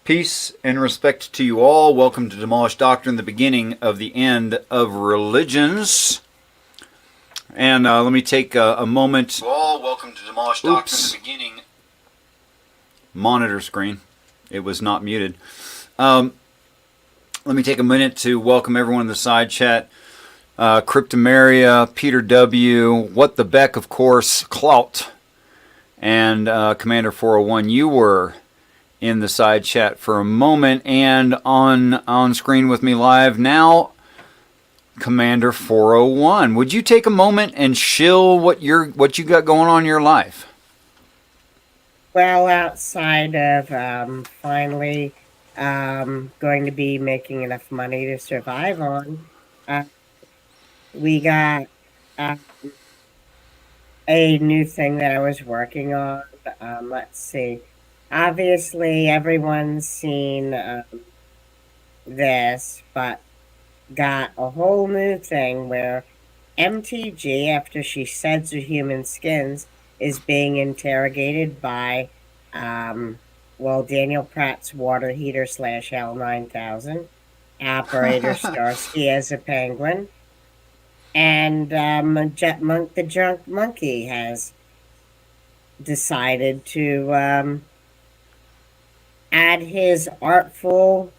Peace and respect to you all. Welcome to Demolished Doctrine, the beginning of the end of religions. And let me take a moment. All welcome to Demolished Doctrine, the beginning. Monitor screen. It was not muted. Let me take a minute to welcome everyone in the side chat. Cryptomaria, Peter W., What the Beck, of course, Clout, and Commander 401. You were in the side chat for a moment, and on screen with me live now, Commander 401. Would you take a moment and shill what you got going on in your life? Well, outside of finally going to be making enough money to survive on, we got a new thing that I was working on. Let's see. Obviously, everyone's seen this, but got a whole new thing where MTG, after she sheds her human skins, is being interrogated by, Daniel Pratt's water heater / L9000, Operator Starsky as a penguin, and Jet Monk the Drunk Monkey has decided to add his artful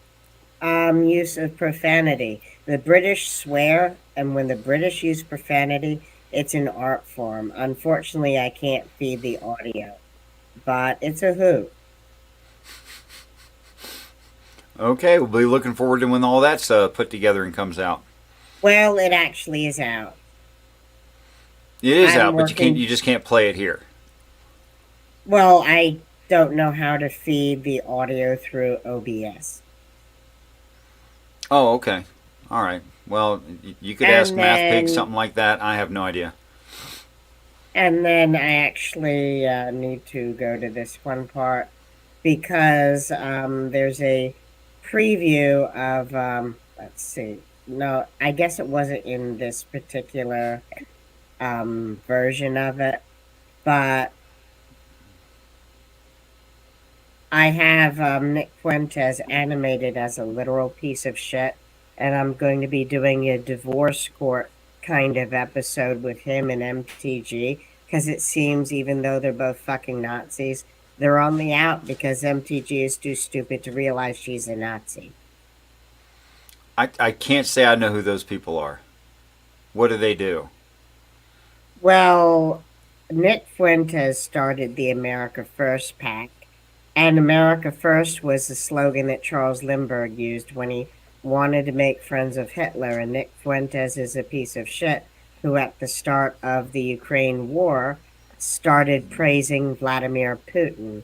use of profanity. The British swear, and when the British use profanity, it's an art form. Unfortunately, I can't feed the audio, but it's a hoot. Okay, we'll be looking forward to when all that's put together and comes out. Well, it actually is out. It is out, but you just can't play it here. Well, I don't know how to feed the audio through OBS. Oh, okay. All right. Well, you could ask MathPig something like that. I have no idea. And then I actually need to go to this one part because there's a preview of, let's see. No, I guess it wasn't in this particular version of it, but I have Nick Fuentes animated as a literal piece of shit, and I'm going to be doing a divorce court kind of episode with him and MTG, because it seems even though they're both fucking Nazis, they're on the out because MTG is too stupid to realize she's a Nazi. I can't say I know who those people are. What do they do? Well, Nick Fuentes started the America First PAC, and America First was the slogan that Charles Lindbergh used when he wanted to make friends of Hitler. And Nick Fuentes is a piece of shit who, at the start of the Ukraine war, started praising Vladimir Putin.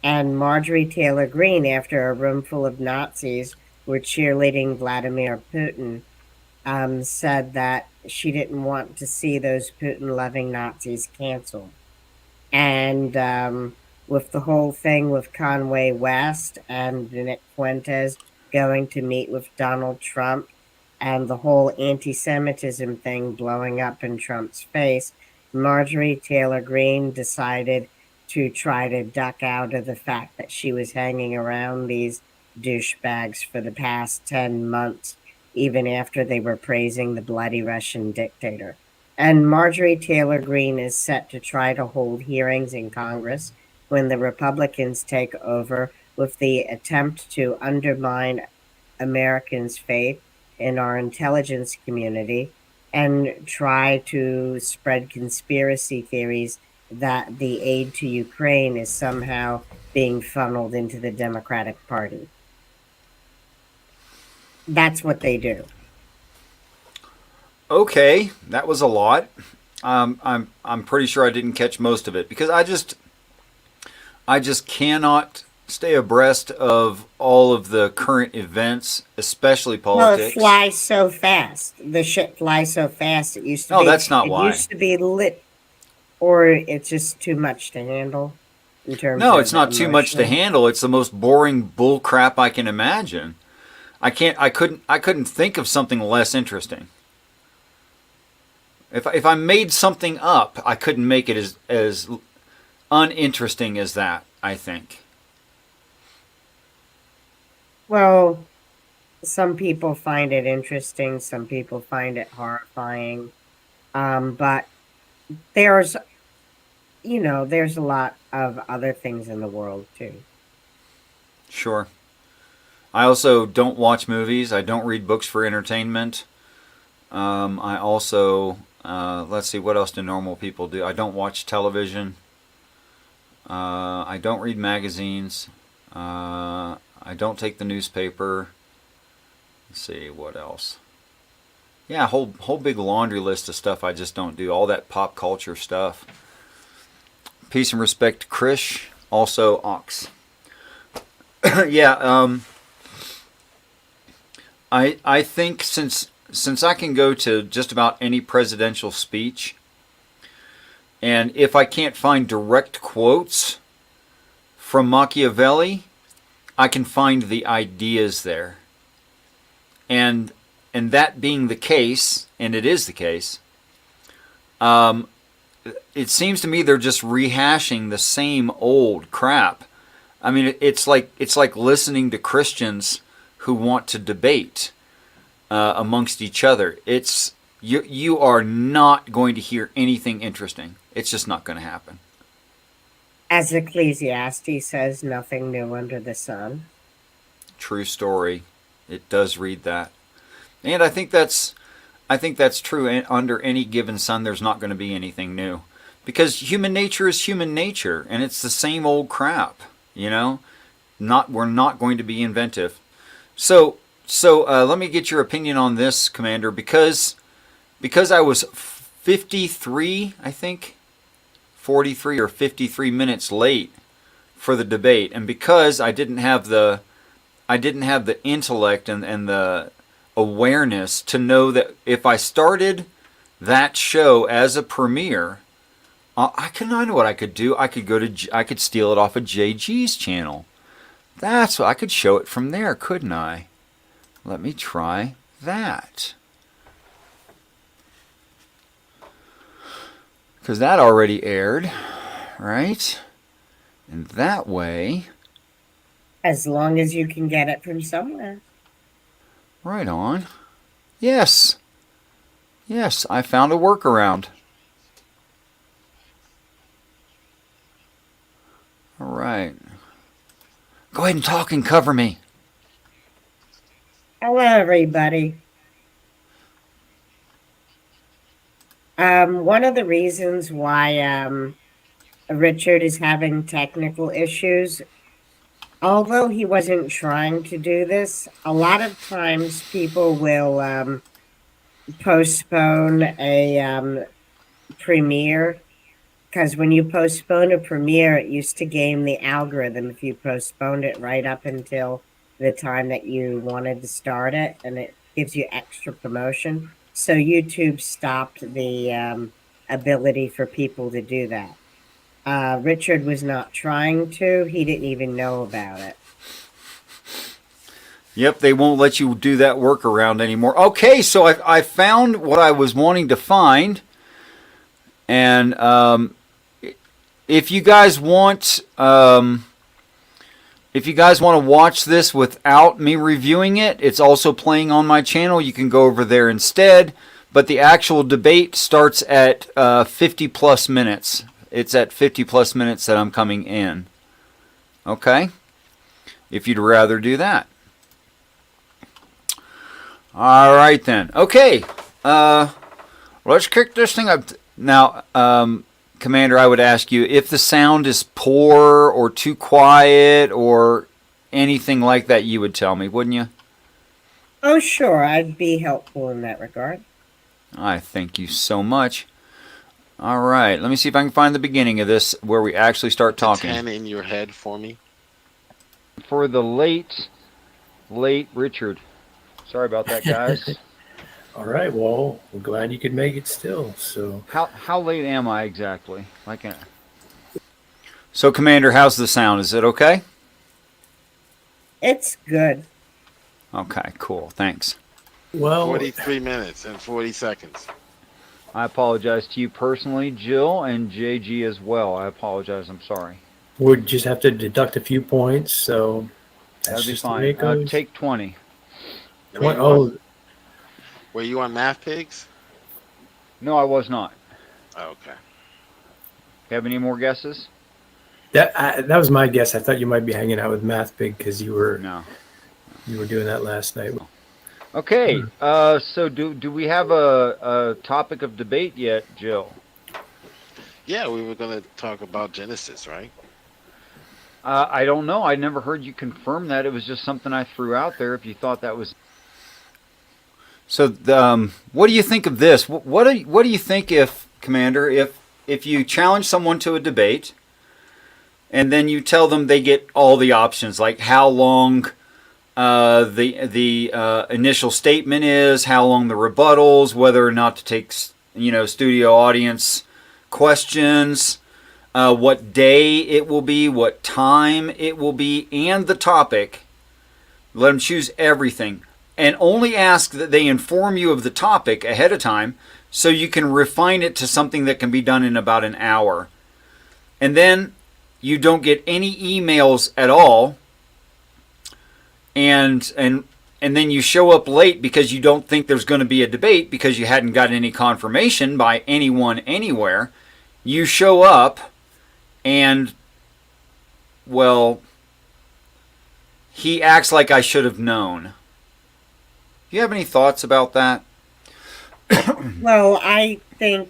And Marjorie Taylor Greene, after a room full of Nazis were cheerleading Vladimir Putin, said that she didn't want to see those Putin-loving Nazis canceled. And with the whole thing with Conway West and Nick Fuentes going to meet with Donald Trump and the whole anti-Semitism thing blowing up in Trump's face, Marjorie Taylor Greene decided to try to duck out of the fact that she was hanging around these douchebags for the past 10 months, even after they were praising the bloody Russian dictator. And Marjorie Taylor Greene is set to try to hold hearings in Congress when the Republicans take over with the attempt to undermine Americans' faith in our intelligence community and try to spread conspiracy theories that the aid to Ukraine is somehow being funneled into the Democratic Party. That's what they do. Okay, that was a lot. I'm pretty sure I didn't catch most of it because I just cannot stay abreast of all of the current events, especially politics. Well, it flies so fast. The shit flies so fast. It used to be. No, that's not why. It used to be lit, or it's just too much to handle. In terms no, of it's not too much to handle. It's the most boring bull crap I can imagine. I couldn't think of something less interesting. If I made something up, I couldn't make it as uninteresting as that, I think. Well, some people find it interesting, some people find it horrifying. But there's, there's a lot of other things in the world too. Sure. I also don't watch movies. I don't read books for entertainment. I also, let's see, what else do normal people do? I don't watch television. I don't read magazines. I don't take the newspaper. Let's see, what else? Yeah, whole big laundry list of stuff I just don't do. All that pop culture stuff. Peace and respect to Krish. Also, Ox. Yeah, I think since I can go to just about any presidential speech, and if I can't find direct quotes from Machiavelli, I can find the ideas there. And that being the case, and it is the case, it seems to me they're just rehashing the same old crap. I mean, it's like listening to Christians who want to debate amongst each other. It's you are not going to hear anything interesting. It's just not going to happen. As Ecclesiastes says, nothing new under the sun. True story. It does read that, and I think that's true. And under any given sun, there's not going to be anything new, because human nature is human nature, and it's the same old crap. We're not going to be inventive. So let me get your opinion on this, Commander, because I was 53, I think, 43 or 53 minutes late for the debate, and because I didn't have the intellect and the awareness to know that if I started that show as a premiere, I know what I could do. I could steal it off of JG's channel. That's what I could show it from there, couldn't I? Let me try that. Because that already aired, right? And that way... As long as you can get it from somewhere. Right on. Yes. Yes, I found a workaround. All right. Go ahead and talk and cover me. Hello, everybody. One of the reasons why Richard is having technical issues, although he wasn't trying to do this, a lot of times people will postpone a premiere, because when you postpone a premiere, it used to game the algorithm if you postponed it right up until the time that you wanted to start it, and it gives you extra promotion. So YouTube stopped the ability for people to do that. Richard was not trying to. He didn't even know about it. Yep, they won't let you do that workaround anymore. Okay, so I found what I was wanting to find. And if you guys want... If you guys want to watch this without me reviewing it, it's also playing on my channel. You can go over there instead. But the actual debate starts at 50 plus minutes. It's at 50 plus minutes that I'm coming in. Okay? If you'd rather do that. All right then. Okay. Let's kick this thing up. Now, Commander, I would ask you, if the sound is poor or too quiet or anything like that, you would tell me, wouldn't you? Oh, sure. I'd be helpful in that regard. I thank you so much. All right. Let me see if I can find the beginning of this where we actually start talking. 10 in your head for me. For the late Richard. Sorry about that, guys. All right, well, we're glad you could make it still. So how late am I exactly? So, Commander, how's the sound? Is it okay? It's good. Okay, cool. Thanks. well, 43 minutes and 40 seconds. I apologize to you personally, Jill, and JG as well. I apologize. I'm sorry. we'll just have to deduct a few points. So That'd be just the fine. way it goes. Take 20. Were you on Math Pigs? No, I was not. Oh, okay. Have any more guesses? That was my guess. I thought you might be hanging out with Math Pig because you were No. doing that last night. Okay. So do we have a topic of debate yet, Jill? Yeah, we were going to talk about Genesis, right? I don't know. I never heard you confirm that. It was just something I threw out there. If you thought that was. So, what do you think of this? What do you think, if Commander, if you challenge someone to a debate, and then you tell them they get all the options, like how long the initial statement is, how long the rebuttals, whether or not to take studio audience questions, what day it will be, what time it will be, and the topic. Let them choose everything. And only ask that they inform you of the topic ahead of time so you can refine it to something that can be done in about an hour. And then you don't get any emails at all. And then you show up late because you don't think there's going to be a debate because you hadn't got any confirmation by anyone anywhere. You show up and, well, he acts like I should have known. Do you have any thoughts about that? Well, I think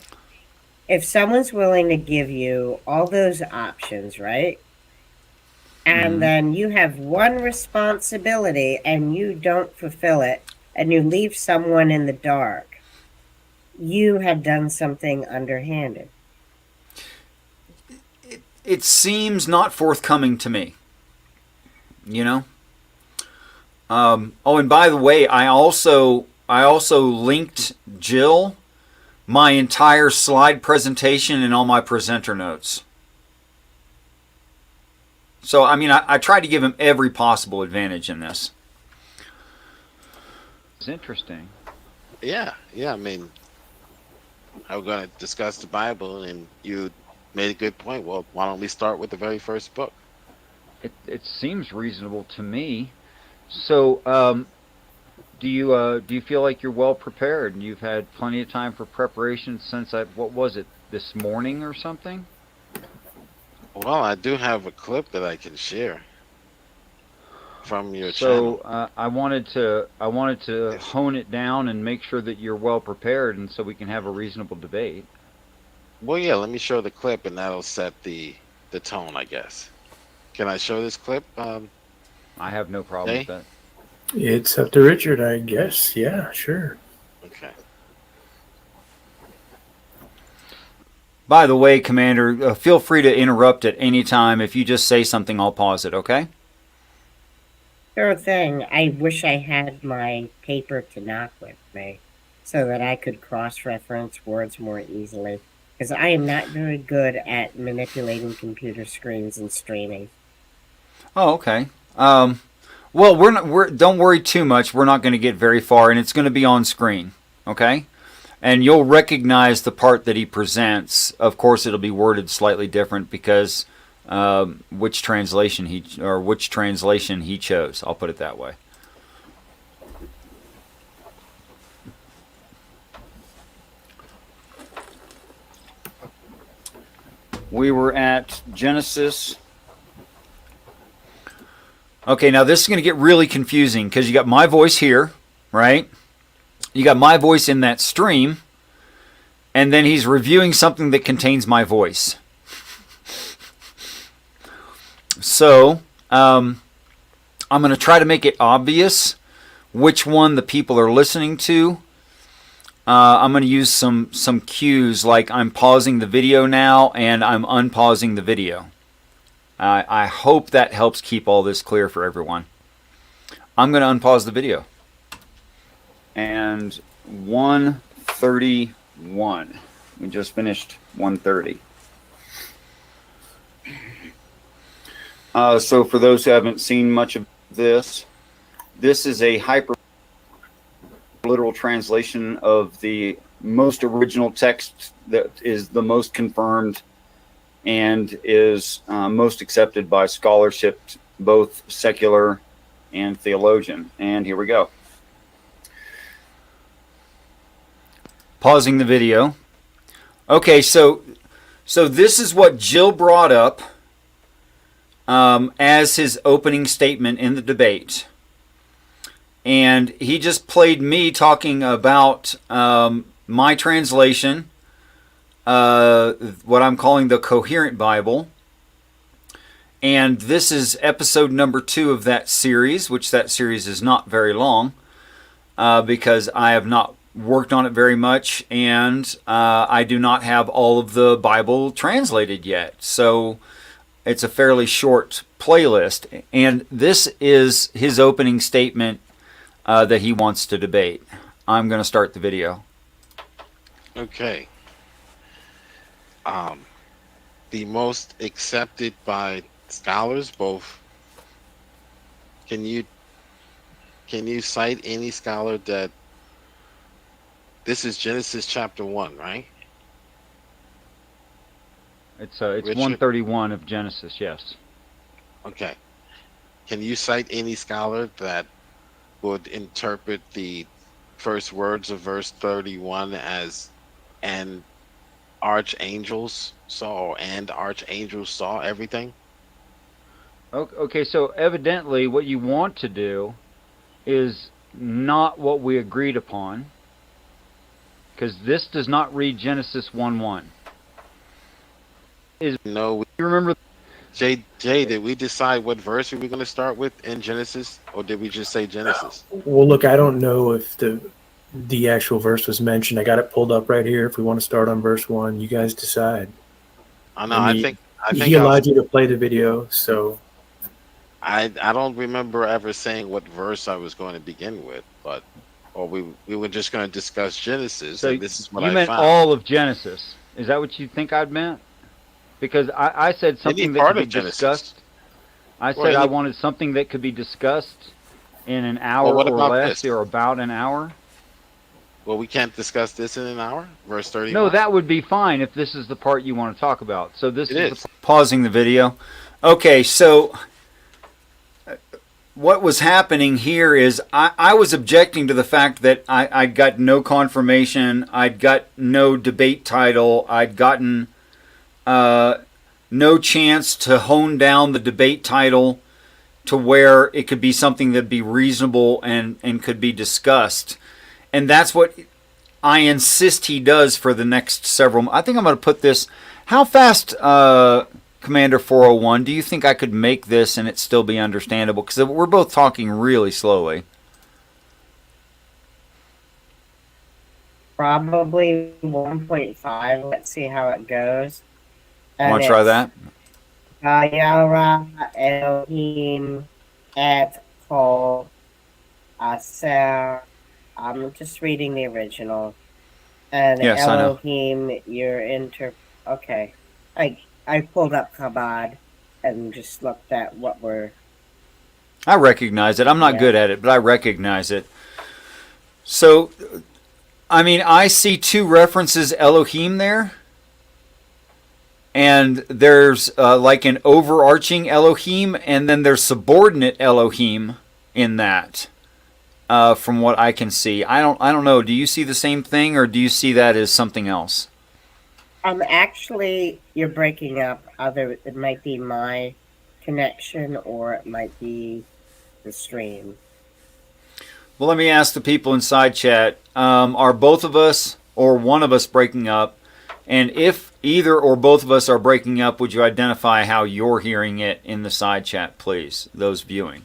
if someone's willing to give you all those options, right? And then you have one responsibility and you don't fulfill it and you leave someone in the dark, you have done something underhanded. It seems not forthcoming to me. You know? And by the way, I also linked Jill my entire slide presentation and all my presenter notes. So, I mean, I tried to give him every possible advantage in this. It's interesting. Yeah. I mean, I'm going to discuss the Bible, and you made a good point. Well, why don't we start with the very first book? It seems reasonable to me. So, do you feel like you're well prepared and you've had plenty of time for preparation since what was it, this morning or something? Well, I do have a clip that I can share from your channel. So I wanted to hone it down and make sure that you're well prepared, and so we can have a reasonable debate. Well, yeah, let me show the clip, and that'll set the tone, I guess. Can I show this clip? I have no problem with that. It's up to Richard, I guess. Yeah, sure. Okay. By the way, Commander, feel free to interrupt at any time. If you just say something, I'll pause it, okay? Sure thing. I wish I had my paper to knock with me so that I could cross-reference words more easily. Because I am not very good at manipulating computer screens and streaming. Oh, okay. Well, don't worry too much. We're not going to get very far, and it's going to be on screen, okay? And you'll recognize the part that he presents. Of course, it'll be worded slightly different because which translation he chose. I'll put it that way. We were at Genesis. Okay, now this is going to get really confusing because you got my voice here, right? You got my voice in that stream, and then he's reviewing something that contains my voice. So, I'm going to try to make it obvious which one the people are listening to. I'm going to use some cues like I'm pausing the video now and I'm unpausing the video. I hope that helps keep all this clear for everyone. I'm going to unpause the video. And 1:31. We just finished 1:30. So for those who haven't seen much of this is a hyper literal translation of the most original text that is the most confirmed and is most accepted by scholarship, both secular and theologian. And here we go. Pausing the video. Okay, so this is what Jill brought up as his opening statement in the debate. And he just played me talking about my translation, what I'm calling the Coherent Bible. And this is episode number 2 of that series, which that series is not very long because I have not worked on it very much, and I do not have all of the Bible translated yet. So it's a fairly short playlist. And this is his opening statement that he wants to debate. I'm going to start the video. Okay. The most accepted by scholars, both. Can you cite any scholar that this is Genesis chapter 1, right? It's 131 of Genesis, yes. Okay. Can you cite any scholar that would interpret the first words of verse 31 as and archangels saw everything? Okay, so evidently what you want to do is not what we agreed upon, because this does not read Genesis 1:1. No, You remember? Jay, did we decide what verse we were going to start with in Genesis, or did we just say Genesis? Well, look, I don't know if the actual verse was mentioned. I got it pulled up right here. If we want to start on verse 1, you guys decide. I know. I think he allowed you to play the video, so I don't remember ever saying what verse I was going to begin with, but we were just going to discuss Genesis. So and this is what you I meant found. all of Genesis. Is that what you think I'd meant? Because I said something that could be discussed. I said I wanted something that could be discussed in an hour or less, or about an hour. Well, we can't discuss this in an hour? Verse 31? No, that would be fine if this is the part you want to talk about. So this is pausing the video. Okay, so what was happening here is I was objecting to the fact that I got no confirmation, I'd got no debate title, I'd gotten no chance to hone down the debate title to where it could be something that'd be reasonable and could be discussed. And that's what I insist he does for the next several. I think I'm going to put this. How fast, Commander 401, do you think I could make this and it still be understandable? Because we're both talking really slowly. Probably 1.5. Let's see how it goes. Want to try that? Yara, Elohim, Et, Kol, Aser. I'm just reading the original. And yes, Elohim, you're okay. I pulled up Chabad and just looked at what we're... I recognize it. I'm not good at it, but I recognize it. So, I mean, I see 2 references Elohim there. And there's like an overarching Elohim, and then there's subordinate Elohim in that. From what I can see, I don't know. Do you see the same thing, or do you see that as something else? Actually, you're breaking up. Either it might be my connection, or it might be the stream. Well, let me ask the people inside chat: are both of us or one of us breaking up? And if either or both of us are breaking up, would you identify how you're hearing it in the side chat, please? Those viewing.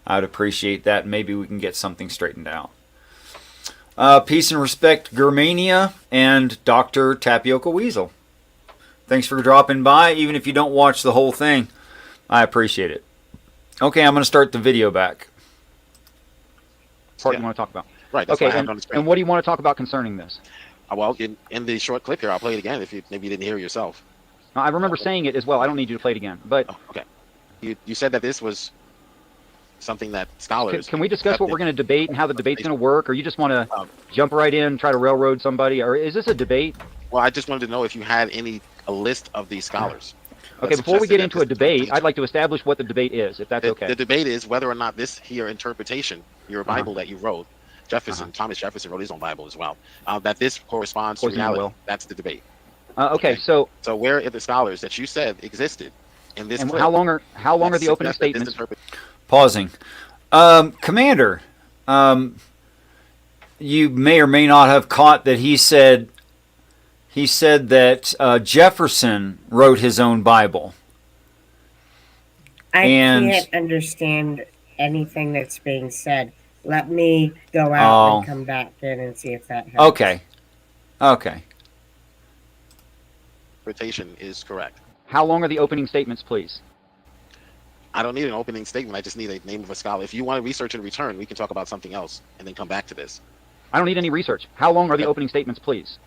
I'd appreciate that. Maybe we can get something straightened out. Peace and respect, Germania and Dr. Tapioca Weasel. Thanks for dropping by. Even if you don't watch the whole thing, I appreciate it. Okay, I'm going to start the video back. Part you want to talk about. Right. That's okay, and what do you want to talk about concerning this? Well, in the short clip here, I'll play it again if maybe you didn't hear it yourself. I remember saying it as well. I don't need you to play it again. But okay. You said that this was something that scholars... Can we discuss what we're going to debate and how the debate's going to work, or you just want to jump right in, try to railroad somebody, or is this a debate? Well, I just wanted to know if you had a list of these scholars. Okay, before we get into a debate, I'd like to establish what the debate is, if that's okay. The debate is whether or not this here interpretation, your Bible that you wrote, Thomas Jefferson wrote his own Bible as well, that this corresponds to reality. That's the debate. Okay, so where are the scholars that you said existed in this? And how long are the opening statements? Pausing. Commander, you may or may not have caught that he said that Jefferson wrote his own Bible. I can't understand anything that's being said. Let me go out and come back in and see if that helps. Okay. Interpretation is correct. How long are the opening statements, please? I don't need an opening statement. I just need a name of a scholar. If you want to research in return, we can talk about something else and then come back to this. I don't need any research. How long are the opening statements, please?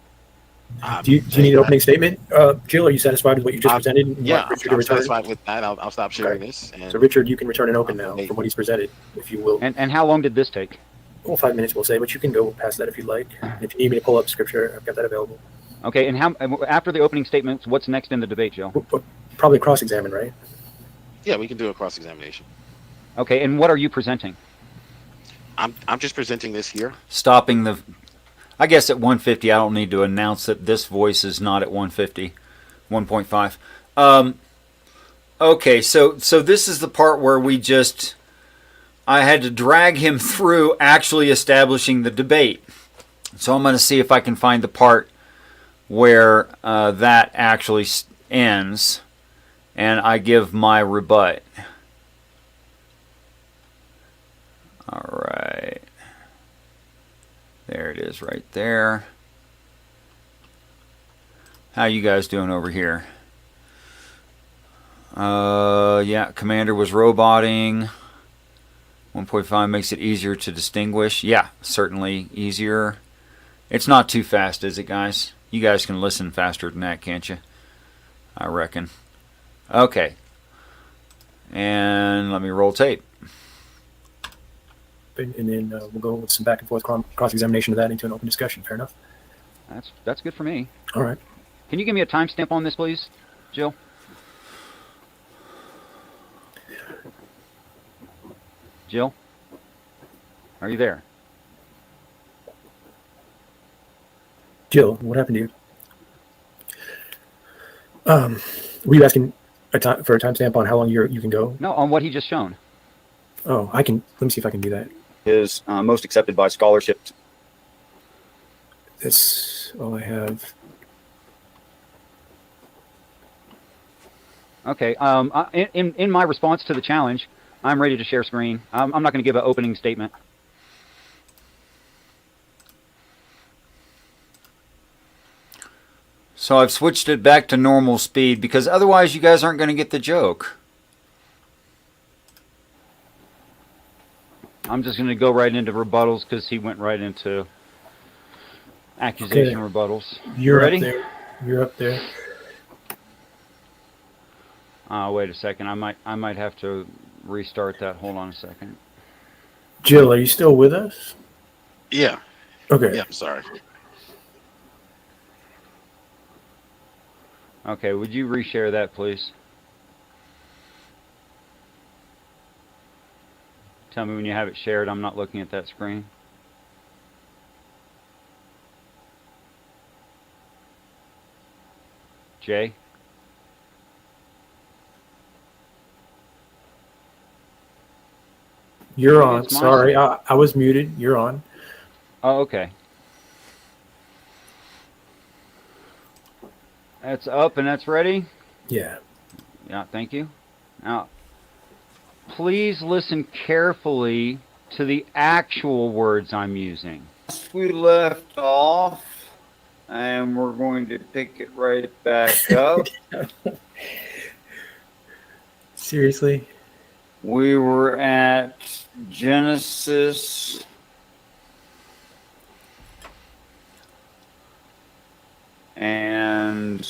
Do you need an opening statement? Jill, are you satisfied with what you just presented? Yeah, I'm satisfied with that. I'll stop sharing this. And so, Richard, you can return and open now from what he's presented, if you will. And how long did this take? Well, 5 minutes, we'll say, but you can go past that if you'd like. If you need me to pull up scripture, I've got that available. Okay, and after the opening statements, what's next in the debate, Joe? Probably cross-examine, right? Yeah, we can do a cross-examination. Okay, and what are you presenting? I'm just presenting this here. Stopping the... I guess at 150, I don't need to announce that this voice is not at 150, 1.5. Okay, so this is the part where I had to drag him through actually establishing the debate. So I'm going to see if I can find the part where that actually ends, and I give my rebut. All right. There it is right there. How you guys doing over here? Yeah, Commander was roboting. 1.5 makes it easier to distinguish. Yeah, certainly easier. It's not too fast, is it, guys? You guys can listen faster than that, can't you? I reckon. Okay. And let me roll tape. And then we'll go with some back and forth cross-examination of that into an open discussion. Fair enough? That's good for me. All right. Can you give me a timestamp on this, please, Jill? Jill? Are you there? Jill, what happened to you? Were you asking for a timestamp on how long you can go? No, on what he just shown. Oh, I can. Let me see if I can do that. Is most accepted by scholarship. That's all I have. Okay. In my response to the challenge, I'm ready to share screen. I'm not going to give an opening statement. So I've switched it back to normal speed because otherwise you guys aren't going to get the joke. I'm just going to go right into rebuttals because he went right into accusation rebuttals. You're ready? Up there. You're up there. Wait a second. I might have to restart that. Hold on a second. Jill, are you still with us? Yeah. Okay. Yeah, I'm sorry. Okay, would you reshare that, please? Tell me when you have it shared. I'm not looking at that screen. Jay? You're on. Sorry, I was muted. You're on. Oh, okay. That's up and that's ready? Yeah. Yeah, thank you. Now, please listen carefully to the actual words I'm using. We left off, and we're going to pick it right back up. Seriously? We were at Genesis and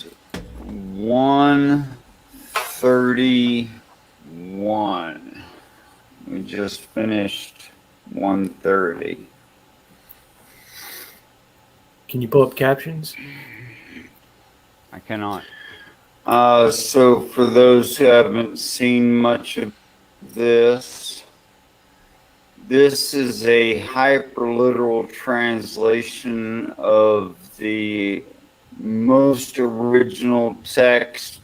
131. We just finished 130. Can you pull up captions? I cannot. So for those who haven't seen much of this, this is a hyperliteral translation of the most original text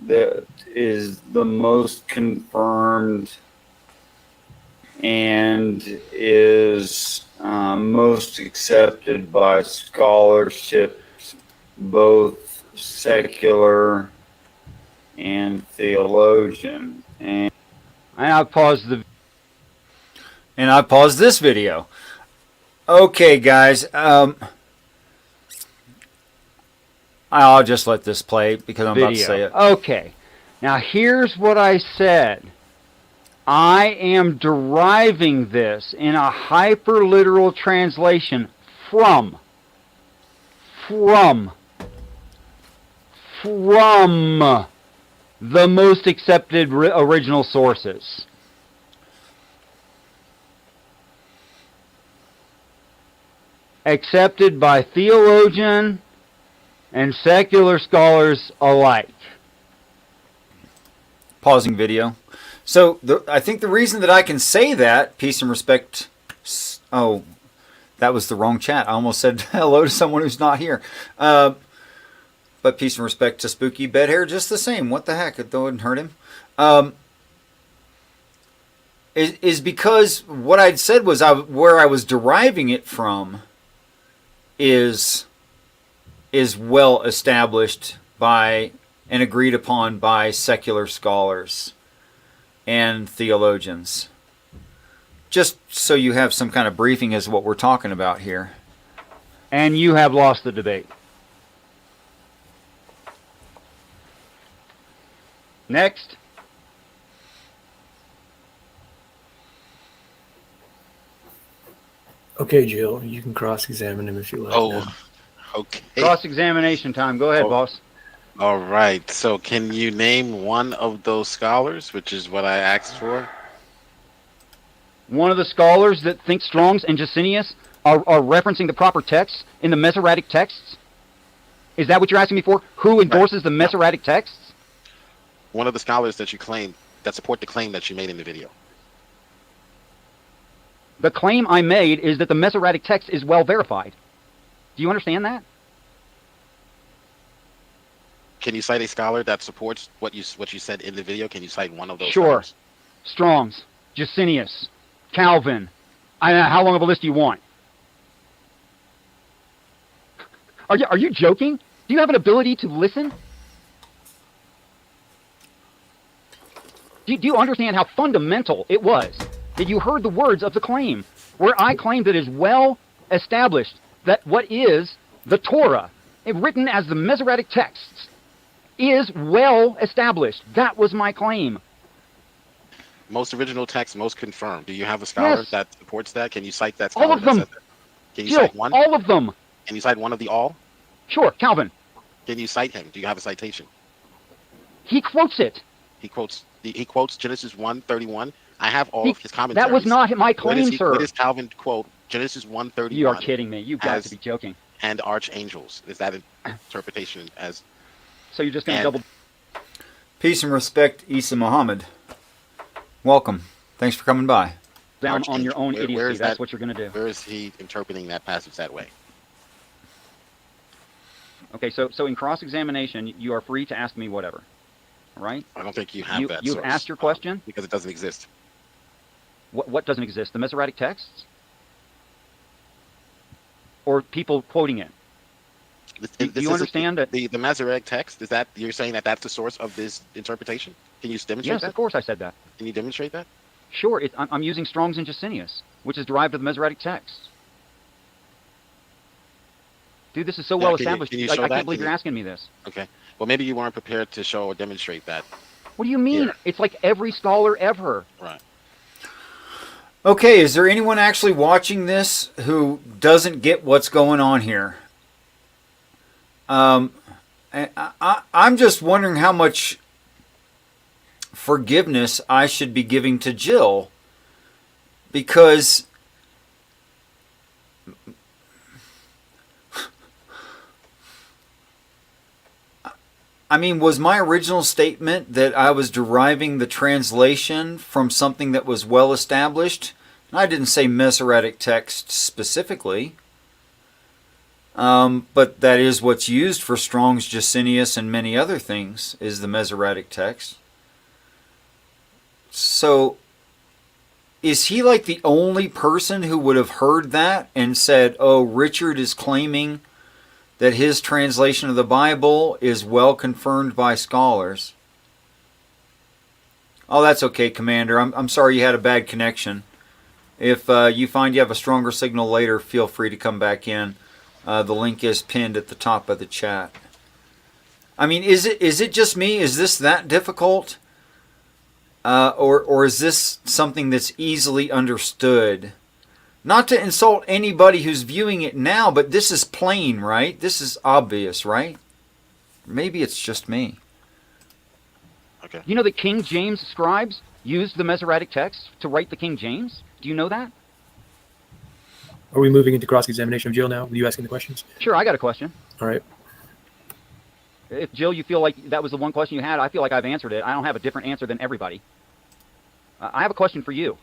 that is the most confirmed and is most accepted by scholarship, both secular and theologian. And I paused this video. Okay, guys. I'll just let this play because I'm about to say it. Okay. Now here's what I said. I am deriving this in a hyperliteral translation from the most accepted original sources. Accepted by theologian and secular scholars alike. Pausing video. So I think the reason that I can say that, peace and respect. Oh, that was the wrong chat. I almost said hello to someone who's not here. But peace and respect to Spooky Bedhair just the same. What the heck? It wouldn't hurt him. Is because what I'd said was where I was deriving it from is well established by and agreed upon by secular scholars and theologians. Just so you have some kind of briefing as to what we're talking about here. And you have lost the debate. Next. Okay, Jill, you can cross-examine him if you like. Oh, okay. Cross-examination time. Go ahead, boss. All right. So can you name one of those scholars, which is what I asked for? One of the scholars that think Strong's and Jusinius are referencing the proper texts in the Masoretic texts? Is that what you're asking me for? Who endorses the Masoretic texts? One of the scholars that you claim, that support the claim that you made in the video. The claim I made is that the Masoretic text is well verified. Do you understand that? Can you cite a scholar that supports what you said in the video? Can you cite one of those? Sure. Scholars? Strong's, Jusinius, Calvin. How long of a list do you want? Are you joking? Do you have an ability to listen? Do you understand how fundamental it was that you heard the words of the claim, where I claimed that it is well established that what is the Torah, written as the Masoretic texts, is well established. That was my claim. Most original text, most confirmed. Do you have a scholar Yes. that supports that? Can you cite that scholar? All of them. That says that? Can you Jill, cite one? all of them. Can you cite one of the all? Sure, Calvin. Can you cite him? Do you have a citation? He quotes it. He quotes Genesis 1:31. I have all of his commentaries. That was not my Where claim, does sir. Where does Calvin quote Genesis 1:31? You are kidding me. You've got as- to be joking. And archangels. Is that an interpretation as? So you're just going to And- double... peace and respect, Isa Muhammad. Welcome. Thanks for coming by. down on your own Where idiocy. is That's that- what you're going to do. Where is he interpreting that passage that way? Okay, so in cross-examination, you are free to ask me whatever. All right? I don't think you have that. You've source, asked your question? because it doesn't exist. What doesn't exist? The Masoretic texts? Or people quoting it? Do you understand that? The Masoretic text, is that you're saying that that's the source of this interpretation? Can you demonstrate Yes, that? of course I said that. Can you demonstrate that? Sure, I'm using Strong's and Jusinius, which is derived of the Masoretic texts. Dude, this is so Yeah, well can you- established. can you I show can't that? believe Can you're you- asking me this. Okay. Well, maybe you weren't prepared to show or demonstrate that. What do you mean? Yeah. It's like every scholar ever. Right. Okay, is there anyone actually watching this who doesn't get what's going on here? I'm just wondering how much forgiveness I should be giving to Jill, because I mean, was my original statement that I was deriving the translation from something that was well established? I didn't say Masoretic text specifically, but that is what's used for Strong's Jacinius and many other things, is the Masoretic text. So, is he like the only person who would have heard that and said, oh, Richard is claiming that his translation of the Bible is well confirmed by scholars? Oh, that's okay, Commander. I'm sorry you had a bad connection. If you find you have a stronger signal later, feel free to come back in. The link is pinned at the top of the chat. I mean, is it just me? Is this that difficult? Or is this something that's easily understood? Not to insult anybody who's viewing it now, but this is plain, right? This is obvious, right? Maybe it's just me. Okay. You know that King James scribes used the Masoretic text to write the King James? Do you know that? Are we moving into cross-examination of Jill now? Are you asking the questions? Sure, I got a question. All right. If, Jill, you feel like that was the one question you had, I feel like I've answered it. I don't have a different answer than everybody. I have a question for you.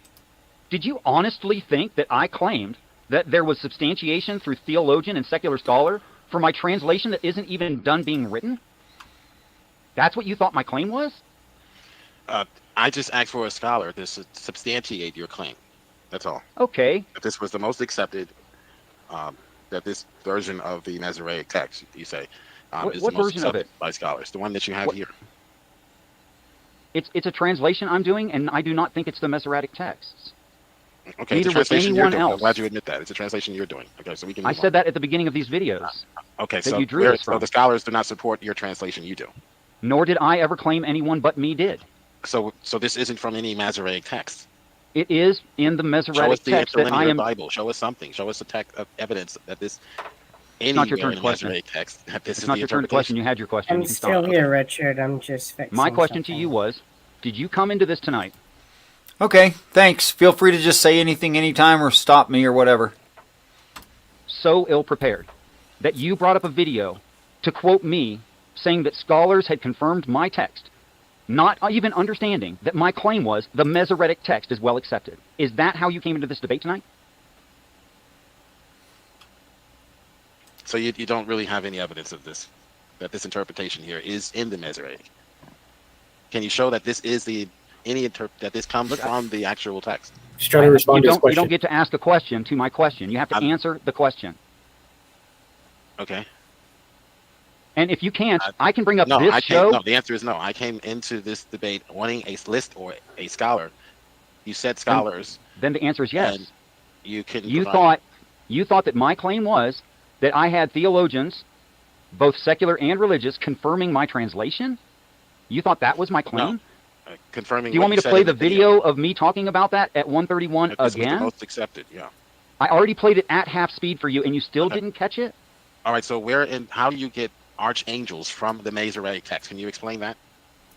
Did you honestly think that I claimed that there was substantiation through theologian and secular scholar for my translation that isn't even done being written? That's what you thought my claim was? I just asked for a scholar to substantiate your claim. That's all. Okay. That this was the most accepted, that this version of the Masoretic text, you say, is what the most version of accepted it? by scholars. The one that you have here. It's a translation I'm doing, and I do not think it's the Masoretic texts. Okay, it's a Neither was translation you're anyone doing. I'm else. glad you admit that. It's a translation you're doing. Okay, so we can. I move said on. that at the beginning of these videos. Okay, that so you drew this so from. the scholars do not support your translation. You do. Nor did I ever claim anyone but me did. So this isn't from any Masoretic text. It is in the Show us Masoretic the text that I interlinear am. Bible. Show us something. Show us a text of evidence that this. It's not your turn to question. Masoretic text. That this It's is not the your turn to question. You had your question. I'm You can still stop. here, Richard. I'm just fixing My question to something. you was, did you come into this tonight? Okay, thanks. Feel free to just say anything anytime or stop me or whatever. So ill-prepared that you brought up a video to quote me saying that scholars had confirmed my text, not even understanding that my claim was the Masoretic text is well accepted. Is that how you came into this debate tonight? So you don't really have any evidence of this, that this interpretation here is in the Masoretic. Can you show that this is that this comes from the actual text? Just trying to respond to his You question. don't get to ask a question to my question. You have to answer the question. Okay. And if you can't, I can bring up No, this I show. can't. No, the answer is no. I came into this debate wanting a list or a scholar. You said scholars. Then the answer is yes. And you couldn't. You provide- thought that my claim was that I had theologians, both secular and religious, confirming my translation? You thought that was my claim? confirming. Do you want me to play the video of me talking about that at 131 This was the again? most accepted. Yeah. I already played it at half speed for you, and you still Okay. didn't catch it? All right. So how do you get archangels from the Masoretic text? Can you explain that?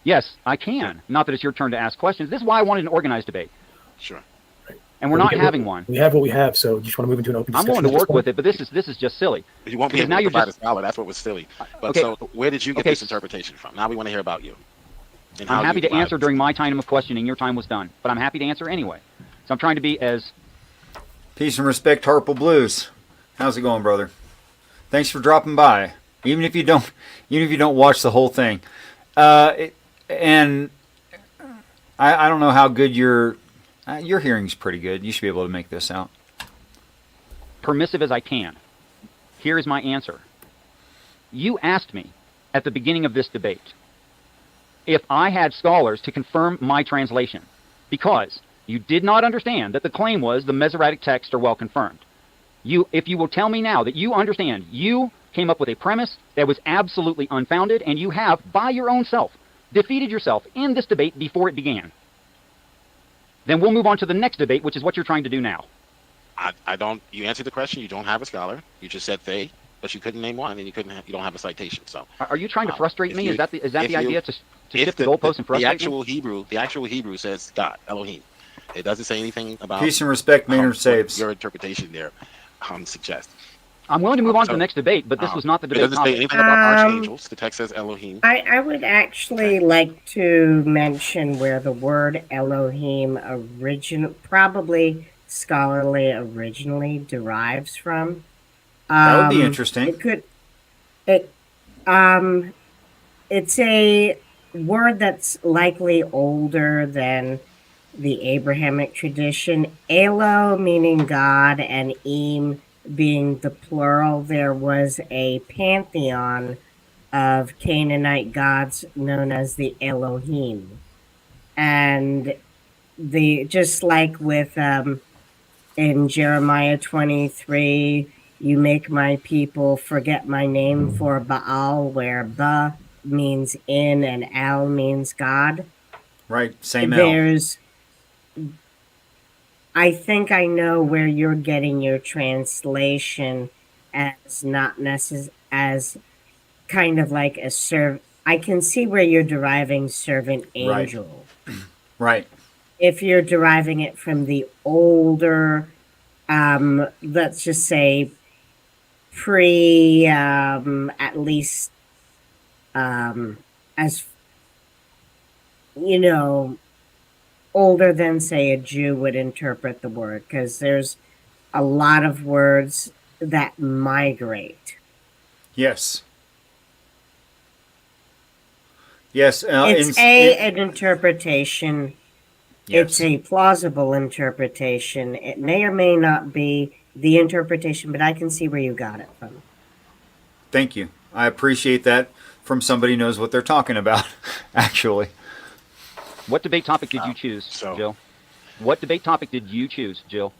Yes, I can. Not that it's your turn to ask questions. This is why I wanted an organized debate, Sure. and we're We not have- having one. We have what we have, so you just want to move into an open I'm discussion. willing to work with it, but this is just silly. You won't be Because able now to you're provide just- a scholar. That's what was silly. But Okay. so where did you get Okay. this interpretation from? Now we want to hear about you. And how I'm happy you to answer arrived. during my time of questioning. Your time was done, but I'm happy to answer anyway. So I'm trying to be as... Peace and respect, Harple Blues. How's it going, brother? Thanks for dropping by. Even if you don't watch the whole thing, and I don't know how good your hearing's pretty good. You should be able to make this out. permissive as I can. Here is my answer. You asked me at the beginning of this debate if I had scholars to confirm my translation, because you did not understand that the claim was the Masoretic texts are well confirmed. If you will tell me now that you understand, you came up with a premise that was absolutely unfounded, and you have, by your own self, defeated yourself in this debate before it began. Then we'll move on to the next debate, which is what you're trying to do now. I don't. You answered the question. You don't have a scholar. You just said they, but you couldn't name one, and you don't have a citation. So Are you trying to frustrate if me? you- Is that the if you- idea to if shift the goalpost and frustrate the actual Hebrew says God, Elohim. It doesn't say anything about Peace and respect, Maynard what saves. your interpretation there suggests. I'm willing to move on to the next debate, but this was not the It debate doesn't say topic. anything about archangels. The text says Elohim. I would actually like to mention where the word Elohim probably scholarly originally derives from. That would be interesting. It's a word that's likely older than the Abrahamic tradition. Elo meaning God and Im being the plural. There was a pantheon of Canaanite gods known as the Elohim. And just like with in Jeremiah 23, you make my people forget my name for Baal, where Ba means in and Al means God. Right, same L. I think I know where you're getting your translation as not as kind of like a I can see where you're deriving servant angel. Right. If you're deriving it from the older, let's just say at least, as you know, older than say a Jew would interpret the word, because there's a lot of words that migrate. Yes. Yes. It's an interpretation. Yes. It's a plausible interpretation. It may or may not be the interpretation, but I can see where you got it from. Thank you. I appreciate that from somebody who knows what they're talking about, actually. What debate topic did you choose, Jill? What debate topic did you choose, Jill?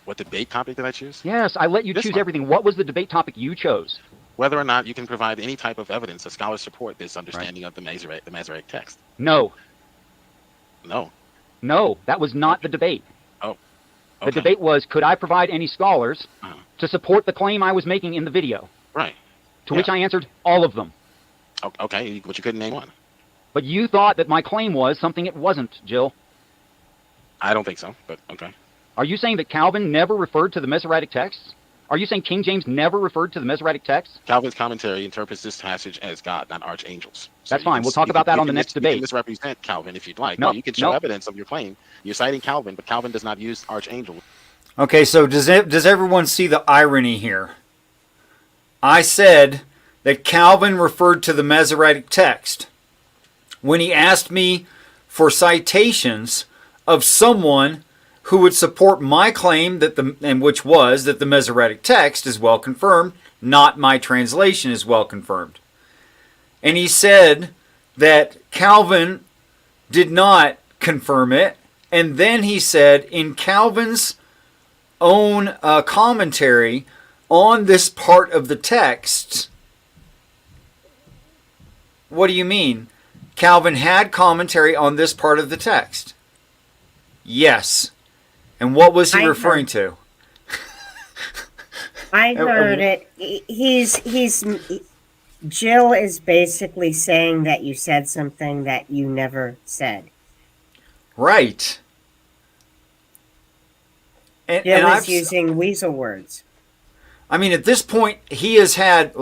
What debate topic did I choose? Yes, I let you choose everything. What was the debate topic you chose? Whether or not you can provide any type of evidence that scholars support this understanding of the Masoretic text. No. No. No, that was not the debate. Oh. Okay. The debate was, could I provide any scholars to support the claim I was making in the video? Right. To which I answered, all of them. Okay, but you couldn't name one. But you thought that my claim was something it wasn't, Jill. I don't think so, but okay. Are you saying that Calvin never referred to the Masoretic texts? Are you saying King James never referred to the Masoretic texts? Calvin's commentary interprets this passage as God, not archangels. So that's fine. We'll talk about that on the next debate. You can misrepresent Calvin if you'd like. No, you can show evidence of your claim. You're citing Calvin, but Calvin does not use archangels. Okay, so does everyone see the irony here? I said that Calvin referred to the Masoretic text when he asked me for citations of someone who would support my claim which was that the Masoretic text is well confirmed, not my translation is well confirmed. And he said that Calvin did not confirm it, and then he said in Calvin's own commentary on this part of the text. What do you mean? Calvin had commentary on this part of the text. Yes. And what was he referring to? I heard it. Jill is basically saying that you said something that you never said. Right. Jill is using weasel words. I mean, at this point, he has had...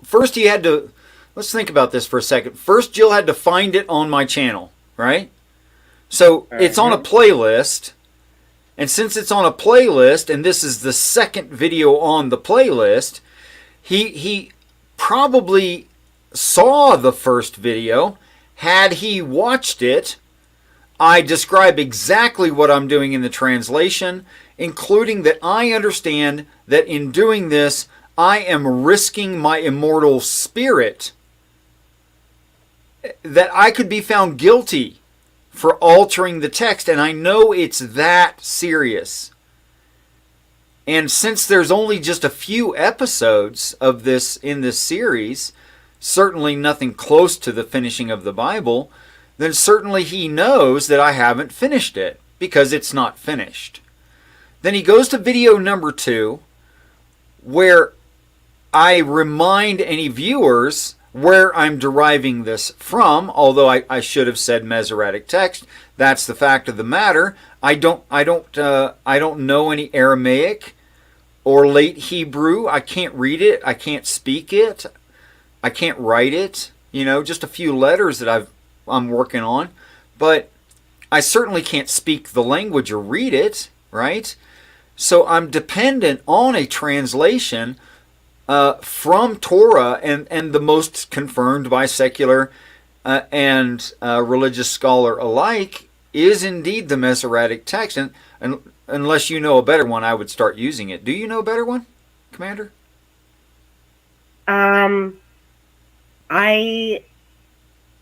First, he had to... Let's think about this for a second. First, Jill had to find it on my channel, right? So, it's on a playlist. And since it's on a playlist, and this is the second video on the playlist, he probably saw the first video. Had he watched it, I describe exactly what I'm doing in the translation, including that I understand that in doing this, I am risking my immortal spirit, that I could be found guilty for altering the text, and I know it's that serious. And since there's only just a few episodes of this in this series, certainly nothing close to the finishing of the Bible, then certainly he knows that I haven't finished it, because it's not finished. Then he goes to video number 2, where I remind any viewers where I'm deriving this from, although I should have said Masoretic text. That's the fact of the matter. I don't know any Aramaic or late Hebrew. I can't read it. I can't speak it. I can't write it. Just a few letters that I'm working on. But I certainly can't speak the language or read it, right? So I'm dependent on a translation from Torah, and the most confirmed by secular and religious scholar alike is indeed the Masoretic text. And unless you know a better one, I would start using it. Do you know a better one, Commander? I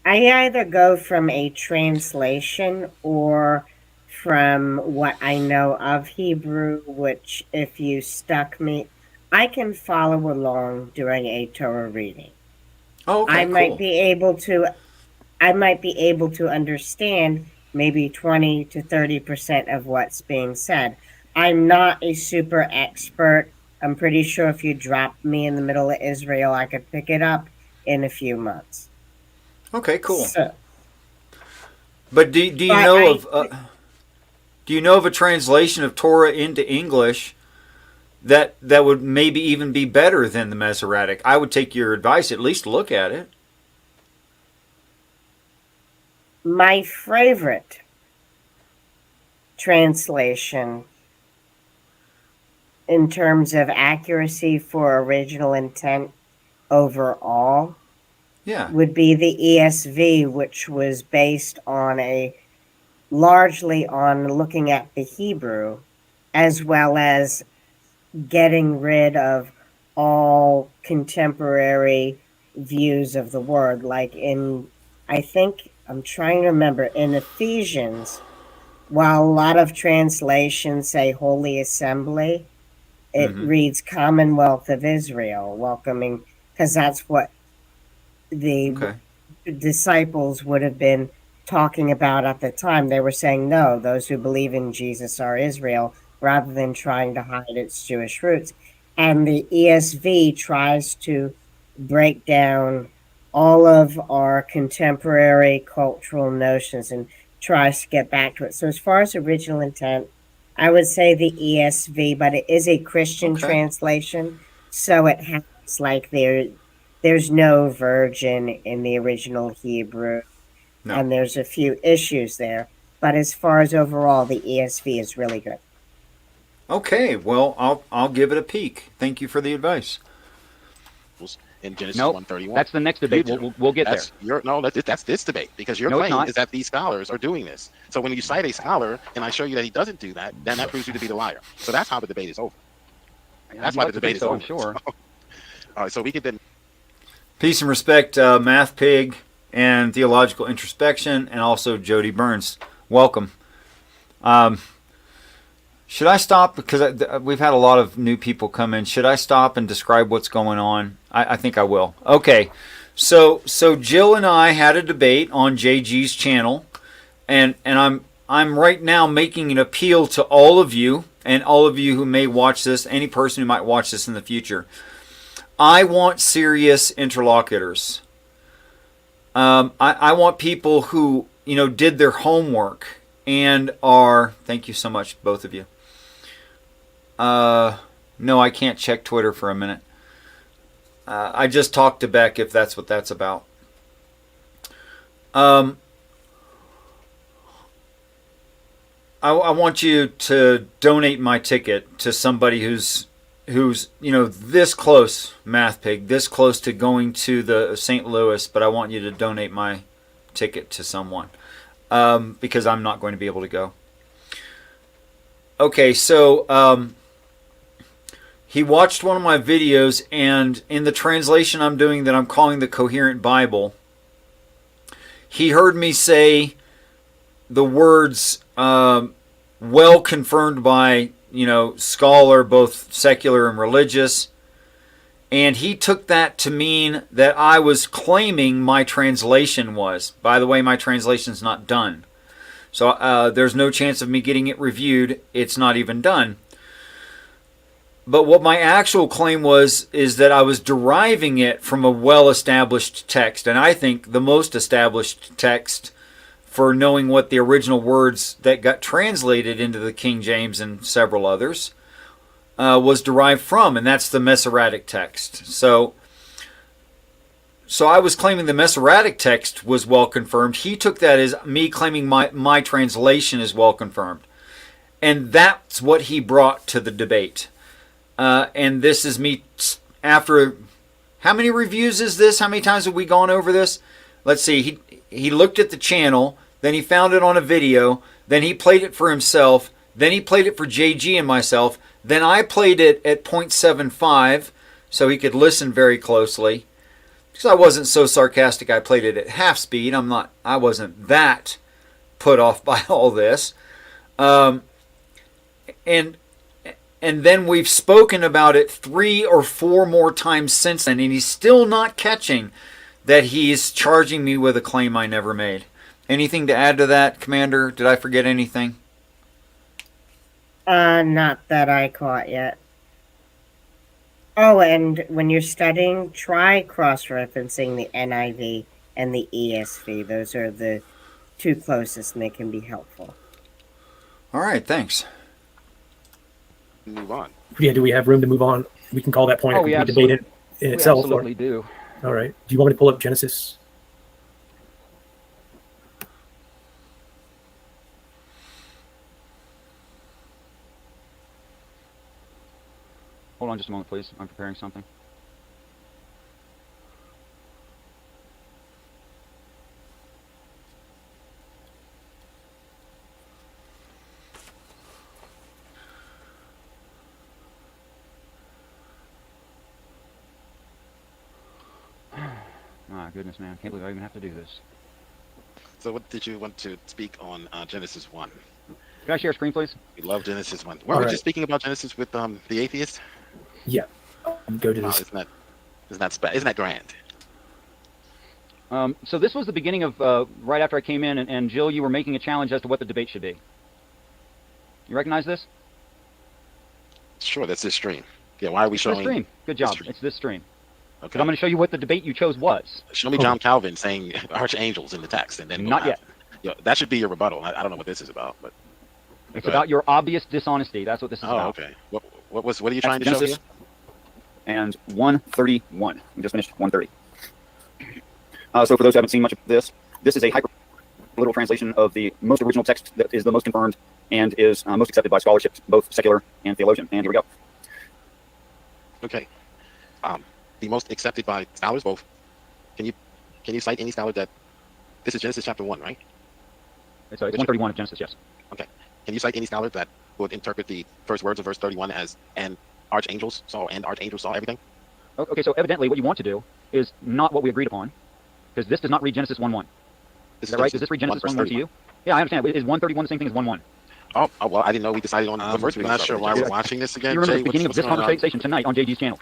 either go from a translation or from what I know of Hebrew, which if you stuck me, I can follow along during a Torah reading. Oh, okay, I might be able to understand maybe 20 to 30% of what's being said. I'm not a super expert. I'm pretty sure if you dropped me in the middle of Israel, I could pick it up in a few months. Okay, cool. So, but do you know of a translation of Torah into English that would maybe even be better than the Masoretic? I would take your advice, at least look at it. My favorite translation in terms of accuracy for original intent overall would be the ESV, which was based on largely on looking at the Hebrew, as well as getting rid of all contemporary views of the word. Like I'm trying to remember, in Ephesians, while a lot of translations say Holy Assembly, it reads Commonwealth of Israel, welcoming, because that's what the disciples would have been talking about at the time. They were saying, no, those who believe in Jesus are Israel, rather than trying to hide its Jewish roots. And the ESV tries to break down all of our contemporary cultural notions and tries to get back to it. So as far as original intent, I would say the ESV, but it is a Christian translation, so it has like there's no virgin in the original Hebrew, and there's a few issues there. But as far as overall, the ESV is really good. Okay, well, I'll give it a peek. Thank you for the advice. In Genesis 1:31. That's the next debate. We'll get there. That's this debate, because your claim is that these scholars are doing this. So when you cite a scholar and I show you that he doesn't do that, then that proves you to be the liar. So that's how the debate is over. That's why the debate is over. I'm sure. So, all right, so we could then. Peace and respect, Math Pig and Theological Introspection, and also Jody Burns. Welcome. Should I stop? Because we've had a lot of new people come in. Should I stop and describe what's going on? I think I will. Okay. So Jill and I had a debate on JG's channel, and I'm right now making an appeal to all of you, and all of you who may watch this, any person who might watch this in the future. I want serious interlocutors. I want people who, did their homework and are, thank you so much, both of you. No, I can't check Twitter for a minute. I just talked to Beck, if that's what that's about. I want you to donate my ticket to somebody who's this close, Math Pig, this close to going to the St. Louis, but I want you to donate my ticket to someone, because I'm not going to be able to go. Okay, so he watched one of my videos, and in the translation I'm doing that I'm calling the Coherent Bible, he heard me say the words well confirmed by scholar, both secular and religious, and he took that to mean that I was claiming my translation was. By the way, my translation's not done, so there's no chance of me getting it reviewed. It's not even done. But what my actual claim is that I was deriving it from a well-established text, and I think the most established text for knowing what the original words that got translated into the King James and several others was derived from, and that's the Masoretic text. So I was claiming the Masoretic text was well confirmed. He took that as me claiming my translation is well confirmed. And that's what he brought to the debate. And this is me after... How many reviews is this? How many times have we gone over this? Let's see. He looked at the channel, then he found it on a video, then he played it for himself, then he played it for JG and myself, then I played it at 0.75 so he could listen very closely. Because I wasn't so sarcastic, I played it at half speed. I wasn't that put off by all this. And then we've spoken about it 3 or 4 more times since then, and he's still not catching that he's charging me with a claim I never made. Anything to add to that, Commander? Did I forget anything? Not that I caught yet. Oh, and when you're studying, try cross-referencing the NIV and the ESV. Those are the 2 closest, and they can be helpful. All right, thanks. Move on. Yeah, do we have room to move on? We can call that point a complete debate in itself. We absolutely do. All right. Do you want me to pull up Genesis? Hold on just a moment, please. I'm preparing something. My goodness, man. I can't believe I even have to do this. So what did you want to speak on Genesis 1? Can I share a screen, please? We love Genesis 1. Weren't we just speaking about Genesis with the atheist? Yeah. Go to this. Isn't that grand? So this was the beginning of right after I came in, and Jill, you were making a challenge as to what the debate should be. You recognize this? Sure, that's this stream. Yeah, why are we showing... This stream. Good job. Stream? It's this stream. Okay. Because I'm going to show you what the debate you chose was. Show me John Calvin saying archangels in the text, and then Not yet. Yeah, that should be your rebuttal. I don't know what this is about, but It's about your obvious dishonesty. That's what this is about. Oh, okay. What are you trying to show here? And 131. We just finished 130. So for those who haven't seen much of this, this is a hyper-literal translation of the most original text that is the most confirmed and is most accepted by scholarship, both secular and theologian. And here we go. Okay. The most accepted by scholars, both. Can you cite any scholar that this is Genesis chapter 1, right? It's 131 of Genesis, yes. Okay. Can you cite any scholar that would interpret the first words of verse 31 as and archangels saw everything? Okay, so evidently what you want to do is not what we agreed upon, because this does not read Genesis 1:1. Is that right? Does this read Genesis 1:1 to you? Yeah, I understand. Is 131 the same thing as 1:1? Oh, well, I didn't know we decided on what verse we were going to start with. I'm not sure why we're watching this again. You remember Jay, the beginning of what's this going on? conversation tonight on JG's channel.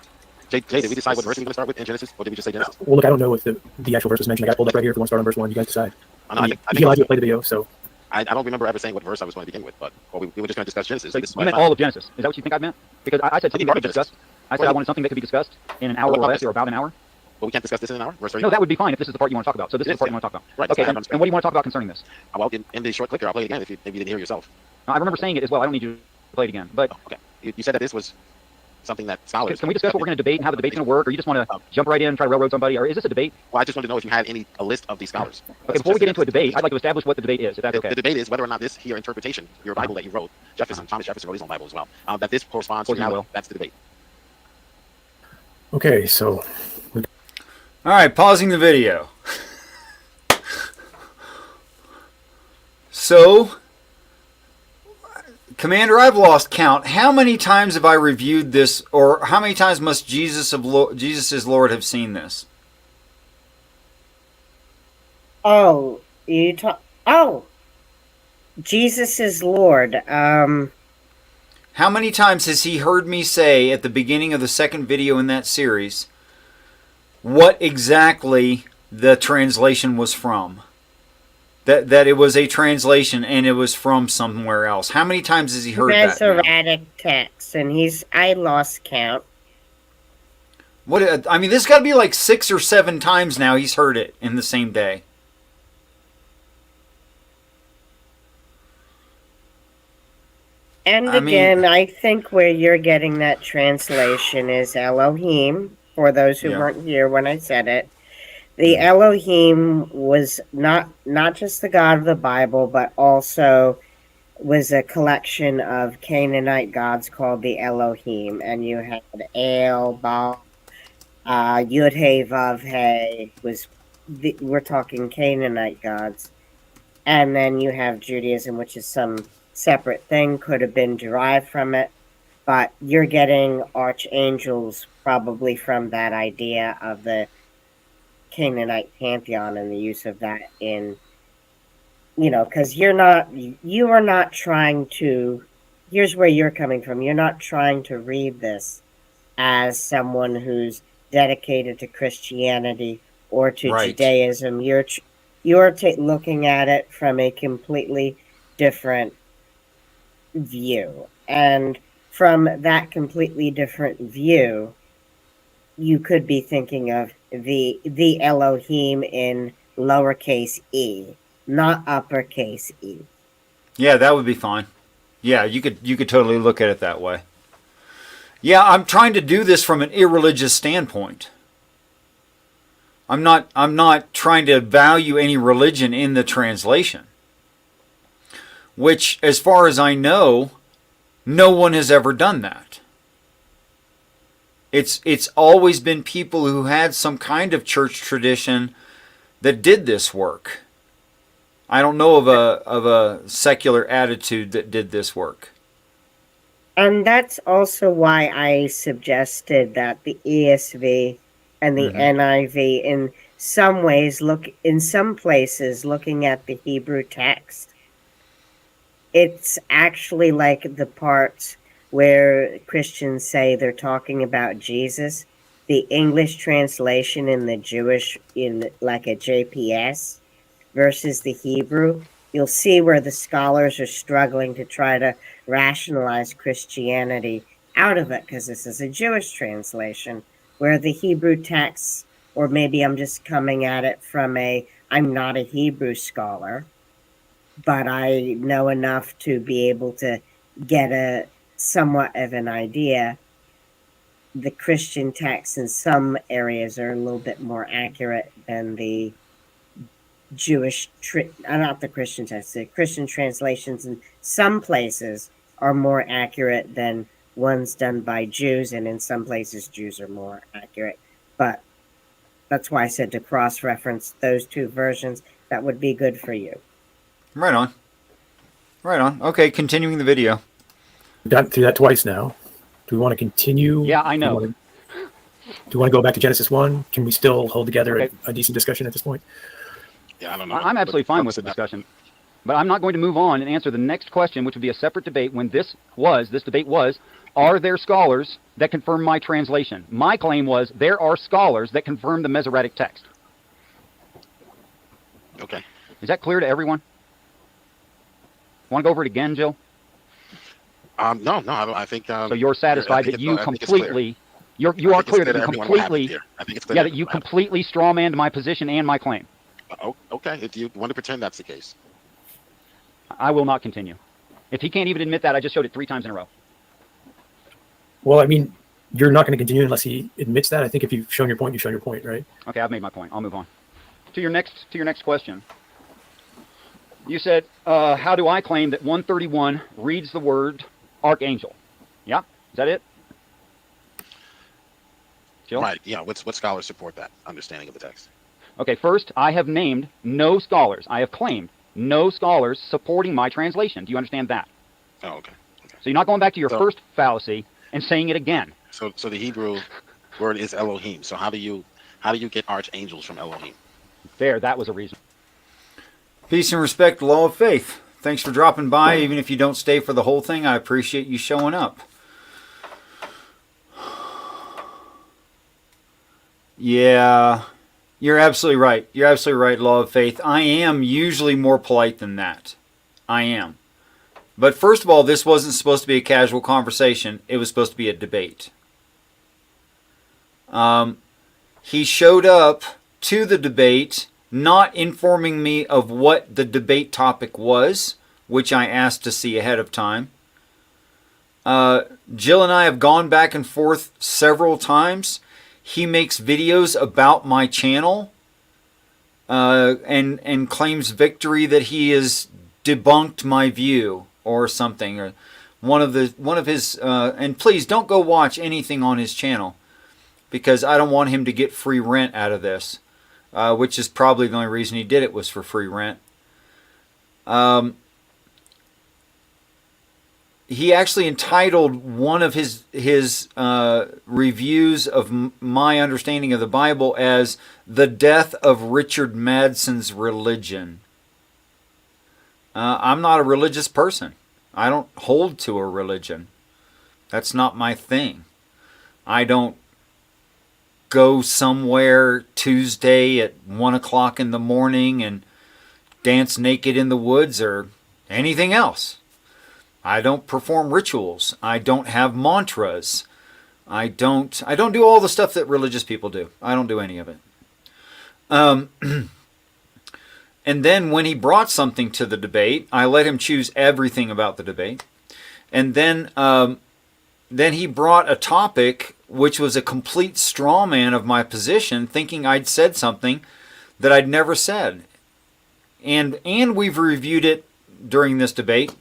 Jay, did we decide what verse we were going to start with in Genesis, or did we just say Genesis? Well, look, I don't know if the actual verse was mentioned. I got it pulled up right here. If you want to start on verse 1, you guys decide. I think Elijah played the video, so... I don't remember ever saying what verse I was going to begin with, but we were just going to discuss Genesis. So This is you meant all of Genesis. Is that what you think I meant? Because I said something that could be discussed. I said I wanted something that could be discussed in an hour or less, or about an hour. But we can't discuss this in an hour? Verse 31? No, that would be fine if this is the part you want to talk about. So this is the part you want to talk about. Right. Okay, and what do you want to talk about concerning this? Well, in the short clicker, I'll play it again if you maybe you didn't hear yourself. I remember saying it as well. I don't need you to play it again. But Okay. You said that this was something that scholars... Can we discuss what we're going to debate and how the debate's going to work, or you just want to jump right in and try to railroad somebody, or is this a debate? Well, I just wanted to know if you had a list of these scholars. Okay, before we get into a debate, I'd like to establish what the debate is, if that's okay. The debate is whether or not this here interpretation, your Bible that you wrote, Thomas Jefferson wrote his own Bible as well, that this corresponds to reality. That's the debate. Okay, so... All right, pausing the video. So, Commander, I've lost count. How many times have I reviewed this, or how many times must Jesus is Lord have seen this? Oh, Jesus is Lord. How many times has he heard me say at the beginning of the second video in that series what exactly the translation was from? That it was a translation and it was from somewhere else. How many times has he heard that? Masoretic text, and I lost count. What? I mean, this got to be like 6 or 7 times now he's heard it in the same day. And I mean, again, I think where you're getting that translation is Elohim, for those who yeah, weren't here when I said it. The mm, Elohim was not just the God of the Bible, but also was a collection of Canaanite gods called the Elohim. And you had El, Baal, Yud He Vav He we're talking Canaanite gods. And then you have Judaism, which is some separate thing, could have been derived from it, but you're getting archangels probably from that idea of the Canaanite pantheon and the use of that in, because you are not trying to, here's where you're coming from. You're not trying to read this as someone who's dedicated to Christianity or to right. Judaism. Looking at it from a completely different view. And from that completely different view, you could be thinking of the Elohim in lowercase e, not uppercase e. Yeah, that would be fine. Yeah, you could totally look at it that way. Yeah, I'm trying to do this from an irreligious standpoint. I'm not trying to value any religion in the translation, which as far as I know, no one has ever done that. It's always been people who had some kind of church tradition that did this work. I don't know of a secular attitude that did this work. And that's also why I suggested that the ESV and the Mm-hmm. NIV, in some places, looking at the Hebrew text, it's actually like the parts where Christians say they're talking about Jesus. The English translation in the Jewish, in like a JPS, versus the Hebrew, you'll see where the scholars are struggling to try to rationalize Christianity out of it, because this is a Jewish translation, where the Hebrew texts, or maybe I'm just coming at it from I'm not a Hebrew scholar, but I know enough to be able to get a somewhat of an idea. The Christian texts in some areas are a little bit more accurate than the not the Christian text, the Christian translations in some places are more accurate than ones done by Jews, and in some places Jews are more accurate. But that's why I said to cross-reference those two versions. That would be good for you. Right on. Right on. Okay, continuing the video. We've gotten through that twice now. Do we want to continue? Yeah, I know. Do we want to go back to Genesis 1? Can we still hold together Okay. a decent discussion at this point? Yeah, I don't know. I'm absolutely fine with the discussion, but I'm not going to move on and answer the next question, which would be a separate debate. When this debate was, are there scholars that confirm my translation? My claim was there are scholars that confirm the Masoretic text. Okay. Is that clear to everyone? Want to go over it again, Jill? No, I think. So you're satisfied that you completely, you are clear that you completely, I think it's clear. yeah, that you completely strawmanned my position and my claim. Oh, okay. If you want to pretend that's the case. I will not continue. If he can't even admit that, I just showed it 3 times in a row. Well, I mean, you're not going to continue unless he admits that. I think if you've shown your point, you've shown your point, right? Okay, I've made my point. I'll move on. To your next question. You said, how do I claim that 131 reads the word archangel? Yeah? Is that it? Jill? Right. Yeah. What scholars support that understanding of the text? Okay, first, I have named no scholars. I have claimed no scholars supporting my translation. Do you understand that? Oh, okay. So you're not going back to your first fallacy and saying it again. So the Hebrew word is Elohim. So how do you get archangels from Elohim? There, that was a reason. Peace and respect, law of faith. Thanks for dropping by. Even if you don't stay for the whole thing, I appreciate you showing up. Yeah, you're absolutely right. You're absolutely right, law of faith. I am usually more polite than that. I am. But first of all, this wasn't supposed to be a casual conversation. It was supposed to be a debate. He showed up to the debate not informing me of what the debate topic was, which I asked to see ahead of time. Jill and I have gone back and forth several times. He makes videos about my channel and claims victory that he has debunked my view or something. Or one of his and please don't go watch anything on his channel because I don't want him to get free rent out of this, which is probably the only reason he did it was for free rent. He actually entitled one of his reviews of my understanding of the Bible as "The Death of Richard Madson's Religion." I'm not a religious person. I don't hold to a religion. That's not my thing. I don't go somewhere Tuesday at 1 o'clock in the morning and dance naked in the woods or anything else. I don't perform rituals. I don't have mantras. I don't do all the stuff that religious people do. I don't do any of it. And then when he brought something to the debate, I let him choose everything about the debate. And then he brought a topic which was a complete straw man of my position, thinking I'd said something that I'd never said. And we've reviewed it during this debate.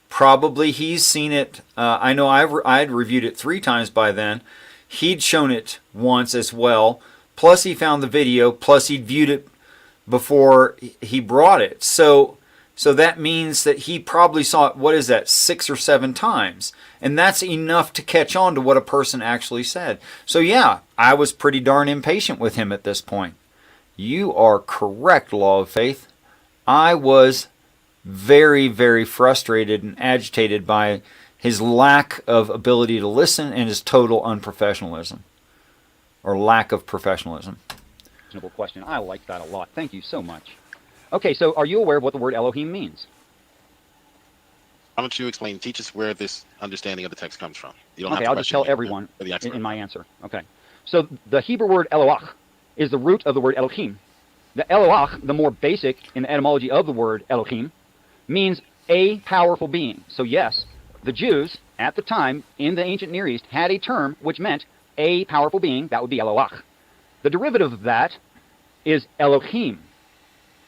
Probably he's seen it. I know I'd reviewed it 3 times by then. He'd shown it once as well. Plus he found the video. Plus he'd viewed it before he brought it. So that means that he probably saw it, what is that, 6 or 7 times. And that's enough to catch on to what a person actually said. So yeah, I was pretty darn impatient with him at this point. You are correct, Law of Faith. I was very, very frustrated and agitated by his lack of ability to listen and his total unprofessionalism. Or lack of professionalism. Reasonable question. I like that a lot. Thank you so much. Okay, so are you aware of what the word Elohim means? Why don't you explain, teach us where this understanding of the text comes from? You don't Okay, have to I'll just tell question everyone for the expert. in my answer. Okay. So the Hebrew word Eloach is the root of the word Elohim. The Eloach, the more basic in the etymology of the word Elohim, means a powerful being. So yes, the Jews at the time in the ancient Near East had a term which meant a powerful being. That would be Eloach. The derivative of that is Elohim.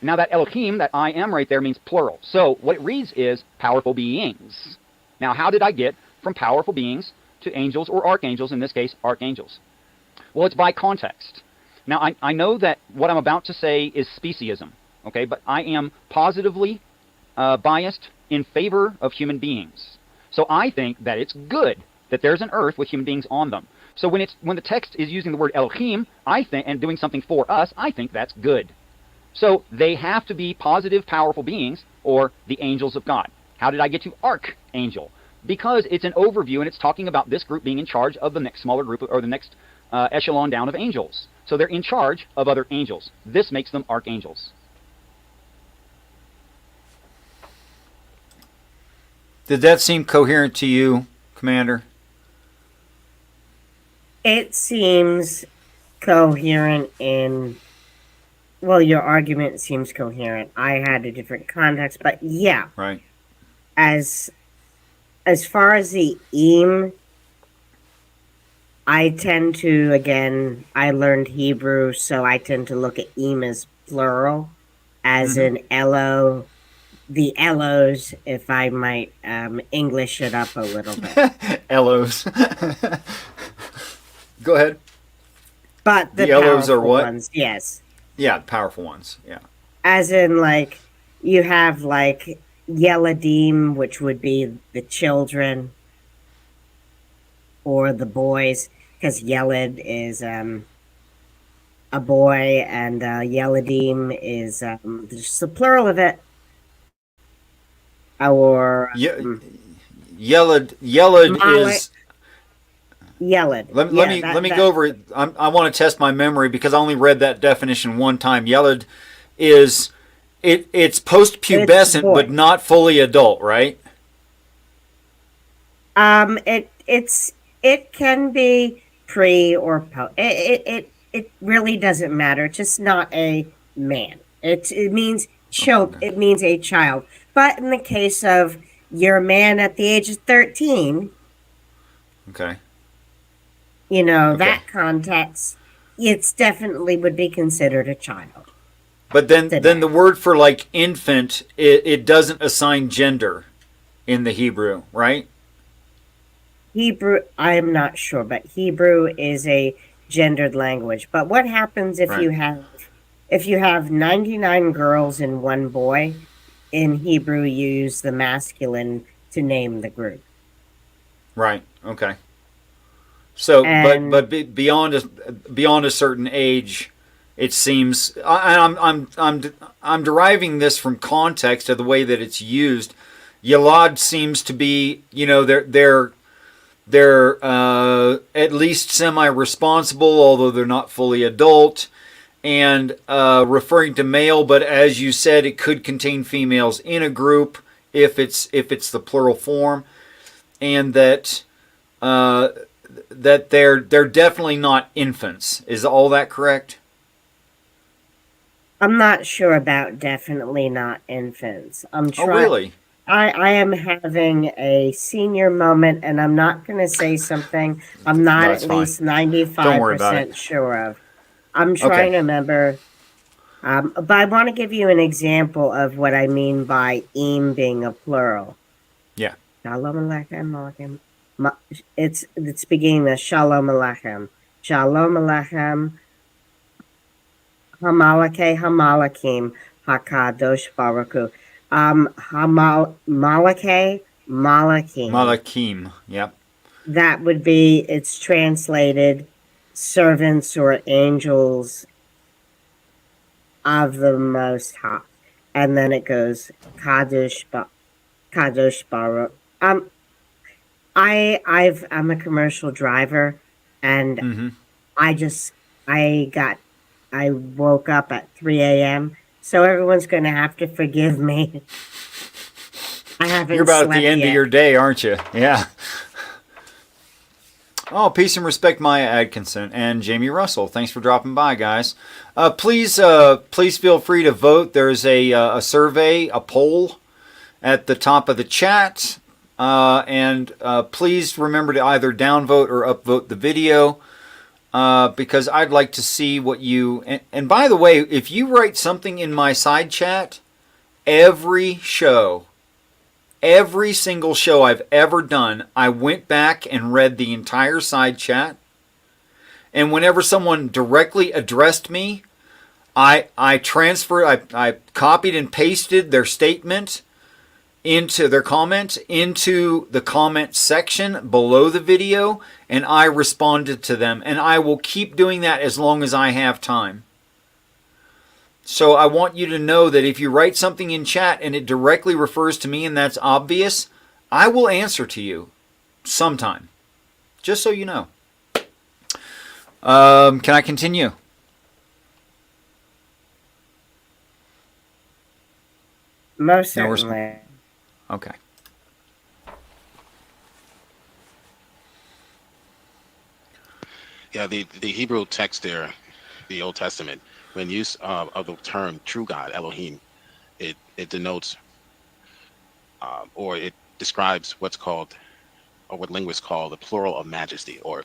Now that Elohim, that I am right there, means plural. So what it reads is powerful beings. Now how did I get from powerful beings to angels or archangels, in this case archangels? Well, it's by context. Now I know that what I'm about to say is speciesism, okay, but I am positively biased in favor of human beings. So I think that it's good that there's an earth with human beings on them. So when the text is using the word Elohim, I think, and doing something for us, I think that's good. So they have to be positive, powerful beings, or the angels of God. How did I get to archangel? Because it's an overview and it's talking about this group being in charge of the next smaller group or the next echelon down of angels. So they're in charge of other angels. This makes them archangels. Did that seem coherent to you, Commander? It seems coherent in, well, your argument seems coherent. I had a different context, but yeah. Right. As far as the eem, I tend to, again, I learned Hebrew, so I tend to look at eem as plural, as in Elo, the Elos, if I might English it up a little bit. Elos. Go ahead. But the Elos are powerful what? ones, yes. Yeah, powerful ones. Yeah. As in, like, you have, like, Yeladim, which would be the children, or the boys, because Yelad is a boy, and Yeladim is just the plural of it. Or Yelad is. Yelad. Let me go over it. I want to test my memory because I only read that definition one time. Yelad is it's post-pubescent but not fully adult, right? It can be pre or post. It really doesn't matter. It's just not a man. It means child. It means a child. But in the case of you're a man at the age of 13, Okay. You know, Okay. that context, it's definitely would be considered a child. But then Today. the word for like infant, it doesn't assign gender in the Hebrew, right? Hebrew, I'm not sure, but Hebrew is a gendered language. But what happens Right. if you have 99 girls and one boy? In Hebrew, you use the masculine to name the group. Right. Okay. So, And beyond a certain age, it seems I'm deriving this from context of the way that it's used. Yalad seems to be, you know, they're at least semi-responsible, although they're not fully adult, and referring to male. But as you said, it could contain females in a group if it's the plural form, and that that they're definitely not infants. Is all that correct? I'm not sure about definitely not infants. Oh, really? I am having a senior moment, and I'm not going to say something I'm not No, at it's fine. least Don't worry about it. 95% sure of. I'm Okay. trying to remember, but I want to give you an example of what I mean by "im" being a plural. Yeah. Shalom Aleichem, Aleichem. It's beginning with Shalom Aleichem. Shalom Aleichem, Hamalake Hamalakim, Hakadosh Baruch Hu. Malake Malakim. Malakim. Yep. That would be, it's translated servants or angels of the Most High. And then it goes Kadosh Baruch. I'm a commercial driver, and Mm-hmm. I woke up at 3 a.m. So everyone's going to have to forgive me. I haven't You're about at slept the end yet. of your day, aren't you? Yeah. Oh, peace and respect, Maya Atkinson and Jamie Russell. Thanks for dropping by, guys. Please feel free to vote. There's a survey, a poll at the top of the chat. And please remember to either downvote or upvote the video, because I'd like to see what you... And by the way, if you write something in my side chat, every single show I've ever done, I went back and read the entire side chat. And whenever someone directly addressed me, I copied and pasted their statement into their comment into the comment section below the video, and I responded to them. And I will keep doing that as long as I have time. So I want you to know that if you write something in chat and it directly refers to me and that's obvious, I will answer to you sometime. Just so you know. Can I continue? Most certainly. Okay. Yeah, the Hebrew text there, the Old Testament, when use of the term true God, Elohim, it denotes or it describes what's called, or what linguists call, the plural of majesty, or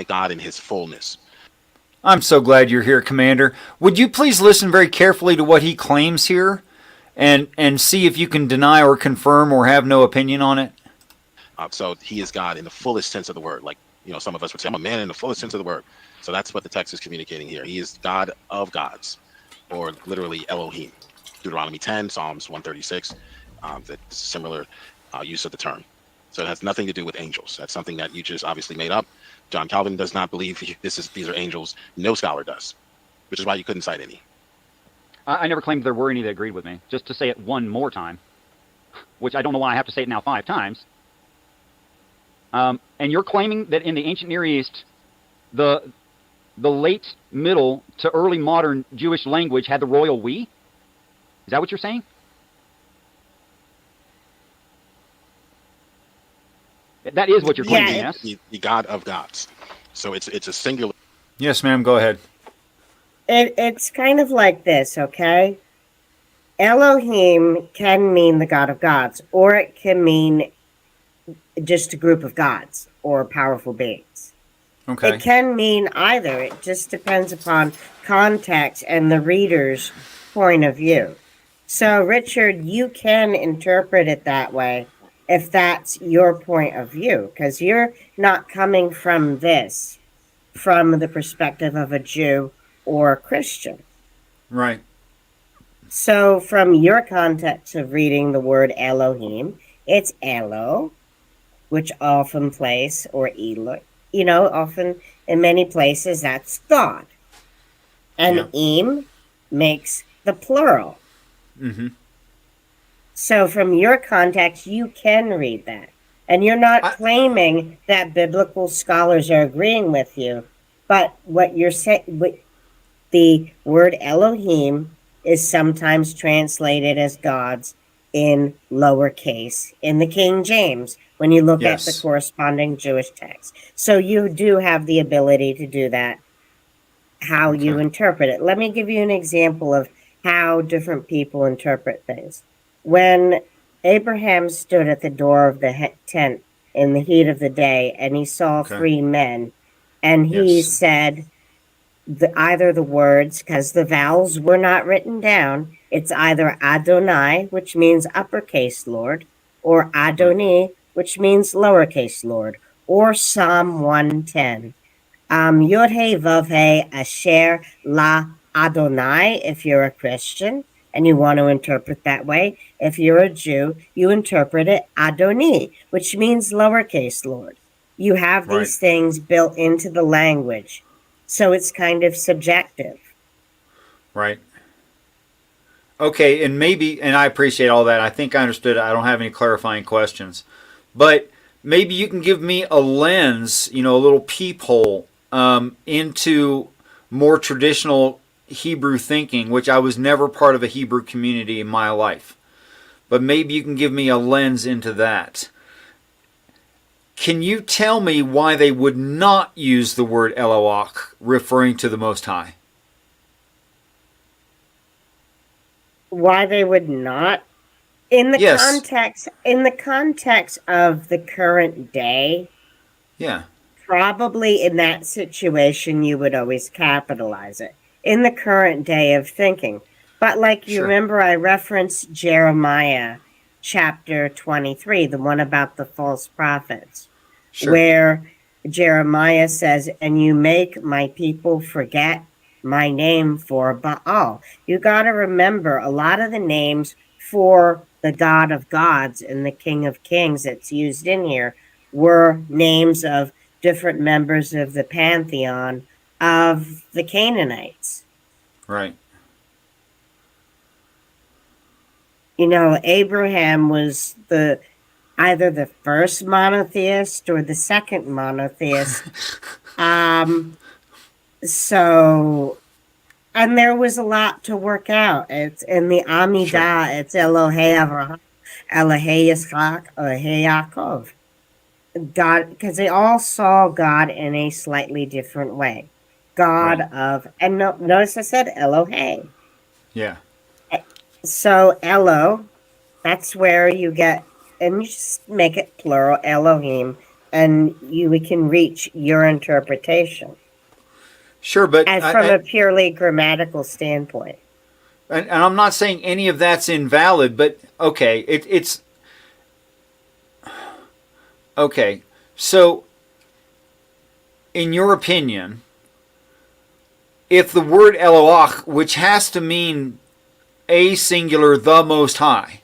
God in his fullness. I'm so glad you're here, Commander. Would you please listen very carefully to what he claims here and see if you can deny or confirm or have no opinion on it? So he is God in the fullest sense of the word. Like, you know, some of us would say, I'm a man in the fullest sense of the word. So that's what the text is communicating here. He is God of gods, or literally Elohim. Deuteronomy 10, Psalms 136, that's similar use of the term. So it has nothing to do with angels. That's something that you just obviously made up. John Calvin does not believe these are angels. No scholar does, which is why you couldn't cite any. I never claimed there were any that agreed with me. Just to say it one more time, which I don't know why I have to say it now 5 times. And you're claiming that in the ancient Near East, the late middle to early modern Jewish language had the royal we? Is that what you're saying? That is what you're claiming, yes? The God of gods. So it's a singular. Yes, ma'am. Go ahead. It's kind of like this, okay? Elohim can mean the God of gods, or it can mean just a group of gods or powerful beings. Okay. It can mean either. It just depends upon context and the reader's point of view. So, Richard, you can interpret it that way if that's your point of view, because you're not coming from this from the perspective of a Jew or a Christian. Right. So, from your context of reading the word Elohim, it's Elo, which often place, or Elo, often in many places that's God. And Im makes the plural. Mm-hmm. So, from your context, you can read that. And you're not claiming that biblical scholars are agreeing with you, but what you're saying, the word Elohim is sometimes translated as gods in lowercase in the King James when you look at the corresponding Jewish text. So you do have the ability to do that, how you interpret it. Let me give you an example of how different people interpret things. When Abraham stood at the door of the tent in the heat of the day and he saw three men, and he said, either the words, because the vowels were not written down, it's either Adonai, which means uppercase Lord, or Adoni, which means lowercase Lord, or Psalm 110. Yod He Vav He Asher La Adonai, if you're a Christian and you want to interpret that way. If you're a Jew, you interpret it Adoni, which means lowercase Lord. You have these things built into the language. So it's kind of subjective. Right. Okay, and I appreciate all that. I think I understood. I don't have any clarifying questions. But maybe you can give me a lens, a little peephole into more traditional Hebrew thinking, which I was never part of a Hebrew community in my life. But maybe you can give me a lens into that. Can you tell me why they would not use the word Eloach referring to the Most High? Why they would not? In the context of the current day, probably in that situation you would always capitalize it. In the current day of thinking. But like you remember, I referenced Jeremiah chapter 23, the one about the false prophets. Where Jeremiah says, and you make my people forget my name for Baal. You got to remember, a lot of the names for the God of gods and the King of kings that's used in here were names of different members of the pantheon of the Canaanites. Right. Abraham was either the first monotheist or the second monotheist. So, and there was a lot to work out. It's in the Amidah, it's Elohei Avraham, Elohei Yitzchak, Elohei Yaakov. God, because they all saw God in a slightly different way. And notice I said Elohei. Yeah. So Elo, that's where you get, and you just make it plural, Elohim, and we can reach your interpretation. Sure, but and from a purely grammatical standpoint. And I'm not saying any of that's invalid, but okay, it's okay. So, in your opinion, if the word Eloach, which has to mean a singular, the Most High,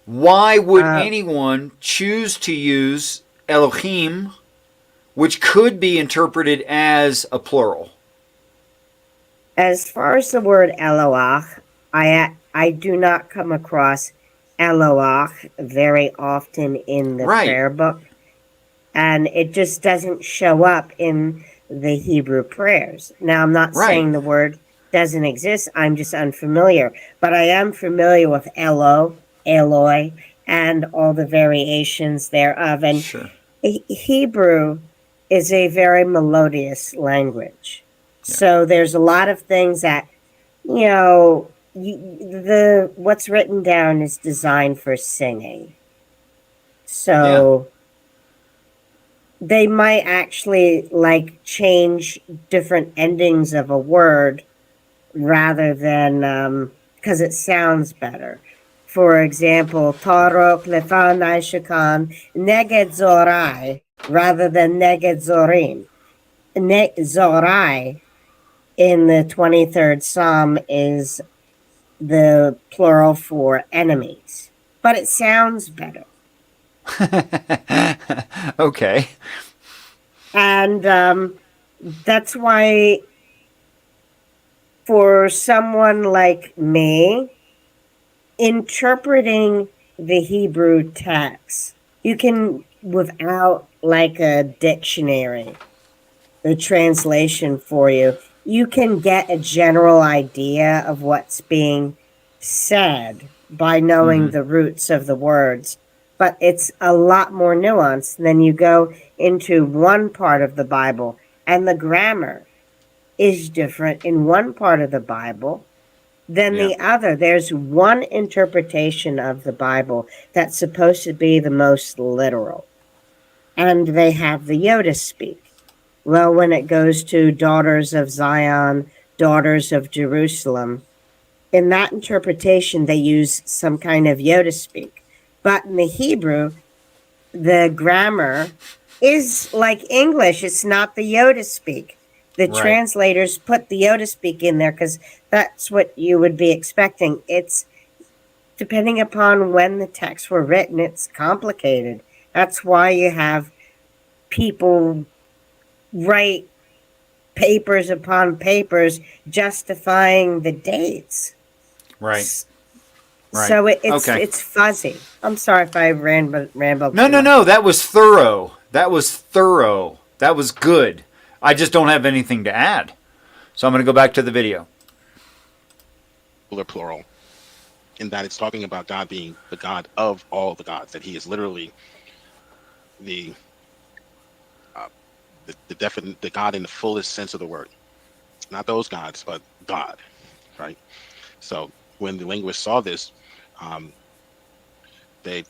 why would anyone choose to use Elohim, which could be interpreted as a plural? As far as the word Eloach, I do not come across Eloach very often in the prayer book. And it just doesn't show up in the Hebrew prayers. Now, I'm not saying the word doesn't exist. I'm just unfamiliar. But I am familiar with Elo, Eloi, and all the variations thereof. And Hebrew is a very melodious language. So there's a lot of things that, what's written down is designed for singing. So they might actually like change different endings of a word rather than because it sounds better. For example, Taro Plefanai Shakan Neged Zorai rather than Neged Zorim. Zorai in the 23rd Psalm is the plural for enemies, but it sounds better. Okay. And that's why, for someone like me, interpreting the Hebrew text, you can, without like a dictionary, the translation for you, you can get a general idea of what's being said by knowing the roots of the words. But it's a lot more nuanced. Then you go into one part of the Bible, and the grammar is different in one part of the Bible than the other. There's one interpretation of the Bible that's supposed to be the most literal, and they have the Yoda speak. Well, when it goes to daughters of Zion, daughters of Jerusalem, in that interpretation, they use some kind of Yoda speak. But in the Hebrew, the grammar is like English. It's not the Yoda speak. The translators put the Yoda speak in there because that's what you would be expecting. It's depending upon when the texts were written, it's complicated. That's why you have people write papers upon papers justifying the dates. Right. So it's fuzzy. I'm sorry if I rambled. No. That was thorough. That was good. I just don't have anything to add. So I'm going to go back to the video. Plural. In that it's talking about God being the God of all the gods. That he is literally the God in the fullest sense of the word. Not those gods, but God. Right? So when the linguists saw this, they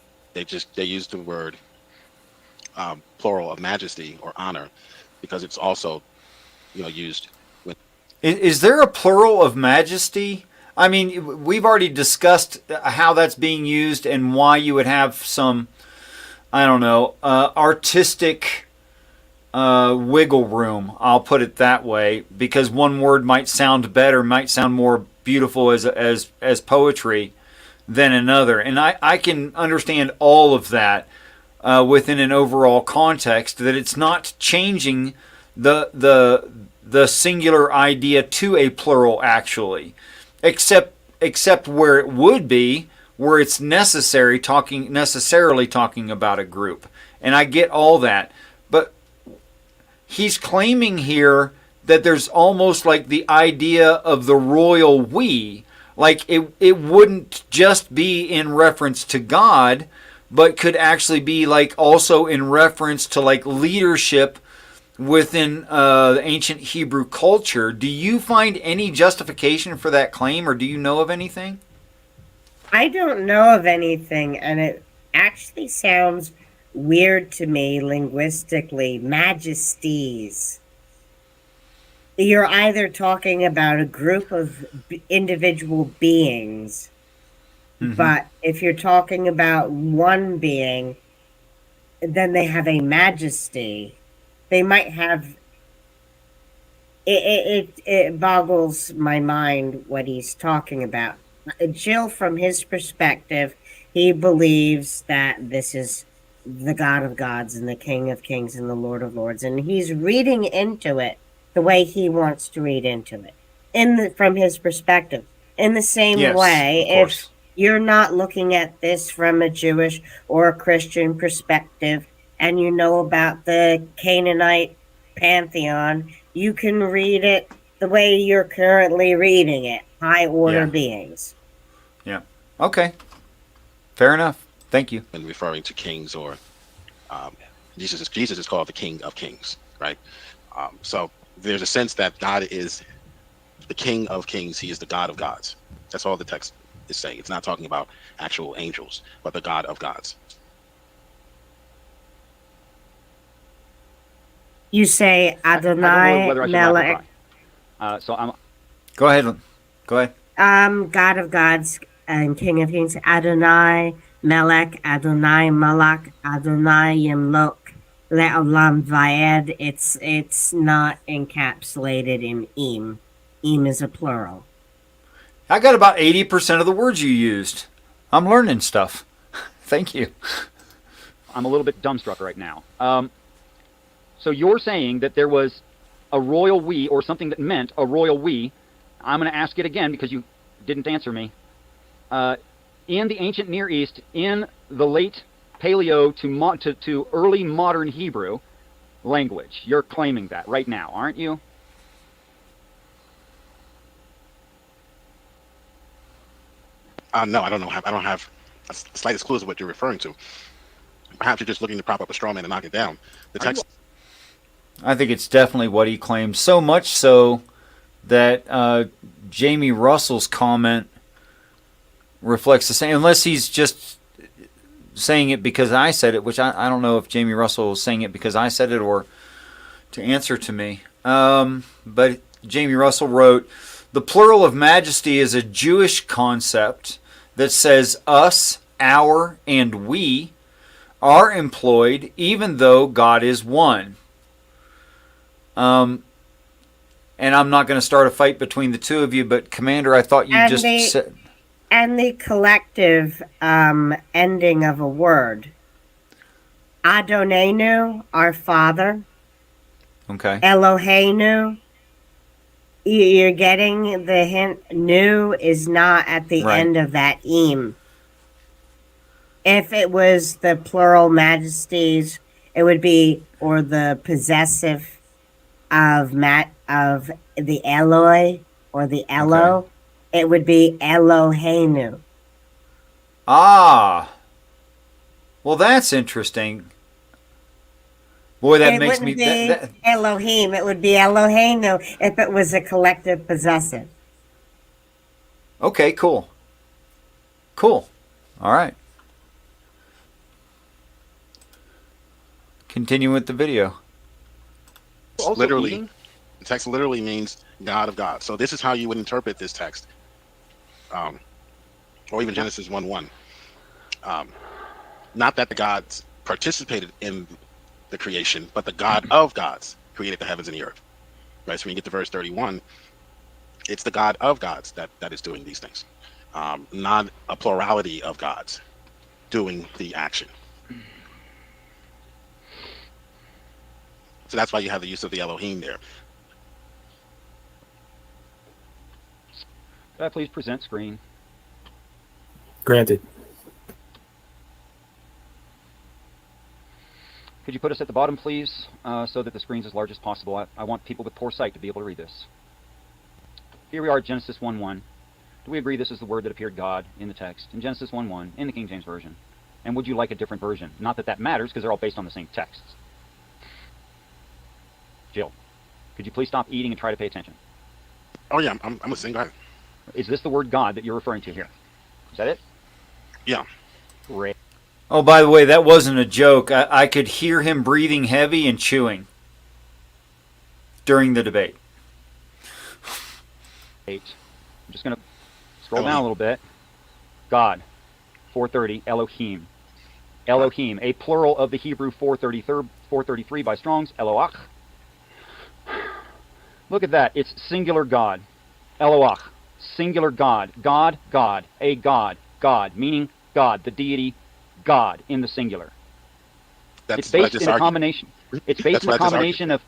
used the word plural of majesty or honor, because it's also used with. Is there a plural of majesty? I mean, we've already discussed how that's being used and why you would have some, I don't know, artistic wiggle room. I'll put it that way, because one word might sound better, might sound more beautiful as poetry than another, and I can understand all of that within an overall context, that it's not changing the singular idea to a plural actually, except where it would be, where it's necessarily talking about a group, and I get all that, but he's claiming here that there's almost like the idea of the royal we, like it wouldn't just be in reference to God, but could actually be like also in reference to like leadership within the ancient Hebrew culture. Do you find any justification for that claim, or do you know of anything? I don't know of anything, and it actually sounds weird to me linguistically. Majesties. You're either talking about a group of individual beings, but if you're talking about one being, then they have a majesty. They might have. It boggles my mind what he's talking about. Jill, from his perspective, he believes that this is the God of gods and the King of kings and the Lord of lords, and he's reading into it the way he wants to read into it, from his perspective. In the same way, if you're not looking at this from a Jewish or a Christian perspective, and you know about the Canaanite pantheon, you can read it the way you're currently reading it, high order beings. Yeah. Okay. Fair enough. Thank you. And referring to kings, or Jesus is called the King of Kings, right? So there's a sense that God is the King of Kings. He is the God of gods. That's all the text is saying. It's not talking about actual angels, but the God of gods. You say I don't know Adonai whether I should laugh or Melech, cry. So I'm. Go ahead. Go ahead. God of gods and King of kings, Adonai Melech, Adonai Malak, Adonai Yemlok, Le'olam Vaed. It's not encapsulated in im. Im is a plural. I got about 80% of the words you used. I'm learning stuff. Thank you. I'm a little bit dumbstruck right now. So you're saying that there was a royal we, or something that meant a royal we. I'm going to ask it again because you didn't answer me. In the ancient Near East, in the late Paleo to early modern Hebrew language, you're claiming that right now, aren't you? No, I don't know. I don't have a slightest clue as to what you're referring to. Perhaps you're just looking to prop up a straw man and knock it down. The text. I think it's definitely what he claimed. So much so that Jamie Russell's comment reflects the same. Unless he's just saying it because I said it, which I don't know if Jamie Russell is saying it because I said it or to answer to me. But Jamie Russell wrote, the plural of majesty is a Jewish concept that says us, our, and we are employed even though God is one. And I'm not going to start a fight between the two of you, but Commander, I thought you said... And the collective ending of a word. Adonenu, our Father. Okay. Eloheinu. You're getting the hint. Nu is not at the end of that im. If it was the plural majesties, it would be, or the possessive of the Eloi or the Elo, okay. It would be Eloheinu. Ah. Well, that's interesting. Boy, that makes me... That Elohim. It would be Eloheinu if it was a collective possessive. Okay, cool. Cool. All right. Continue with the video. Literally, the text literally means God of God. So this is how you would interpret this text. Or even Genesis 1:1. Not that the gods participated in the creation, but the God of gods created the heavens and the earth. Right. So when you get to verse 31, it's the God of gods that is doing these things, not a plurality of gods doing the action. So that's why you have the use of the Elohim there. Could I please present screen? Granted. Could you put us at the bottom, please, so that the screen's as large as possible? I want people with poor sight to be able to read this. Here we are, Genesis 1:1. Do we agree this is the word that appeared God in the text? In Genesis 1:1, in the King James Version. And would you like a different version? Not that that matters, because they're all based on the same texts. Jill, could you please stop eating and try to pay attention? Oh, yeah, I'm listening. Go ahead. Is this the word God that you're referring to here? Is that it? Yeah. Great. Oh, by the way, that wasn't a joke. I could hear him breathing heavy and chewing during the debate. I'm just going to scroll down a little bit. God, 430, Elohim. Elohim, a plural of the Hebrew 433 by Strong's, Eloach. Look at that. It's singular God. Eloach, singular God. God, God, a God, God, meaning God, the deity, God in the singular. It's based in a combination. It's based in a combination of.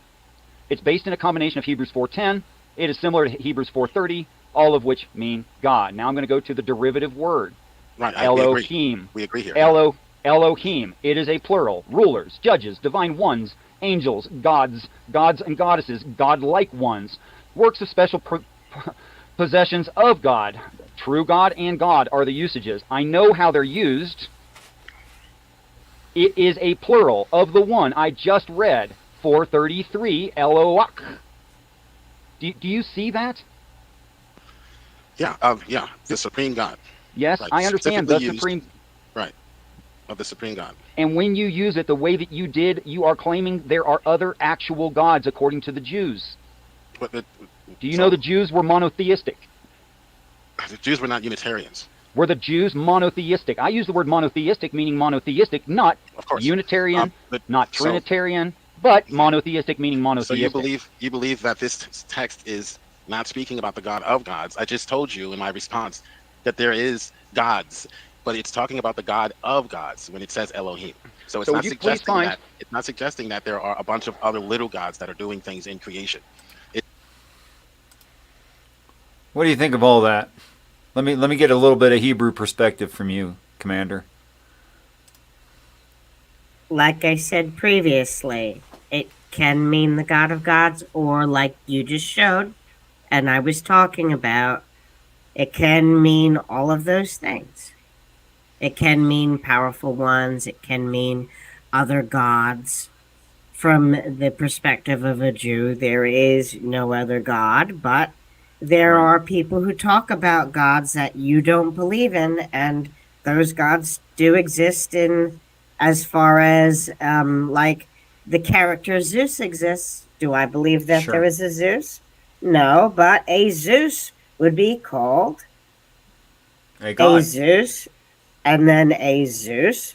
It's based in a combination of Hebrews 4:10. It is similar to Hebrews 4:30, all of which mean God. Now I'm going to go to the derivative word. Right. Elohim. We agree here. Elohim. It is a plural. Rulers, judges, divine ones, angels, gods and goddesses, godlike ones, works of special possessions of God. True God and God are the usages. I know how they're used. It is a plural of the one I just read, 433, Eloach. Do you see that? Yeah, the supreme God. Yes, right. I understand the supreme. Right. of the supreme God. And when you use it the way that you did, you are claiming there are other actual gods according to the Jews. But Do you know the Jews were monotheistic? the Jews were not Unitarians. Were the Jews monotheistic? I use the word monotheistic meaning monotheistic, not Of course. Unitarian, But- not Trinitarian, but monotheistic meaning So monotheistic. you believe that this text is not speaking about the God of gods. I just told you in my response that there is gods, but it's talking about the God of gods when it says Elohim. So it's So not would you please suggesting find- that it's not suggesting that there are a bunch of other little gods that are doing things in creation. What do you think of all that? Let me get a little bit of Hebrew perspective from you, Commander. Like I said previously, it can mean the God of gods, or like you just showed, and I was talking about, it can mean all of those things. It can mean powerful ones, it can mean other gods. From the perspective of a Jew, there is no other God, but there Right. are people who talk about gods that you don't believe in, and those gods do exist in as far as like the character Zeus exists. Do I believe that Sure. there is a Zeus? No, but a Zeus would be called Hey, a God. Zeus, and then a Zeus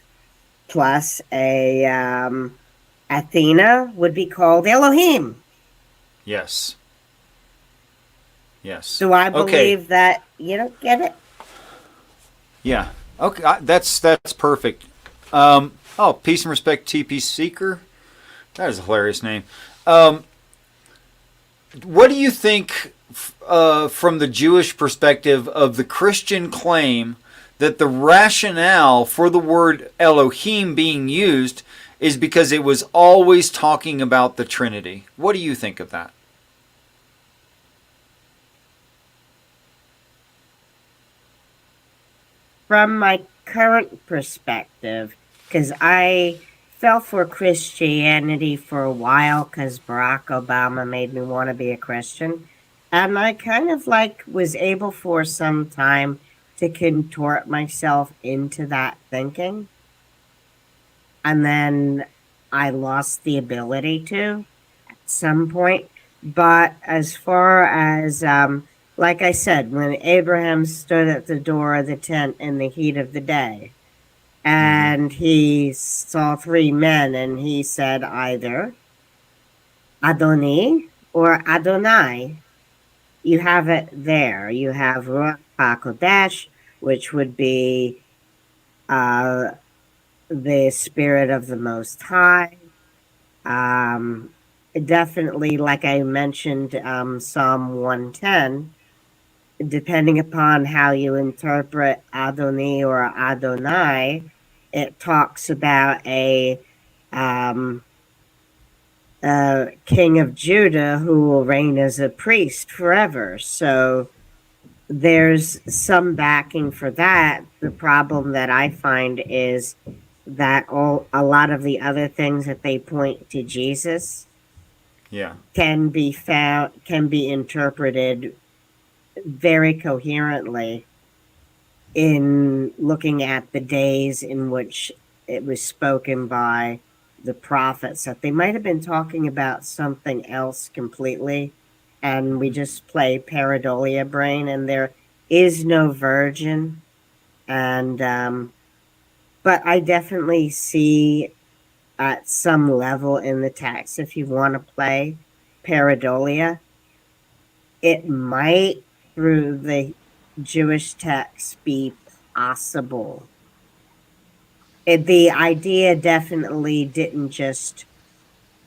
plus a Athena would be called Elohim. Yes. Yes. Do I Okay. believe that you don't get it? Yeah. Okay. That's perfect. Peace and respect, TP Seeker. That is a hilarious name. What do you think, from the Jewish perspective, of the Christian claim that the rationale for the word Elohim being used is because it was always talking about the Trinity? What do you think of that? From my current perspective, because I fell for Christianity for a while because Barack Obama made me want to be a Christian. And I kind of like was able for some time to contort myself into that thinking. And then I lost the ability to at some point. But as far as, like I said, when Abraham stood at the door of the tent in the heat of the day, and he saw three men, and he said either Adoni or Adonai. You have it there. You have Ruach HaKodesh, which would be the Spirit of the Most High. Definitely, like I mentioned, Psalm 110, depending upon how you interpret Adoni or Adonai, it talks about a king of Judah who will reign as a priest forever. So there's some backing for that. The problem that I find is that a lot of the other things that they point to Jesus Yeah. can be interpreted very coherently in looking at the days in which it was spoken by the prophets, that they might have been talking about something else completely, and we just play pareidolia brain, and there is no virgin. And but I definitely see at some level in the text, if you want to play pareidolia, it might, through the Jewish text, be possible. The idea definitely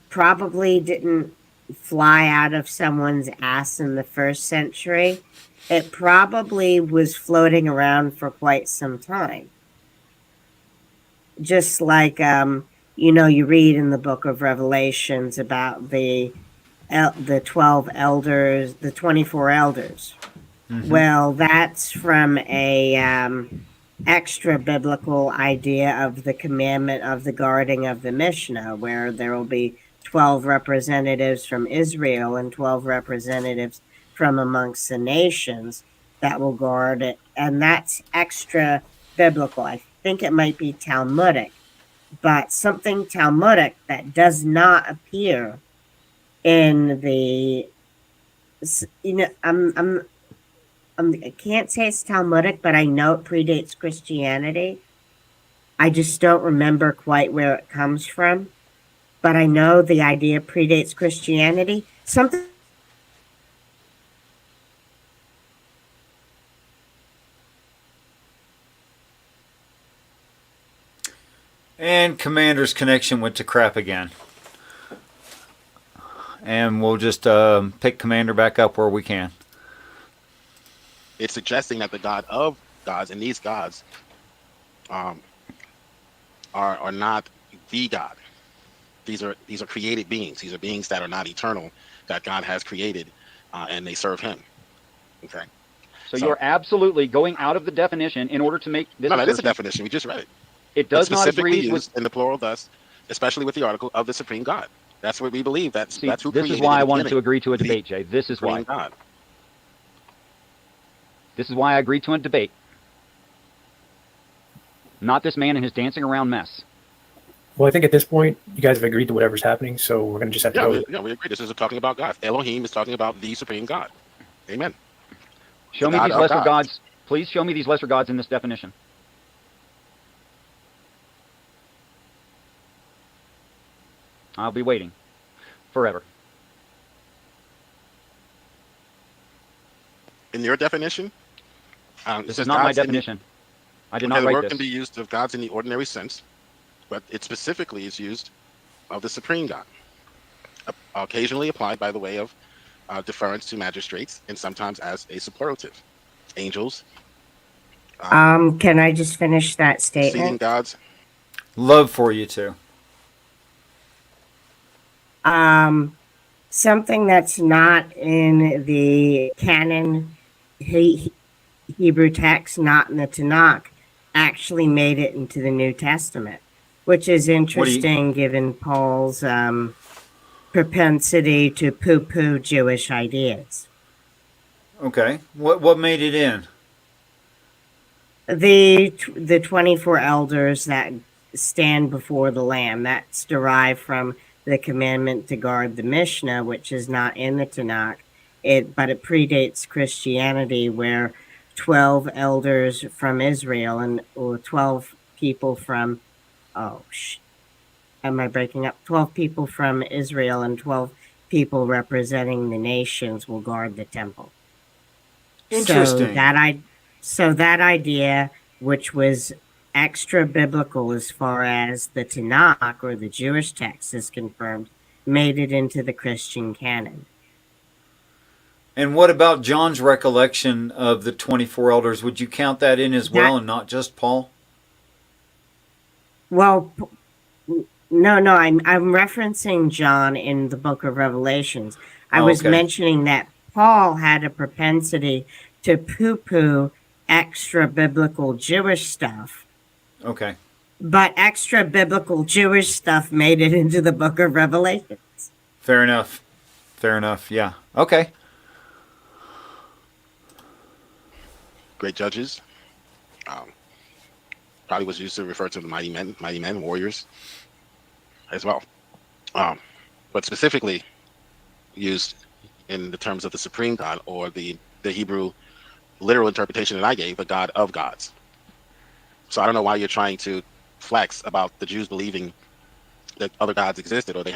probably didn't fly out of someone's ass in the first century. It probably was floating around for quite some time. Just like, you read in the book of Revelations about the 12 elders, the 24 elders. Well, that's from a extra biblical idea of the commandment of the guarding of the Mishnah, where there will be 12 representatives from Israel and 12 representatives from amongst the nations that will guard it. And that's extra biblical. I think it might be Talmudic, but something Talmudic that does not appear in the, I can't say it's Talmudic, but I know it predates Christianity. I just don't remember quite where it comes from, but I know the idea predates Christianity. Something. And Commander's connection went to crap again. And we'll just pick Commander back up where we can. It's suggesting that the God of gods and these gods are not the God. These are created beings. These are beings that are not eternal, that God has created, and they serve Him. Okay. So you're absolutely going out of the definition in order to make this. No, that is a definition. We just read it. It does not specifically agree used with in the plural thus, especially with the article of the supreme God. That's what we believe. That's who this created. Is why I wanted beginning, to agree to a debate, Jay. This is why. God. This is why I agreed to a debate. Not this man and his dancing around mess. Well, I think at this point, you guys have agreed to whatever's happening, so we're going to just have to go. Yeah, we agree. This is talking about God. Elohim is talking about the supreme God. Amen. Show me these lesser gods. Please show me these lesser gods in this definition. I'll be waiting forever. In your definition, this is not my definition. I did not write this. The word this. can be used of gods in the ordinary sense, but it specifically is used of the supreme God, occasionally applied by the way of deference to magistrates, and sometimes as a superlative. Angels. Can I just finish that statement? Exceeding gods. Love for you too. Something that's not in the canon Hebrew text, not in the Tanakh, actually made it into the New Testament, which is interesting given Paul's propensity to poo-poo Jewish ideas. Okay. What made it in? The 24 elders that stand before the Lamb, that's derived from the commandment to guard the Mishnah, which is not in the Tanakh, but it predates Christianity, where 12 elders from Israel or 12 people from, am I breaking up? 12 people from Israel and 12 people representing the nations will guard the temple. Interesting. So that idea, which was extra biblical as far as the Tanakh or the Jewish text is confirmed, made it into the Christian canon. And what about John's recollection of the 24 elders? Would you count that in as well, and not just Paul? Well, no, I'm referencing John in the book of Revelations. I was mentioning that Paul had a propensity to poo-poo extra biblical Jewish stuff. Okay. But extra biblical Jewish stuff made it into the book of Revelations. Fair enough. Yeah. Okay. Great judges. Probably was used to refer to the mighty men, warriors, as well. But specifically used in the terms of the supreme God, or the Hebrew literal interpretation that I gave, the God of gods. So I don't know why you're trying to flex about the Jews believing that other gods existed, or they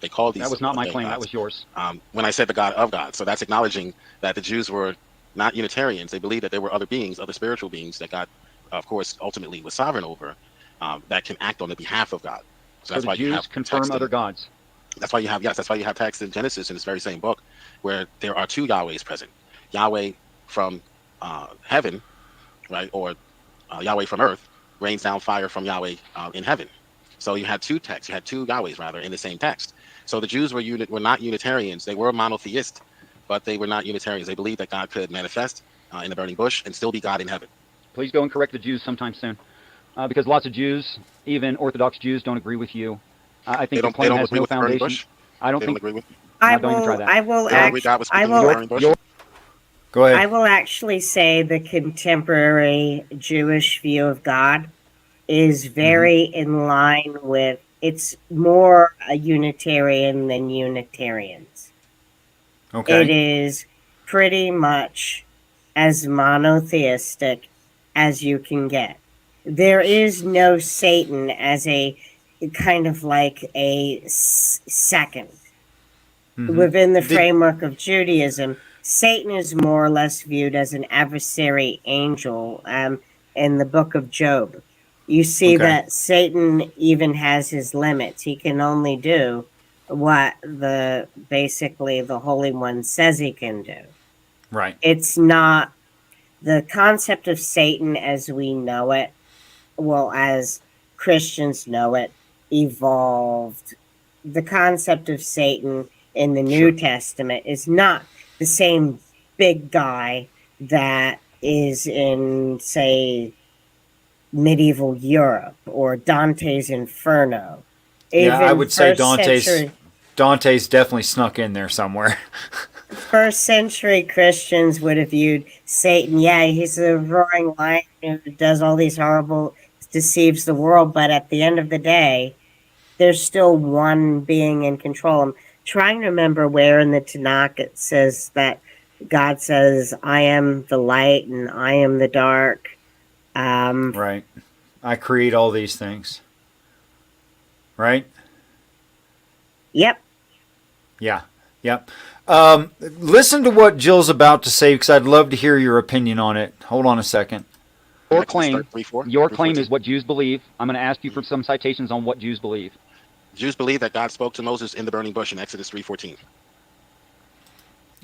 called these. That was not my claim. Gods. That was yours. When I said the God of gods, so that's acknowledging that the Jews were not Unitarians. They believed that there were other beings, other spiritual beings that God, of course, ultimately was sovereign over, that can act on the behalf of God. So that's why you have confirm other gods. That's why you have text in Genesis in this very same book where there are two Yahwehs present. Yahweh from heaven, right, or Yahweh from earth rains down fire from Yahweh in heaven. So you had two texts, you had two Yahwehs rather in the same text. So the Jews were not Unitarians. They were monotheist, but they were not Unitarians. They believed that God could manifest in the burning bush and still be God in heaven. Please go and correct the Jews sometime soon, because lots of Jews, even Orthodox Jews, don't agree with you. I think the claim has no foundation. I don't agree with. Don't even try that. Go ahead. I will actually say the contemporary Jewish view of God is very in line with, it's more a Unitarian than Unitarians. Okay. It is pretty much as monotheistic as you can get. There is no Satan as a kind of like a second. Within the framework of Judaism, Satan is more or less viewed as an adversary angel in the book of Job. You see Okay. that Satan even has his limits. He can only do what basically the Holy One says he can do. Right. It's not the concept of Satan as we know it, well, as Christians know it, evolved. The concept of Satan in the New Testament is not the same big guy that is in, say, medieval Europe or Dante's Inferno. Yeah, I Even would say first century Dante's definitely snuck in there somewhere. first century Christians would have viewed Satan, yeah, he's a roaring lion who does all these horrible, deceives the world, but at the end of the day, there's still one being in control. I'm trying to remember where in the Tanakh it says that God says, I am the light and I am the dark. Right. I create all these things. Right? Yep. Yeah. Yep. Listen to what Jill's about to say because I'd love to hear your opinion on it. Hold on a second. Your Next, let's claim, start 3:4, your claim 3:14. is what Jews believe. I'm going to ask you for some citations on what Jews believe. Jews believe that God spoke to Moses in the burning bush in Exodus 3:14.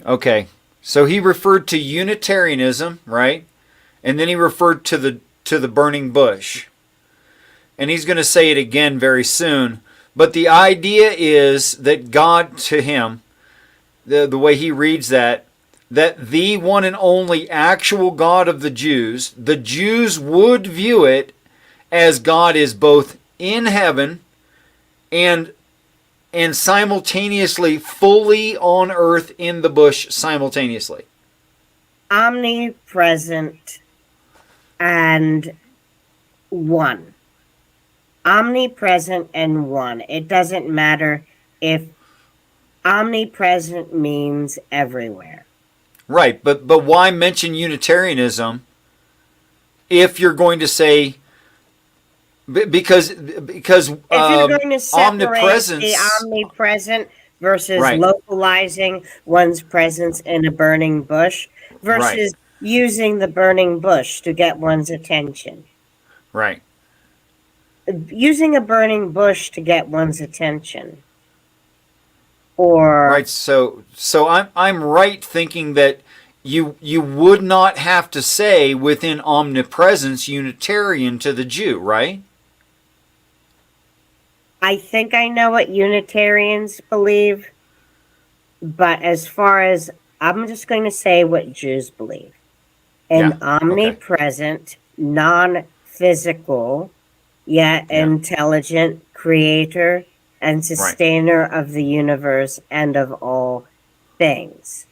Okay. So he referred to Unitarianism, right? And then he referred to the burning bush. And he's going to say it again very soon. But the idea is that God, to him, the way he reads that the one and only actual God of the Jews would view it as God is both in heaven and simultaneously fully on earth in the bush simultaneously. Omnipresent and one. Omnipresent and one. It doesn't matter if omnipresent means everywhere. Right, but why mention Unitarianism if you're going to say because if you're going to separate omnipresence, the omnipresent versus Right. localizing one's presence in a burning bush versus using the burning bush to get one's attention. right? Using a burning bush to get one's attention. Or Right. So I'm right thinking that you would not have to say within omnipresence Unitarian to the Jew, right? I think I know what Unitarians believe, but as far as, I'm just going to say what Jews believe. An omnipresent, non-physical, yet intelligent creator and sustainer of the universe and of all things.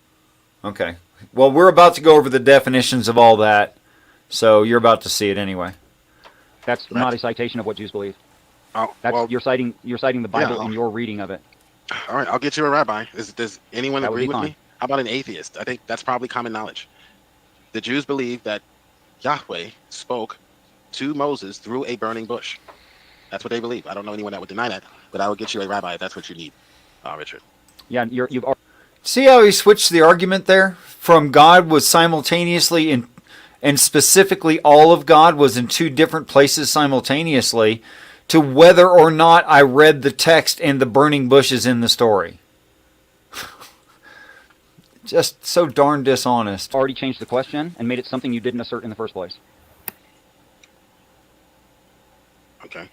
Okay. Well, we're about to go over the definitions of all that, so you're about to see it anyway. That's not a citation of what Jews believe. Oh, That's well, you're citing the Bible Yeah. in your reading of it. all right, I'll get you a rabbi. Does anyone That would agree be with fine. me? How about an atheist? I think that's probably common knowledge. The Jews believe that Yahweh spoke to Moses through a burning bush. That's what they believe. I don't know anyone that would deny that, but I will get you a rabbi if that's what you need, Richard. Yeah, you've already See how he switched the argument there? From God was simultaneously in, and specifically all of God was in two different places simultaneously, to whether or not I read the text and the burning bush is in the story. Just so darn dishonest. changed the question and made it something you didn't assert in the first place. Okay.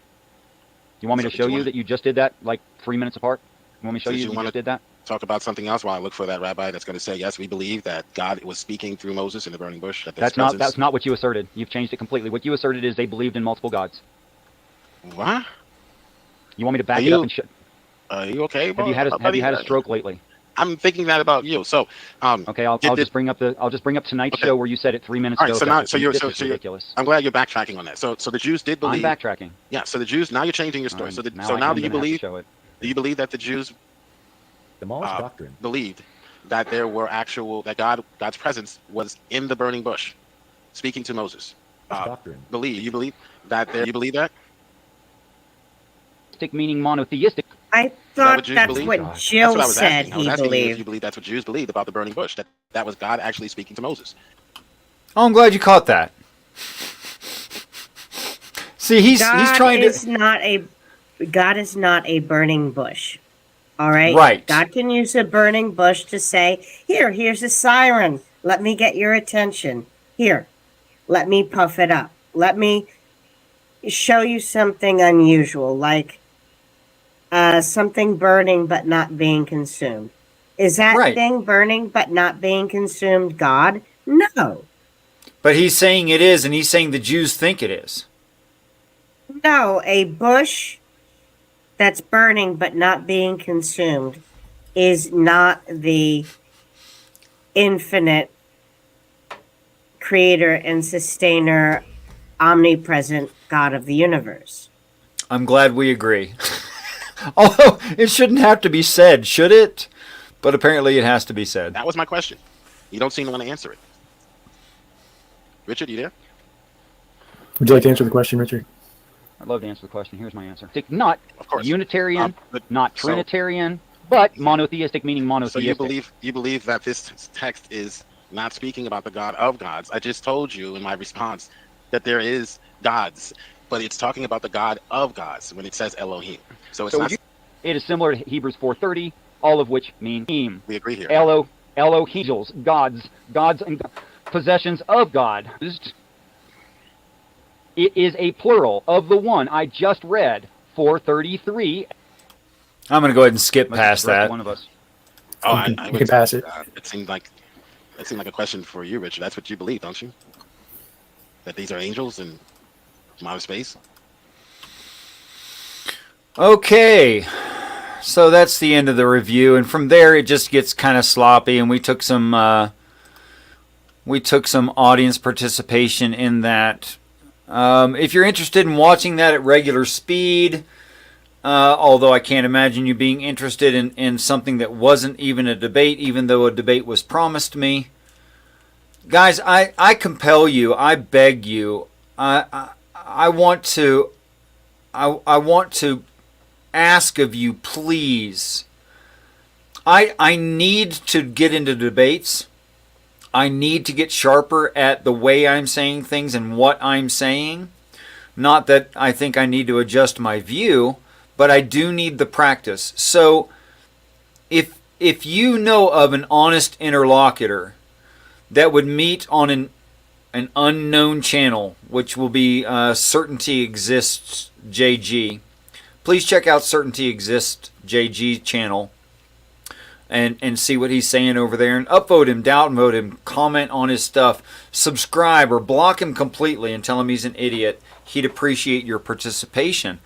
You want me So to did show you you wanna- that you just did that like 3 minutes apart? You want me to show Did you you that you wanna- just did that? Talk about something else while I look for that rabbi that's going to say, yes, we believe that God was speaking through Moses in the burning bush. That's not what you asserted. You've changed it completely. What you asserted is they believed in multiple gods. What? You want me to back Are it up you- and show? Are you okay, bro? Have you had a stroke lately? I'm thinking that about you. So, Okay, I'll just bring up tonight's show where you said it 3 minutes all right. ago. So now, This is you're ridiculous. I'm glad you're backtracking on that. So the Jews did believe. I'm backtracking. Yeah. So the Jews. Now you're changing your story. So now now I'm do you gonna have to believe? show it. Do you believe that the Jews Demolished doctrine. believed that there were that God's presence was in the burning bush, speaking to Moses? Doctrine. You believe that you believe that? Meaning monotheistic. I thought that's what Jill said I was he asking you if believed. you believe that's what Jews believed about the burning bush, that was God actually speaking to Moses. Oh, I'm glad you caught that. See, he's trying to. God is not a burning bush. All right? Right. God can use a burning bush to say, here's a siren. Let me get your attention. Here, let me puff it up. Let me show you something unusual, like something burning but not being consumed. Is that Right. thing burning but not being consumed God? No. But he's saying it is, and he's saying the Jews think it is. No, a bush that's burning but not being consumed is not the infinite creator and sustainer, omnipresent God of the universe. I'm glad we agree. Although it shouldn't have to be said, should it? But apparently it has to be said. That was my question. You don't seem to want to answer it. Richard, you there? Would you like to answer the question, Richard? I'd love to answer the question. Here's my answer. Not Of course. Unitarian, not Trinitarian, but monotheistic, meaning So monotheistic. you believe that this text is not speaking about the God of gods. I just told you in my response that there is gods, but it's talking about the God of gods when it says Elohim. So it's not. It is similar to Hebrews 4:30, all of which mean him. We agree here. Elohim, gods and possessions of God. It is a plural of the one I just read, 433. I'm going to go ahead and skip past that. One of us. Oh, You can pass it. It seemed like a question for you, Richard. That's what you believe, don't you? That these are angels and from outer space. Okay, so that's the end of the review, and from there it just gets kind of sloppy, and we took some audience participation in that. If you're interested in watching that at regular speed, although I can't imagine you being interested in something that wasn't even a debate, even though a debate was promised me, guys, I compel you, I beg you, I want to ask of you, please. I need to get into debates. I need to get sharper at the way I'm saying things and what I'm saying. Not that I think I need to adjust my view, but I do need the practice. So if you know of an honest interlocutor that would meet on an unknown channel, which will be Certainty Exists JG, please check out Certainty Exists JG channel and see what he's saying over there, and upvote him, downvote him, comment on his stuff, subscribe or block him completely and tell him he's an idiot. He'd appreciate your participation.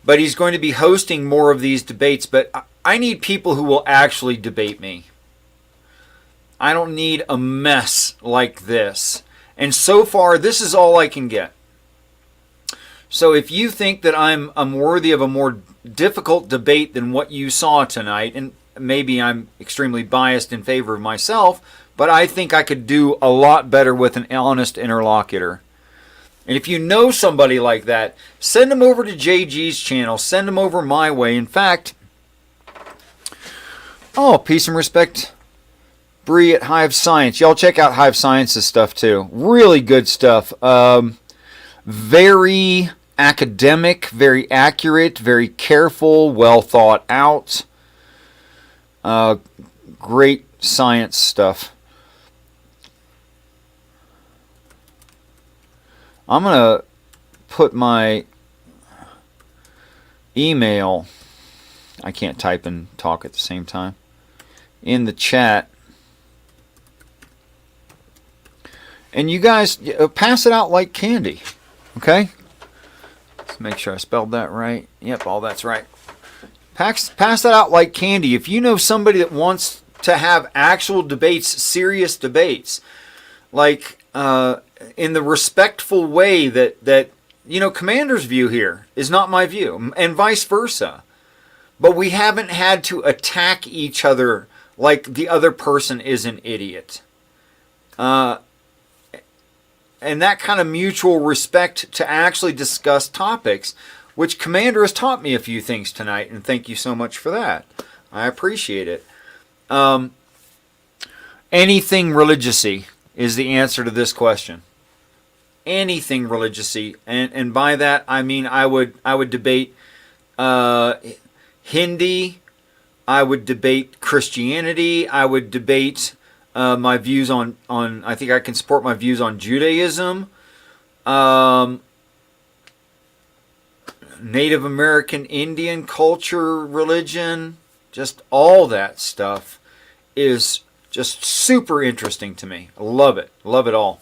But he's going to be hosting more of these debates, but I need people who will actually debate me. I don't need a mess like this. And so far, this is all I can get. So if you think that I'm worthy of a more difficult debate than what you saw tonight, and maybe I'm extremely biased in favor of myself, but I think I could do a lot better with an honest interlocutor. And if you know somebody like that, send them over to JG's channel. Send them over my way. In fact, peace and respect, Bree at Hive Science. Y'all check out Hive Science's stuff too. Really good stuff. Very academic, very accurate, very careful, well thought out. Great science stuff. I'm going to put my email, I can't type and talk at the same time, in the chat. And you guys pass it out like candy. Okay? Let's make sure I spelled that right. Yep, all that's right. Pass that out like candy. If you know somebody that wants to have actual debates, serious debates, like in the respectful way that Commander's view here is not my view, and vice versa. But we haven't had to attack each other like the other person is an idiot. And that kind of mutual respect to actually discuss topics, which Commander has taught me a few things tonight, and thank you so much for that. I appreciate it. Anything religious-y is the answer to this question. Anything religious-y, and by that I mean I would debate Hindi, I would debate Christianity, I would debate my views on I think I can support my views on Judaism, Native American Indian culture, religion, just all that stuff is just super interesting to me. I love it. Love it all.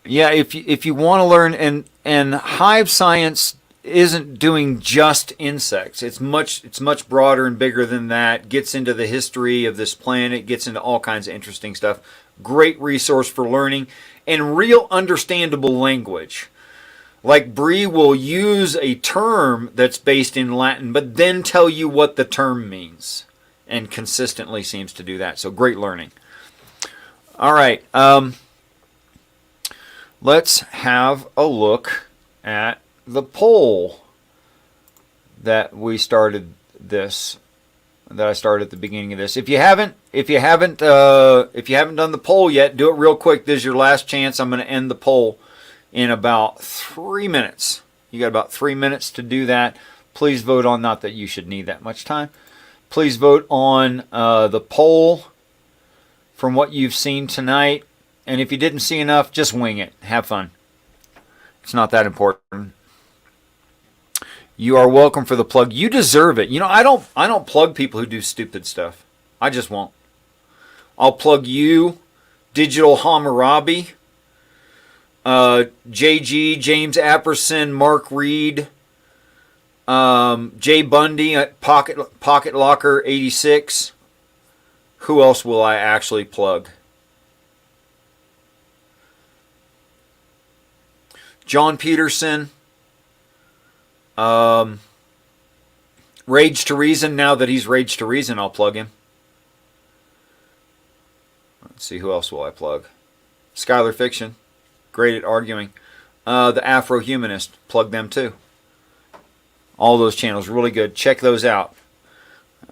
Yeah, if you want to learn, and hive science isn't doing just insects. It's much broader and bigger than that. Gets into the history of this planet, gets into all kinds of interesting stuff. Great resource for learning and real understandable language. Like Bree will use a term that's based in Latin, but then tell you what the term means, and consistently seems to do that. So great learning. All right. Let's have a look at the poll that I started at the beginning of this. If you haven't done the poll yet, do it real quick. This is your last chance. I'm going to end the poll in about 3 minutes. You got about 3 minutes to do that. Please vote on, not that you should need that much time. Please vote on the poll from what you've seen tonight. And if you didn't see enough, just wing it. Have fun. It's not that important. You are welcome for the plug. You deserve it. I don't plug people who do stupid stuff. I just won't. I'll plug you, Digital Hammurabi, JG, James Apperson, Mark Reed, Jay Bundy at Pocket Locker 86. Who else will I actually plug? John Peterson, Rage to Reason. Now that he's Rage to Reason, I'll plug him. Let's see, who else will I plug? Skylar Fiction, great at arguing. The Afro-Humanist, plug them too. All those channels, really good. Check those out.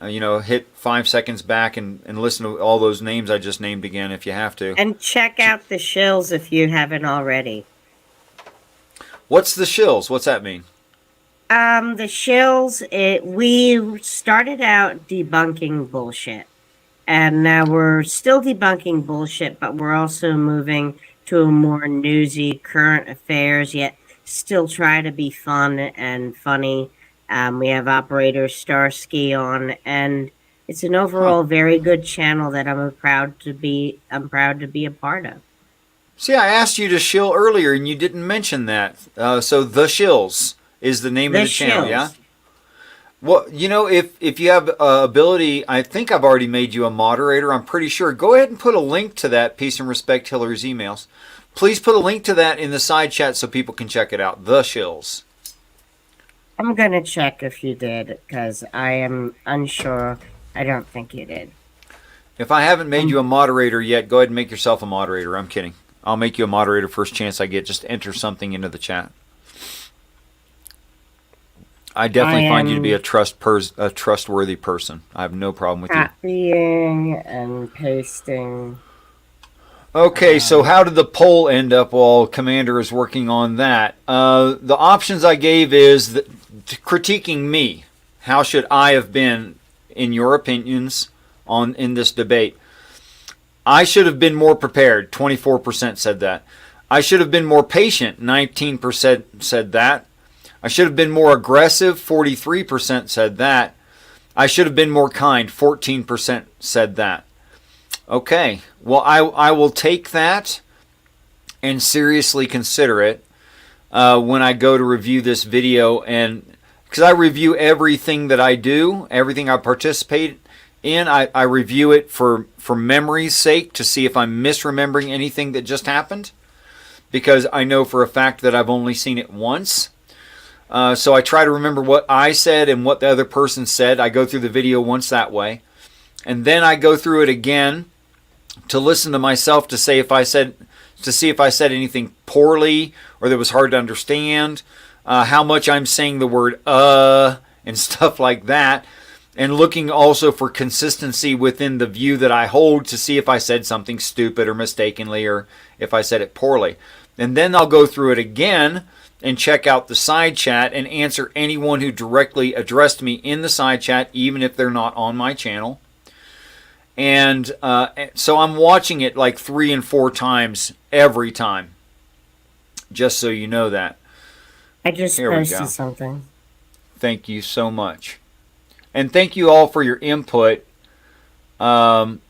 Hit 5 seconds back and listen to all those names I just named again if you have to. And check out the shills if you haven't already. What's the shills? What's that mean? The shills, we started out debunking bullshit. And now we're still debunking bullshit, but we're also moving to a more newsy, current affairs, yet still try to be fun and funny. We have Operator Starsky on, and it's an overall very good channel that I'm proud to be a part of. See, I asked you to shill earlier, and you didn't mention that. So The Shills is the name of the channel, yeah? Well, if you have ability, I think I've already made you a moderator. I'm pretty sure. Go ahead and put a link to that. Peace and respect, Hillary's emails. Please put a link to that in the side chat so people can check it out. The Shills. I'm going to check if you did, because I am unsure. I don't think you did. If I haven't made you a moderator yet, go ahead and make yourself a moderator. I'm kidding. I'll make you a moderator first chance I get. Just enter something into the chat. I definitely find you to be a trustworthy person. I have no problem with you. Copying and pasting. Okay, so how did the poll end up while Commander is working on that? The options I gave is critiquing me. How should I have been, in your opinions, in this debate? I should have been more prepared. 24% said that. I should have been more patient. 19% said that. I should have been more aggressive. 43% said that. I should have been more kind. 14% said that. Okay. Well, I will take that and seriously consider it. when I go to review this video, and because I review everything that I do, everything I participate in, I review it for memory's sake to see if I'm misremembering anything that just happened, because I know for a fact that I've only seen it once. So I try to remember what I said and what the other person said. I go through the video once that way, and then I go through it again to listen to myself to see if I said anything poorly or that was hard to understand, how much I'm saying the word and stuff like that, and looking also for consistency within the view that I hold to see if I said something stupid or mistakenly or if I said it poorly. And then I'll go through it again and check out the side chat and answer anyone who directly addressed me in the side chat, even if they're not on my channel. And so I'm watching it like 3 and 4 times every time, just so you know that. I just Here we posted go. something. Thank you so much. And thank you all for your input in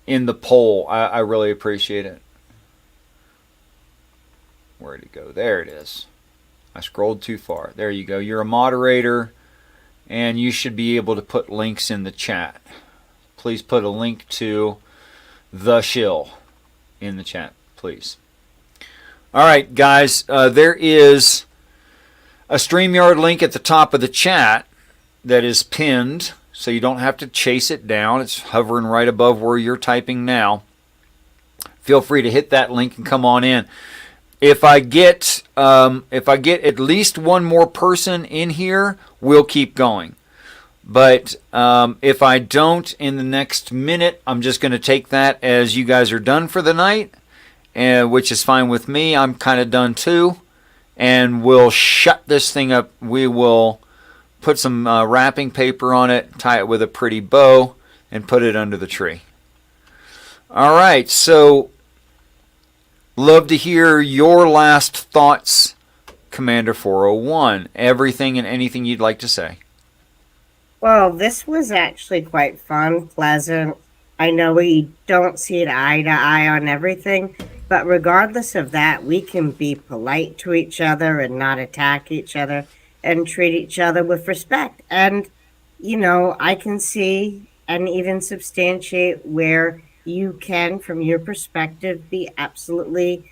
the poll. I really appreciate it. Where'd it go? There it is. I scrolled too far. There you go. You're a moderator, and you should be able to put links in the chat. Please put a link to the shill in the chat, please. All right, guys. There is a StreamYard link at the top of the chat that is pinned, so you don't have to chase it down. It's hovering right above where you're typing now. Feel free to hit that link and come on in. If I get at least one more person in here, we'll keep going. But if I don't in the next minute, I'm just going to take that as you guys are done for the night, which is fine with me. I'm kind of done too. And we'll shut this thing up. We will put some wrapping paper on it, tie it with a pretty bow, and put it under the tree. All right, so love to hear your last thoughts, Commander 401. Everything and anything you'd like to say. Well, this was actually quite fun, pleasant. I know we don't see it eye to eye on everything, but regardless of that, we can be polite to each other and not attack each other and treat each other with respect. And, you know, I can see and even substantiate where you can, from your perspective, be absolutely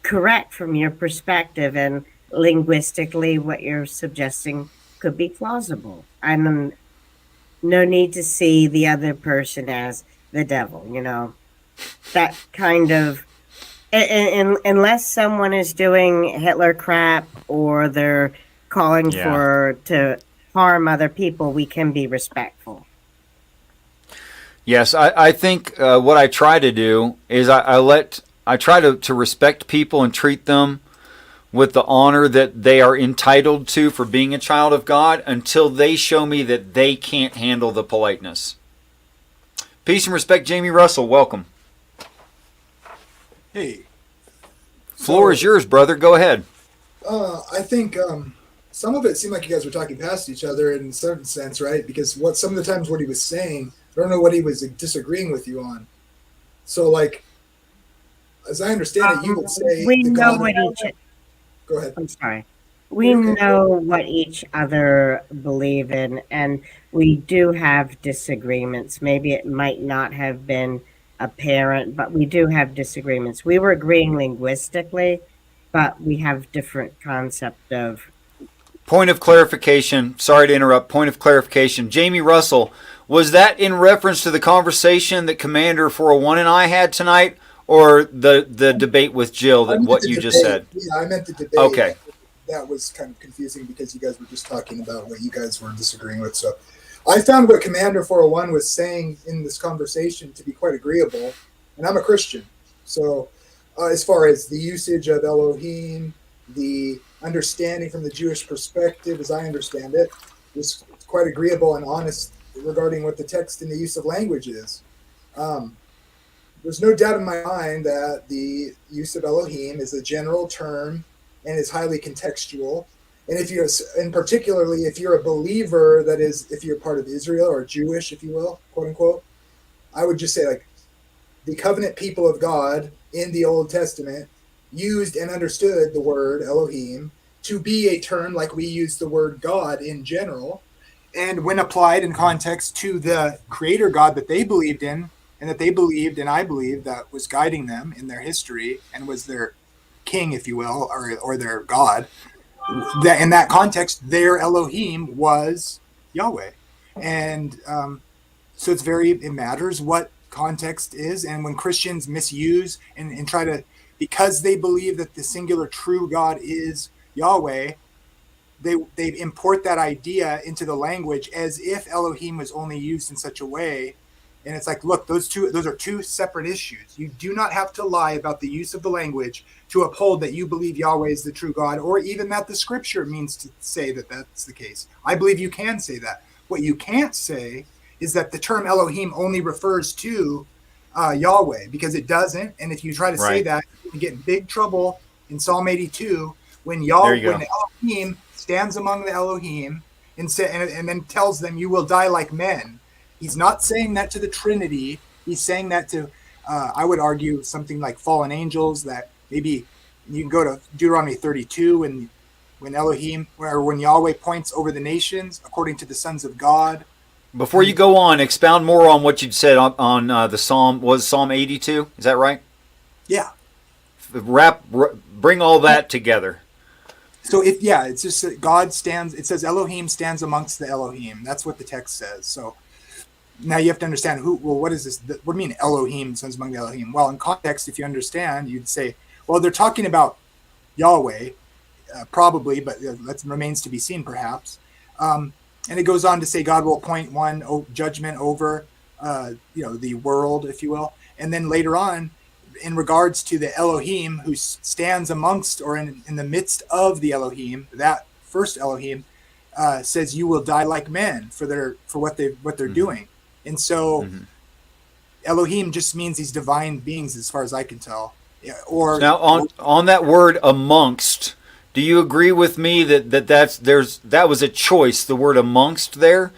correct from your perspective, and linguistically what you're suggesting could be plausible. And no need to see the other person as the devil, you know. That kind of, unless someone is doing Hitler crap or they're calling to harm other people, we can be respectful. Yes, I think what I try to do is I try to respect people and treat them with the honor that they are entitled to for being a child of God until they show me that they can't handle the politeness. Peace and respect, Jamie Russell. Welcome. Hey. Floor is yours, brother. Go ahead. I think some of it seemed like you guys were talking past each other in a certain sense, right? Because some of the times what he was saying, I don't know what he was disagreeing with you on. So, like, as I understand it, you would say we the know God. what each. Go ahead. I'm sorry. We know what each other believe in, and we do have disagreements. Maybe it might not have been apparent, but we do have disagreements. We were agreeing linguistically, but we have different concept of. Point of clarification. Sorry to interrupt. Point of clarification. Jamie Russell, was that in reference to the conversation that Commander 401 and I had tonight, or the debate with Jill, what you just said? Yeah, I meant the debate. Okay. That was kind of confusing because you guys were just talking about what you guys were disagreeing with. So I found what Commander 401 was saying in this conversation to be quite agreeable, and I'm a Christian. So as far as the usage of Elohim, the understanding from the Jewish perspective, as I understand it, was quite agreeable and honest regarding what the text and the use of language is. There's no doubt in my mind that the use of Elohim is a general term and is highly contextual. And if you're, and particularly if you're a believer, that is, if you're part of Israel or Jewish, if you will, quote unquote, I would just say, like, the covenant people of God in the Old Testament used and understood the word Elohim to be a term like we use the word God in general. And when applied in context to the creator God that they believed in, and that they believed, and I believe, that was guiding them in their history and was their king, if you will, or their God, that in that context, their Elohim was Yahweh. And so it matters what context is. And when Christians misuse and try to, because they believe that the singular true God is Yahweh, they import that idea into the language as if Elohim was only used in such a way. And it's like, look, those are two separate issues. You do not have to lie about the use of the language to uphold that you believe Yahweh is the true God, or even that the scripture means to say that that's the case. I believe you can say that. What you can't say is that the term Elohim only refers to Yahweh, because it doesn't. And if you try to say that, you get in big trouble in Psalm 82 when Elohim stands among the Elohim and then tells them, you will die like men. He's not saying that to the Trinity. He's saying that to, I would argue, something like fallen angels, that maybe you can go to Deuteronomy 32 and when Yahweh points over the nations according to the sons of God. Before you go on, expound more on what you'd said on the Psalm. Was Psalm 82? Is that right? Yeah. Bring all that together. So it's just that God stands. It says Elohim stands amongst the Elohim. That's what the text says. So now you have to understand what is this? What do you mean Elohim stands among the Elohim? Well, in context, if you understand, you'd say, well, they're talking about Yahweh, probably, but that remains to be seen, perhaps. And it goes on to say God will appoint one judgment over, the world, if you will. And then later on, in regards to the Elohim who stands amongst or in the midst of the Elohim, that first Elohim says, "You will die like men for what they're doing." And so, Elohim just means these divine beings, as far as I can tell. Or now on that word amongst. Do you agree with me that was a choice, the word amongst there,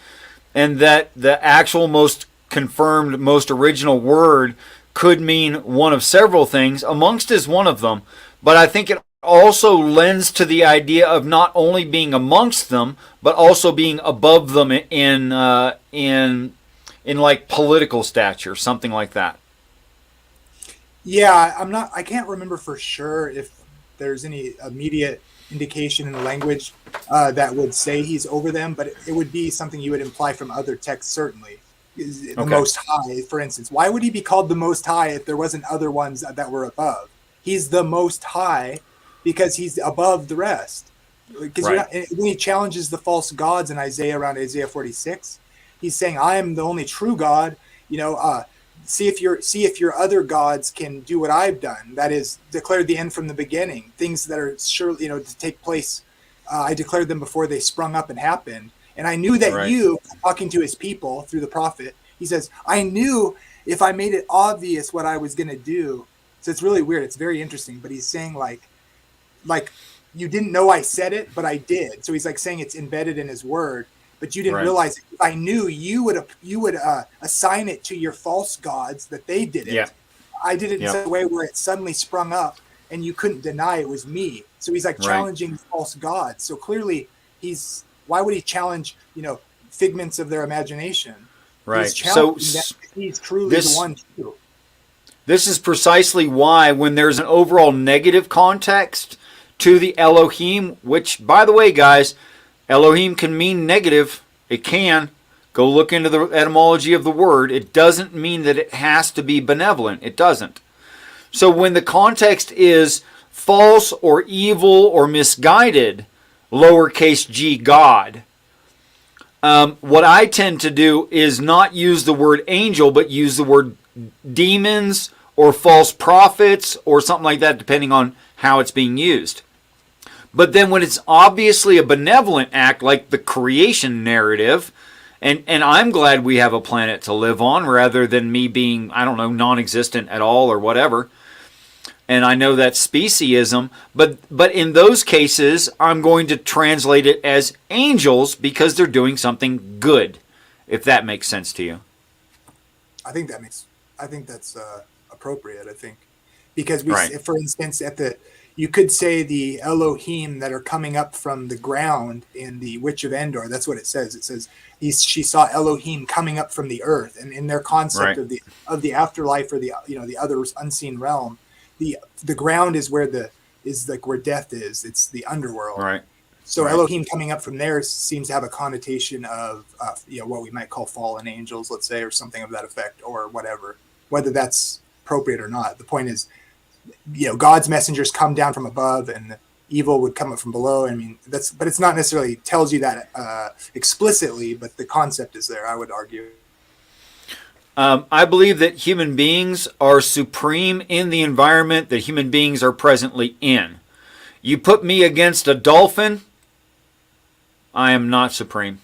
and that the actual most confirmed, most original word could mean one of several things? Amongst is one of them, but I think it also lends to the idea of not only being amongst them, but also being above them in like political stature, something like that. Yeah, I can't remember for sure if there's any immediate indication in the language that would say he's over them, but it would be something you would imply from other texts, certainly. The Most High, for instance. Why would he be called the Most High if there wasn't other ones that were above? He's the Most High because he's above the rest. Because when he challenges the false gods in around Isaiah 46, he's saying, "I am the only true God. See if your other gods can do what I've done. That is, declared the end from the beginning. Things that are surely to take place. I declared them before they sprung up and happened. And I knew that you," talking to his people through the prophet, he says, "I knew if I made it obvious what I was going to do." So it's really weird. It's very interesting. But he's saying like you didn't know I said it, but I did. So he's like saying it's embedded in his word. But you didn't realize it. If I knew, you would assign it to your false gods that they did it. Yeah. I did it in such a way where it suddenly sprung up and you couldn't deny it was me. So he's like challenging false gods. So clearly why would he challenge, figments of their imagination? Right. He's challenging that he's truly the one too. This is precisely why when there's an overall negative context to the Elohim, which, by the way, guys, Elohim can mean negative. It can. Go look into the etymology of the word. It doesn't mean that it has to be benevolent. It doesn't. So when the context is false or evil or misguided, lowercase g God, what I tend to do is not use the word angel, but use the word demons or false prophets or something like that, depending on how it's being used. But then when it's obviously a benevolent act, like the creation narrative, and I'm glad we have a planet to live on rather than me being, I don't know, non-existent at all or whatever. And I know that's speciesism, but in those cases, I'm going to translate it as angels because they're doing something good, if that makes sense to you. I think that's appropriate. I think because Right. for instance, you could say the Elohim that are coming up from the ground in the Witch of Endor. That's what it says. It says she saw Elohim coming up from the earth, and in their concept Right. of the afterlife, or the the other unseen realm, the ground is where where death is. It's the underworld. Right. So Right. Elohim coming up from there seems to have a connotation of what we might call fallen angels, let's say, or something of that effect, or whatever. Whether that's appropriate or not, the point is, God's messengers come down from above, and evil would come up from below. I mean, but it's not necessarily tells you that explicitly, but the concept is there, I would argue. I believe that human beings are supreme in the environment that human beings are presently in. You put me against a dolphin, I am not supreme.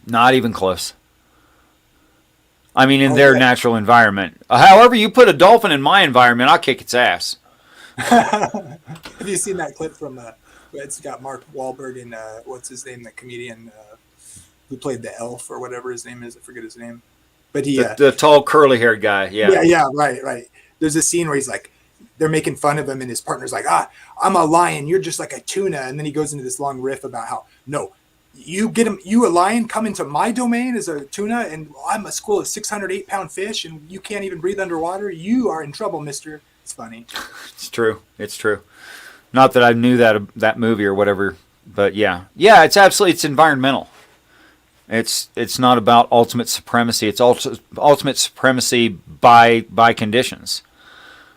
Not even close. I mean, in their natural environment. However, you put a dolphin in my environment, I'll kick its ass. Have you seen that clip from it's got Mark Wahlberg and what's his name, the comedian who played the elf or whatever his name is? I forget his name. But he the tall curly-haired guy, yeah, right. There's a scene where he's like, they're making fun of him, and his partner's like, I'm a lion, you're just like a tuna. And then he goes into this long riff about how, no, you a lion, come into my domain as a tuna, and I'm a school of 608-pound fish, and you can't even breathe underwater. You are in trouble, mister. It's funny. It's true. Not that I knew that movie or whatever, but yeah, it's environmental. It's not about ultimate supremacy. It's ultimate supremacy by conditions.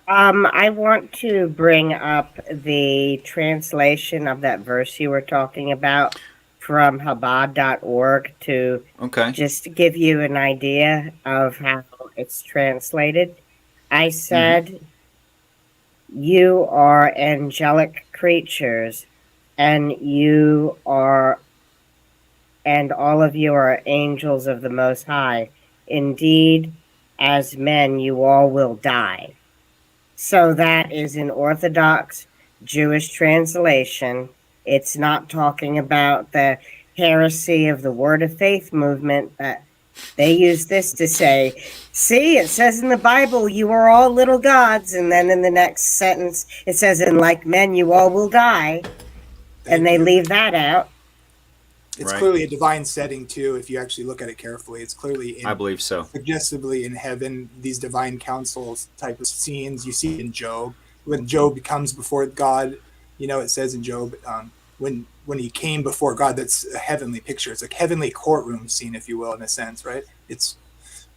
I want to bring up the translation of that verse you were talking about from Chabad.org to just to give you an idea of how it's translated. I said, you are angelic creatures, and all of you are angels of the Most High. Indeed, as men, you all will die. So that is an Orthodox Jewish translation. It's not talking about the heresy of the Word of Faith movement, that they use this to say, see, it says in the Bible, you are all little gods. And then in the next sentence, it says, and like men, you all will die. And they leave that out. It's clearly a divine setting, too, if you actually look at it carefully. It's clearly, I believe so, suggestively in heaven, these divine councils type of scenes you see in Job. When Job comes before God, it says in Job, when he came before God, that's a heavenly picture. It's a heavenly courtroom scene, if you will, in a sense, right? It's,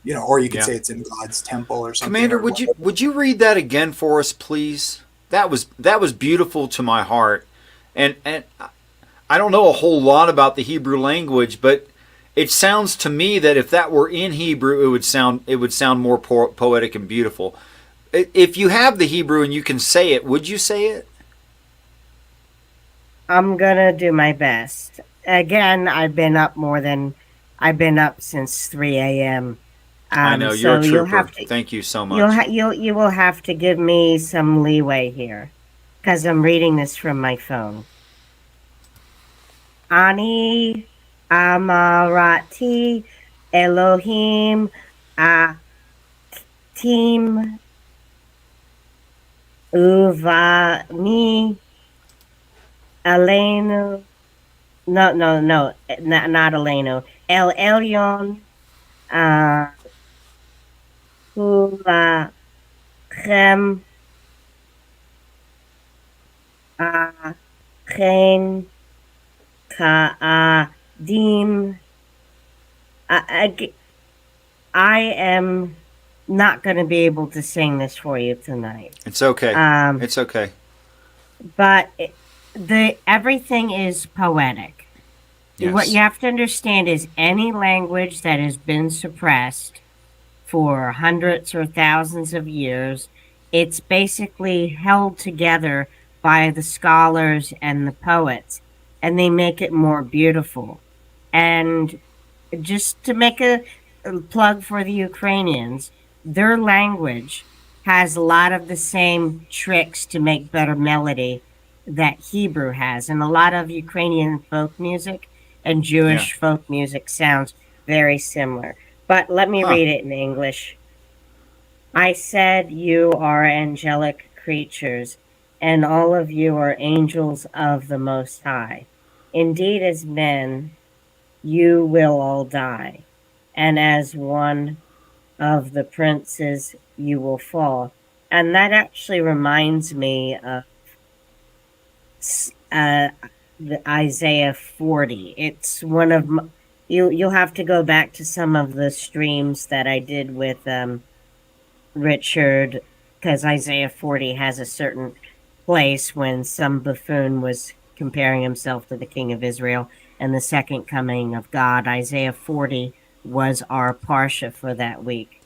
or you could say it's in God's temple or something. Commander, would you read that again for us, please? That was beautiful to my heart, and I don't know a whole lot about the Hebrew language, but it sounds to me that if that were in Hebrew, it would sound more poetic and beautiful. If you have the Hebrew and you can say it, would you say it? I'm gonna do my best. Again, I've been up since 3 a.m. I know, you're a trooper. Thank you so much. You will have to give me some leeway here, because I'm reading this from my phone. Ani Amarati Elohim Atim Uvani Elenu. No, not Elenu. El Elyon Hulachem Chen Ka'adim. I am not going to be able to sing this for you tonight. It's okay. It's okay. But everything is poetic. Yes. What you have to understand is any language that has been suppressed for hundreds or thousands of years, it's basically held together by the scholars and the poets, and they make it more beautiful. And just to make a plug for the Ukrainians, their language has a lot of the same tricks to make better melody that Hebrew has. And a lot of Ukrainian folk music and Jewish folk music sounds very similar. But let me read it in English. I said, you are angelic creatures, and all of you are angels of the Most High. Indeed, as men, you will all die, and as one of the princes, you will fall. And that actually reminds me of the Isaiah 40. It's one of you'll have to go back to some of the streams that I did with Richard, because Isaiah 40 has a certain place when some buffoon was comparing himself to the king of Israel and the second coming of God. Isaiah 40 was our Parsha for that week.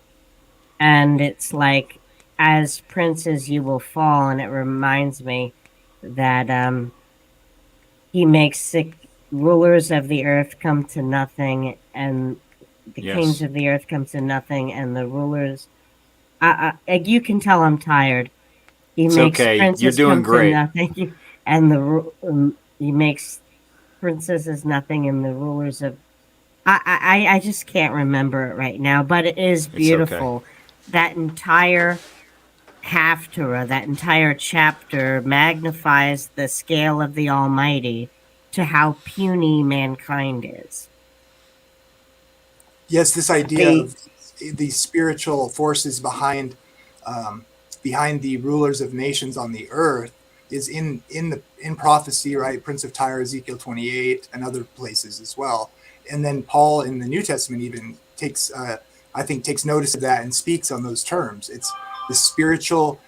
And it's like, as princes you will fall, and it reminds me that he makes the rulers of the earth come to nothing, and the kings of the earth come to nothing, and the rulers. You can tell I'm tired. He makes princes You're doing come great. to nothing, and he makes princesses nothing, and the rulers of. I just can't remember it right now, but it is beautiful. That entire Haftarah, that entire chapter, magnifies the scale of the Almighty to how puny mankind is. Yes, this idea of the spiritual forces behind the rulers of nations on the earth is in prophecy, right? Prince of Tyre, Ezekiel 28, and other places as well. And then Paul in the New Testament even takes notice of that and speaks on those terms. It's the spiritual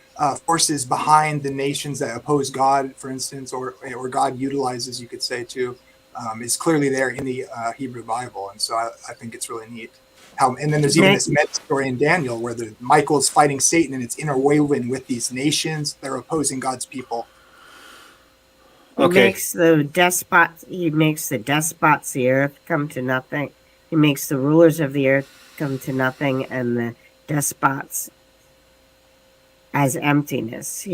forces behind the nations that oppose God, for instance, or God utilizes, you could say too, is clearly there in the Hebrew Bible. And so I think it's really neat. And then there's even this meta story in Daniel where Michael is fighting Satan, and it's interwoven with these nations that are opposing God's people. He makes the despots the earth come to nothing. He makes the rulers of the earth come to nothing, and the despots as emptiness.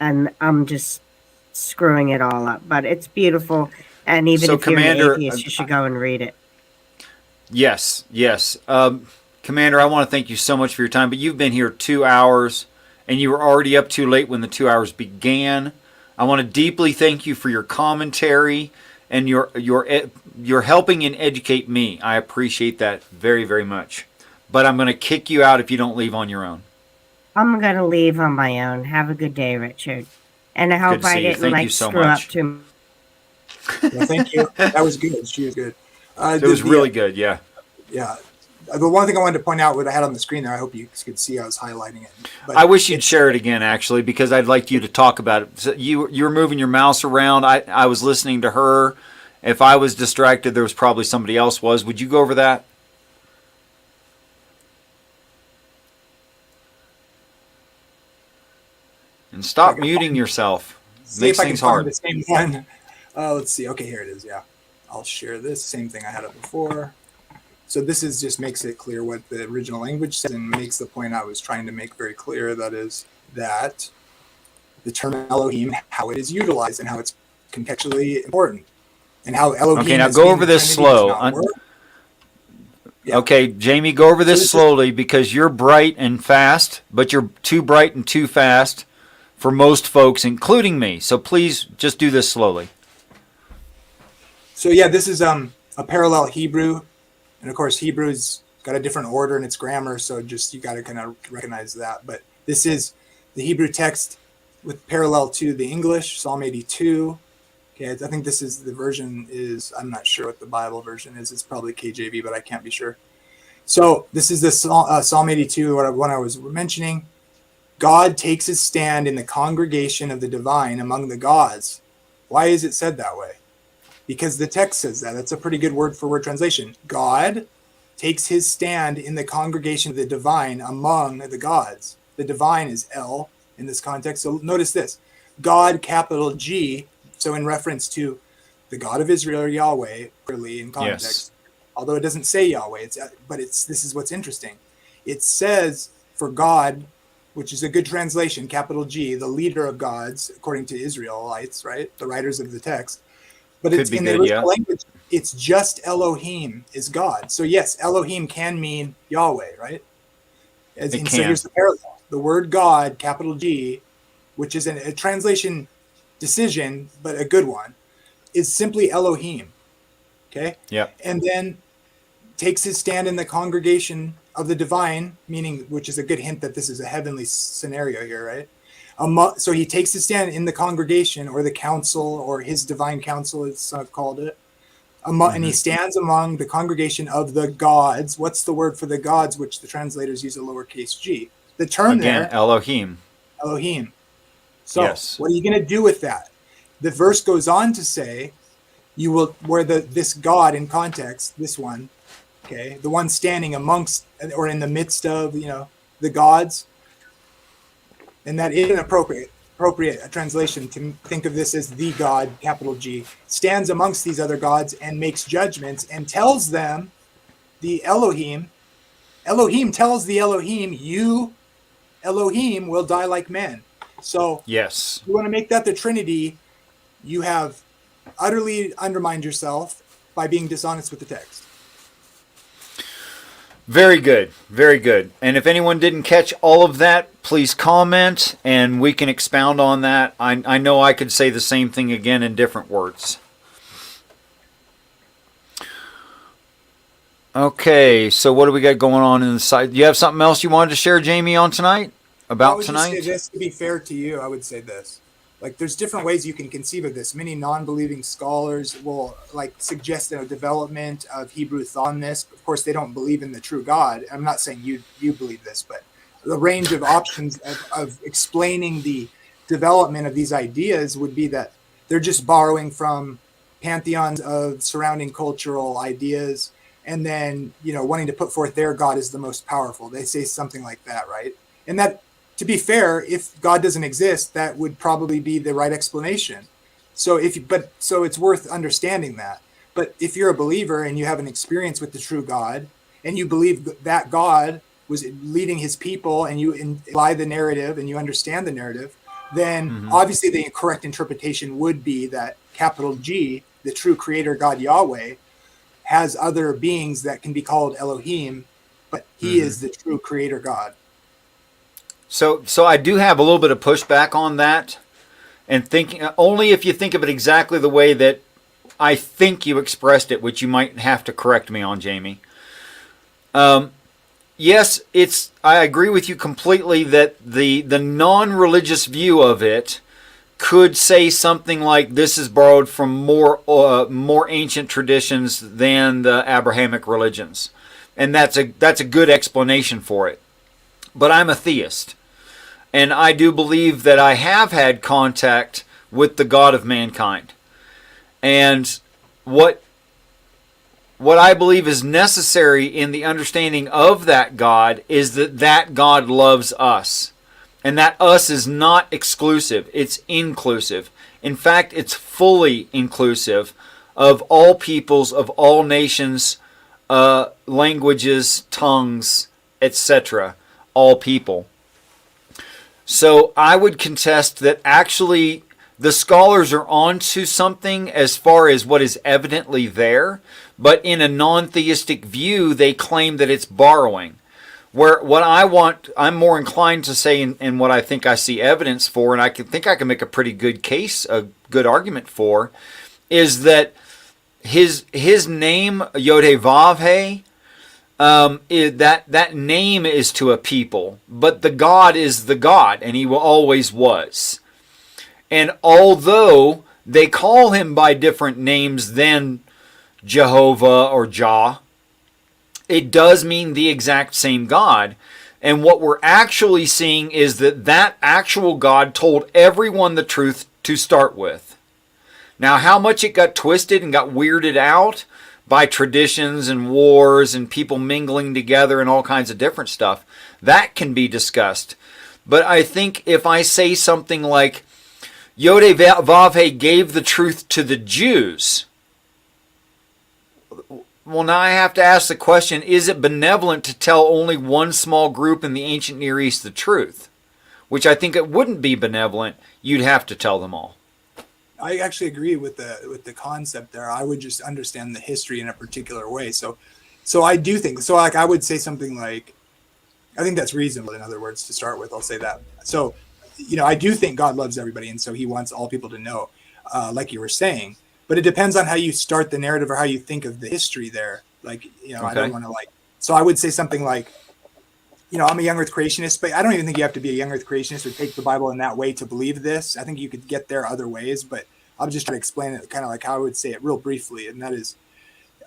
And I'm just screwing it all up, but it's beautiful. And even if you're an atheist, you should go and read it. Yes. Commander, I want to thank you so much for your time, but you've been here 2 hours, and you were already up too late when the 2 hours began. I want to deeply thank you for your commentary and your helping and educate me. I appreciate that very, very much. But I'm going to kick you out if you don't leave on your own. I'm going to leave on my own. Have a good day, Richard. And I hope I didn't screw up too much. Well, thank you. That was good. She was good. It was really good, yeah. Yeah. The one thing I wanted to point out, what I had on the screen there, I hope you could see I was highlighting it. But I wish you'd share it again, actually, because I'd like you to talk about it. So you were moving your mouse around. I was listening to her. If I was distracted, there was probably somebody else was. Would you go over that? And stop muting yourself. Makes things hard. The same one. Let's see. Okay, here it is. Yeah. I'll share this. Same thing I had it before. So this just makes it clear what the original language says and makes the point I was trying to make very clear. That is that the term Elohim, how it is utilized and how it's contextually important, and how Elohim. Okay, now go over this slow. Okay, Jamie, go over this slowly because you're bright and fast, but you're too bright and too fast for most folks, including me. So please just do this slowly. So yeah, this is a parallel Hebrew. And of course, Hebrew's got a different order in its grammar, so you got to kind of recognize that. But this is the Hebrew text with parallel to the English, Psalm 82. Okay, I think this is the version I'm not sure what the Bible version is. It's probably KJV, but I can't be sure. So this is the Psalm 82, what I was mentioning. God takes his stand in the congregation of the divine among the gods. Why is it said that way? Because the text says that. That's a pretty good word for word translation. God takes his stand in the congregation of the divine among the gods. The divine is El in this context. So notice this. God, capital G, so in reference to the God of Israel or Yahweh, clearly in context. Yes. Although it doesn't say Yahweh, this is what's interesting. It says for God, which is a good translation, capital G, the leader of gods, according to Israelites, right? The writers of the text. But it's in the original language, it's just Elohim is God. So yes, Elohim can mean Yahweh, right? So here's the parallel. The word God, capital G, which is a translation decision, but a good one, is simply Elohim. Okay? Yeah. And then takes his stand in the congregation of the divine, meaning, which is a good hint that this is a heavenly scenario here, right? So he takes his stand in the congregation or the council or his divine council, as I've called it. And he stands among the congregation of the gods. What's the word for the gods, which the translators use a lowercase g? The term Again, there, Elohim. Elohim. So Yes. what are you going to do with that? The verse goes on to say, you will, where this God in context, this one, okay, the one standing amongst or in the midst of, the gods, and that is an appropriate translation to think of this as the God, capital G, stands amongst these other gods and makes judgments and tells them, the Elohim tells the Elohim, you, Elohim, will die like men. So Yes. you want to make that the Trinity, you have utterly undermined yourself by being dishonest with the text. Very good. Very good. And if anyone didn't catch all of that, please comment and we can expound on that. I know I could say the same thing again in different words. Okay, so what do we got going on in the site? Do you have something else you wanted to share, Jamie, on tonight? About I would tonight? just say this, to be fair to you, I would say this. Like, there's different ways you can conceive of this. Many non-believing scholars will suggest a development of Hebrew thought on this. Of course, they don't believe in the true God. I'm not saying you believe this, but the range of options of explaining the development of these ideas would be that they're just borrowing from pantheons of surrounding cultural ideas, and then wanting to put forth their God as the most powerful. They say something like that, right? And that, to be fair, if God doesn't exist, that would probably be the right explanation. So it's worth understanding that. But if you're a believer and you have an experience with the true God, and you believe that God was leading his people, and you imply the narrative and you understand the narrative, then obviously the correct interpretation would be that capital G, the true creator God Yahweh, has other beings that can be called Elohim, but he is the true creator God. So I do have a little bit of pushback on that, and thinking only if you think of it exactly the way that I think you expressed it, which you might have to correct me on, Jamie. Yes, I agree with you completely that the non-religious view of it could say something like this is borrowed from more ancient traditions than the Abrahamic religions, and that's a good explanation for it. But I'm a theist. And I do believe that I have had contact with the God of mankind. And what I believe is necessary in the understanding of that God is that God loves us. And that us is not exclusive, it's inclusive. In fact, it's fully inclusive of all peoples, of all nations, languages, tongues, etc., all people. So I would contest that actually the scholars are onto something as far as what is evidently there, but in a non-theistic view, they claim that it's borrowing. Where what I'm more inclined to say, and what I think I see evidence for, and I can make a pretty good case, a good argument for, is that his name Yod-Heh-Vav-Heh, that name is to a people, but the God is the God, and he always was. And although they call him by different names than Jehovah or Jah, it does mean the exact same God. And what we're actually seeing is that actual God told everyone the truth to start with. Now, how much it got twisted and got weirded out by traditions and wars and people mingling together and all kinds of different stuff, that can be discussed. But I think if I say something like, Yod-Heh-Vav-Heh gave the truth to the Jews, well, now I have to ask the question, is it benevolent to tell only one small group in the ancient Near East the truth? Which I think it wouldn't be benevolent. You'd have to tell them all. I actually agree with the concept there. I would just understand the history in a particular way. So I do think, I would say something like, I think that's reasonable, in other words, to start with. I'll say that. So I do think God loves everybody, and so he wants all people to know, like you were saying. But it depends on how you start the narrative or how you think of the history there. Like, I don't want to so I would say something like, I'm a young earth creationist, but I don't even think you have to be a young earth creationist or take the Bible in that way to believe this. I think you could get there other ways, but I'll just try to explain it kind of like how I would say it real briefly. And that is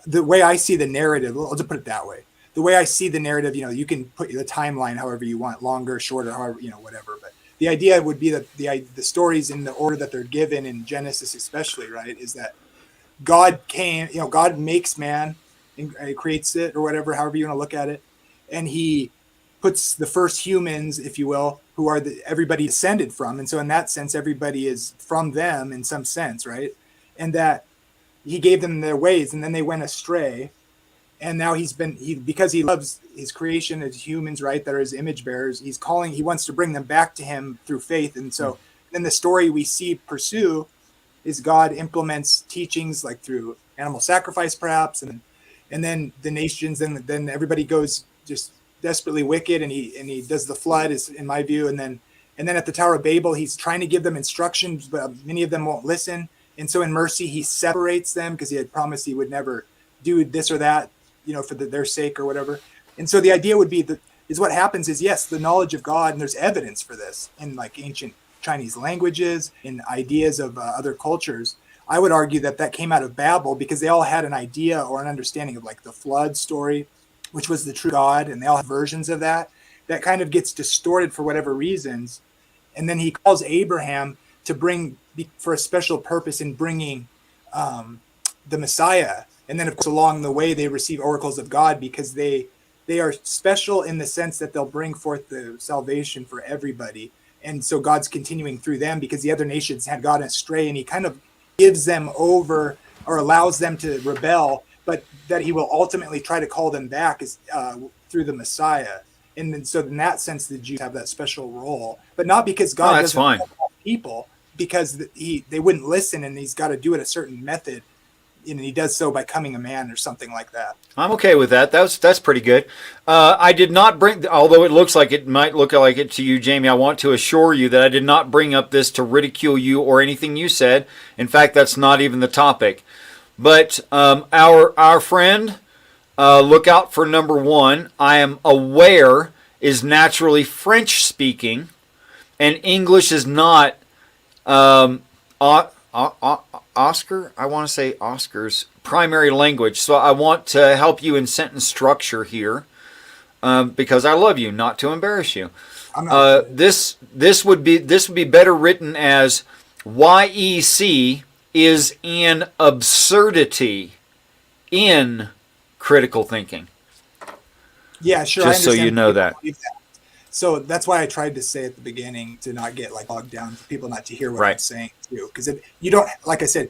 the way I see the narrative. I'll just put it that way. The way I see the narrative, you can put the timeline however you want, longer, shorter, however, whatever. But the idea would be that the stories in the order that they're given in Genesis, especially, right, is that God came, God makes man and creates it or whatever, however you want to look at it. And he puts the first humans, if you will, who are everybody descended from. And so in that sense, everybody is from them in some sense, right? And that he gave them their ways and then they went astray. And now because he loves his creation as humans, right, that are his image bearers, he wants to bring them back to him through faith. And so then the story we see pursue is God implements teachings like through animal sacrifice, perhaps, and then the nations, and then everybody goes just desperately wicked, and he does the flood, is in my view, and then at the Tower of Babel, he's trying to give them instructions, but many of them won't listen. And so in mercy, he separates them because he had promised he would never do this or that, for their sake or whatever. And so the idea would be is what happens is, yes, the knowledge of God, and there's evidence for this in like ancient Chinese languages, in ideas of other cultures. I would argue that came out of Babel because they all had an idea or an understanding of like the flood story, which was the true God, and they all have versions of that kind of gets distorted for whatever reasons. And then he calls Abraham to bring for a special purpose in bringing the Messiah. And then, of course, along the way, they receive oracles of God because they are special in the sense that they'll bring forth the salvation for everybody. And so God's continuing through them because the other nations had gone astray, and he kind of gives them over or allows them to rebel, but that he will ultimately try to call them back is through the Messiah. And then, so in that sense, the Jews have that special role, but not because God doesn't call people, because they wouldn't listen, and he's got to do it a certain method. And he does so by becoming a man or something like that. I'm okay with that. That's pretty good. I did not bring, although it might look like it to you, Jamie, I want to assure you that I did not bring up this to ridicule you or anything you said. In fact, that's not even the topic. But our friend, look out for number one, I am aware is naturally French speaking, and English is not Oscar's primary language. So I want to help you in sentence structure here, because I love you, not to embarrass you. This would be better written as YEC is an absurdity in critical thinking. Yeah, sure. Just so you know that. So that's why I tried to say at the beginning to not get like bogged down, for people not to hear what I'm saying too. Because if you don't, like I said,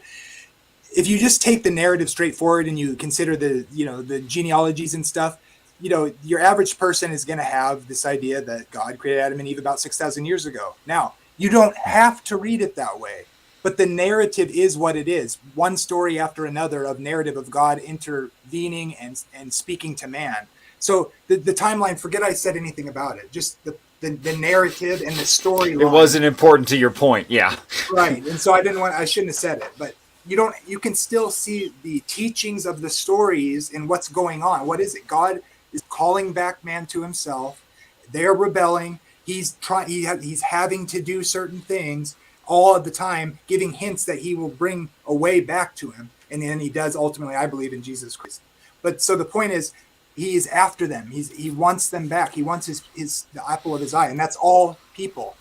if you just take the narrative straightforward and you consider the genealogies and stuff, your average person is going to have this idea that God created Adam and Eve about 6,000 years ago. Now, you don't have to read it that way, but the narrative is what it is. One story after another of narrative of God intervening and speaking to man. So the timeline, forget I said anything about it. Just the narrative and the storyline. It wasn't important to your point, yeah. Right, and so I shouldn't have said it, but you can still see the teachings of the stories and what's going on. What is it? God is calling back man to himself. They're rebelling. He's having to do certain things all of the time, giving hints that he will bring a way back to him, and then he does ultimately, I believe, in Jesus Christ. But so the point is, he is after them. He wants them back. He wants the apple of his eye, and that's all people.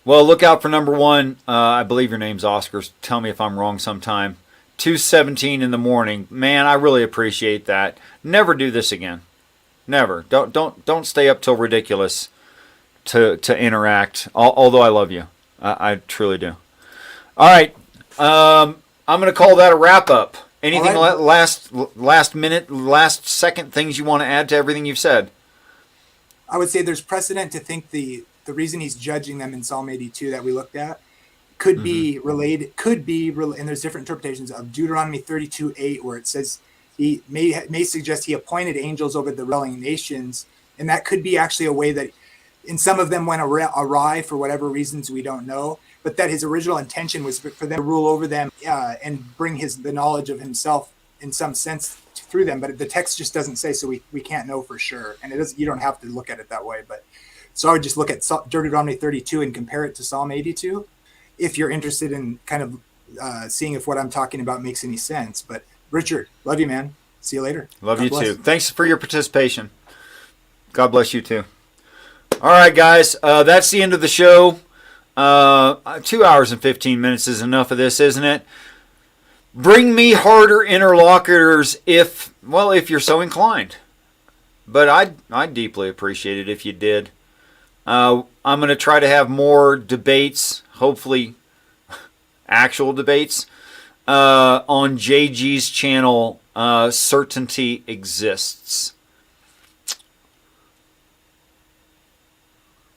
Well, look out for number one. I believe your name's Oscar. Tell me if I'm wrong sometime. 2:17 in the morning. Man, I really appreciate that. Never do this again. Never. Don't stay up till ridiculous to interact. Although I love you, I truly do. All right, I'm going to call that a wrap up. Anything last minute, last second things you want to add to everything you've said? I would say there's precedent to think the reason he's judging them in Psalm 82 that we looked at could be related, and there's different interpretations of Deuteronomy 32:8, where it says he may suggest he appointed angels over the rebelling nations, and that could be actually a way that and some of them went awry for whatever reasons we don't know, but that his original intention was for them to rule over them and bring the knowledge of himself in some sense through them. But the text just doesn't say, so we can't know for sure. And you don't have to look at it that way. But so I would just look at Deuteronomy 32 and compare it to Psalm 82 if you're interested in kind of seeing if what I'm talking about makes any sense. But Richard, love you, man. See you later. Love God you bless. too. Thanks for your participation. God bless you too. All right, guys. That's the end of the show. 2 hours and 15 minutes is enough of this, isn't it? Bring me harder interlocutors if you're so inclined. But I'd deeply appreciate it if you did. I'm going to try to have more debates, hopefully actual debates, on JG's channel, Certainty Exists.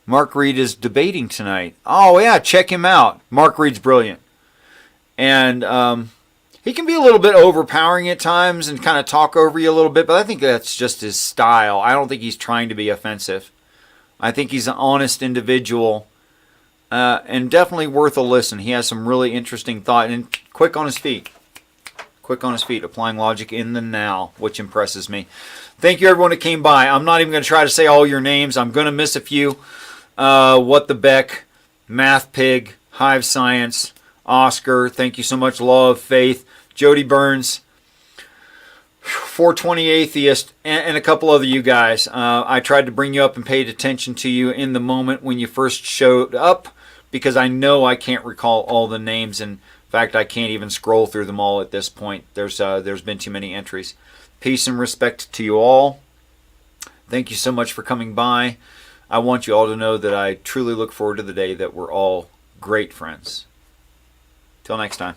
Mark Reed is debating tonight. Oh, yeah, check him out. Mark Reed's brilliant. And he can be a little bit overpowering at times and kind of talk over you a little bit, but I think that's just his style. I don't think he's trying to be offensive. I think he's an honest individual and definitely worth a listen. He has some really interesting thought and quick on his feet. Quick on his feet, applying logic in the now, which impresses me. Thank you, everyone that came by. I'm not even going to try to say all your names. I'm going to miss a few. What the Beck, Math Pig, Hive Science, Oscar, thank you so much, Law of Faith, Jody Burns, 420 Atheist, and a couple other you guys. I tried to bring you up and paid attention to you in the moment when you first showed up because I know I can't recall all the names. In fact, I can't even scroll through them all at this point. There's been too many entries. Peace and respect to you all. Thank you so much for coming by. I want you all to know that I truly look forward to the day that we're all great friends. Till next time.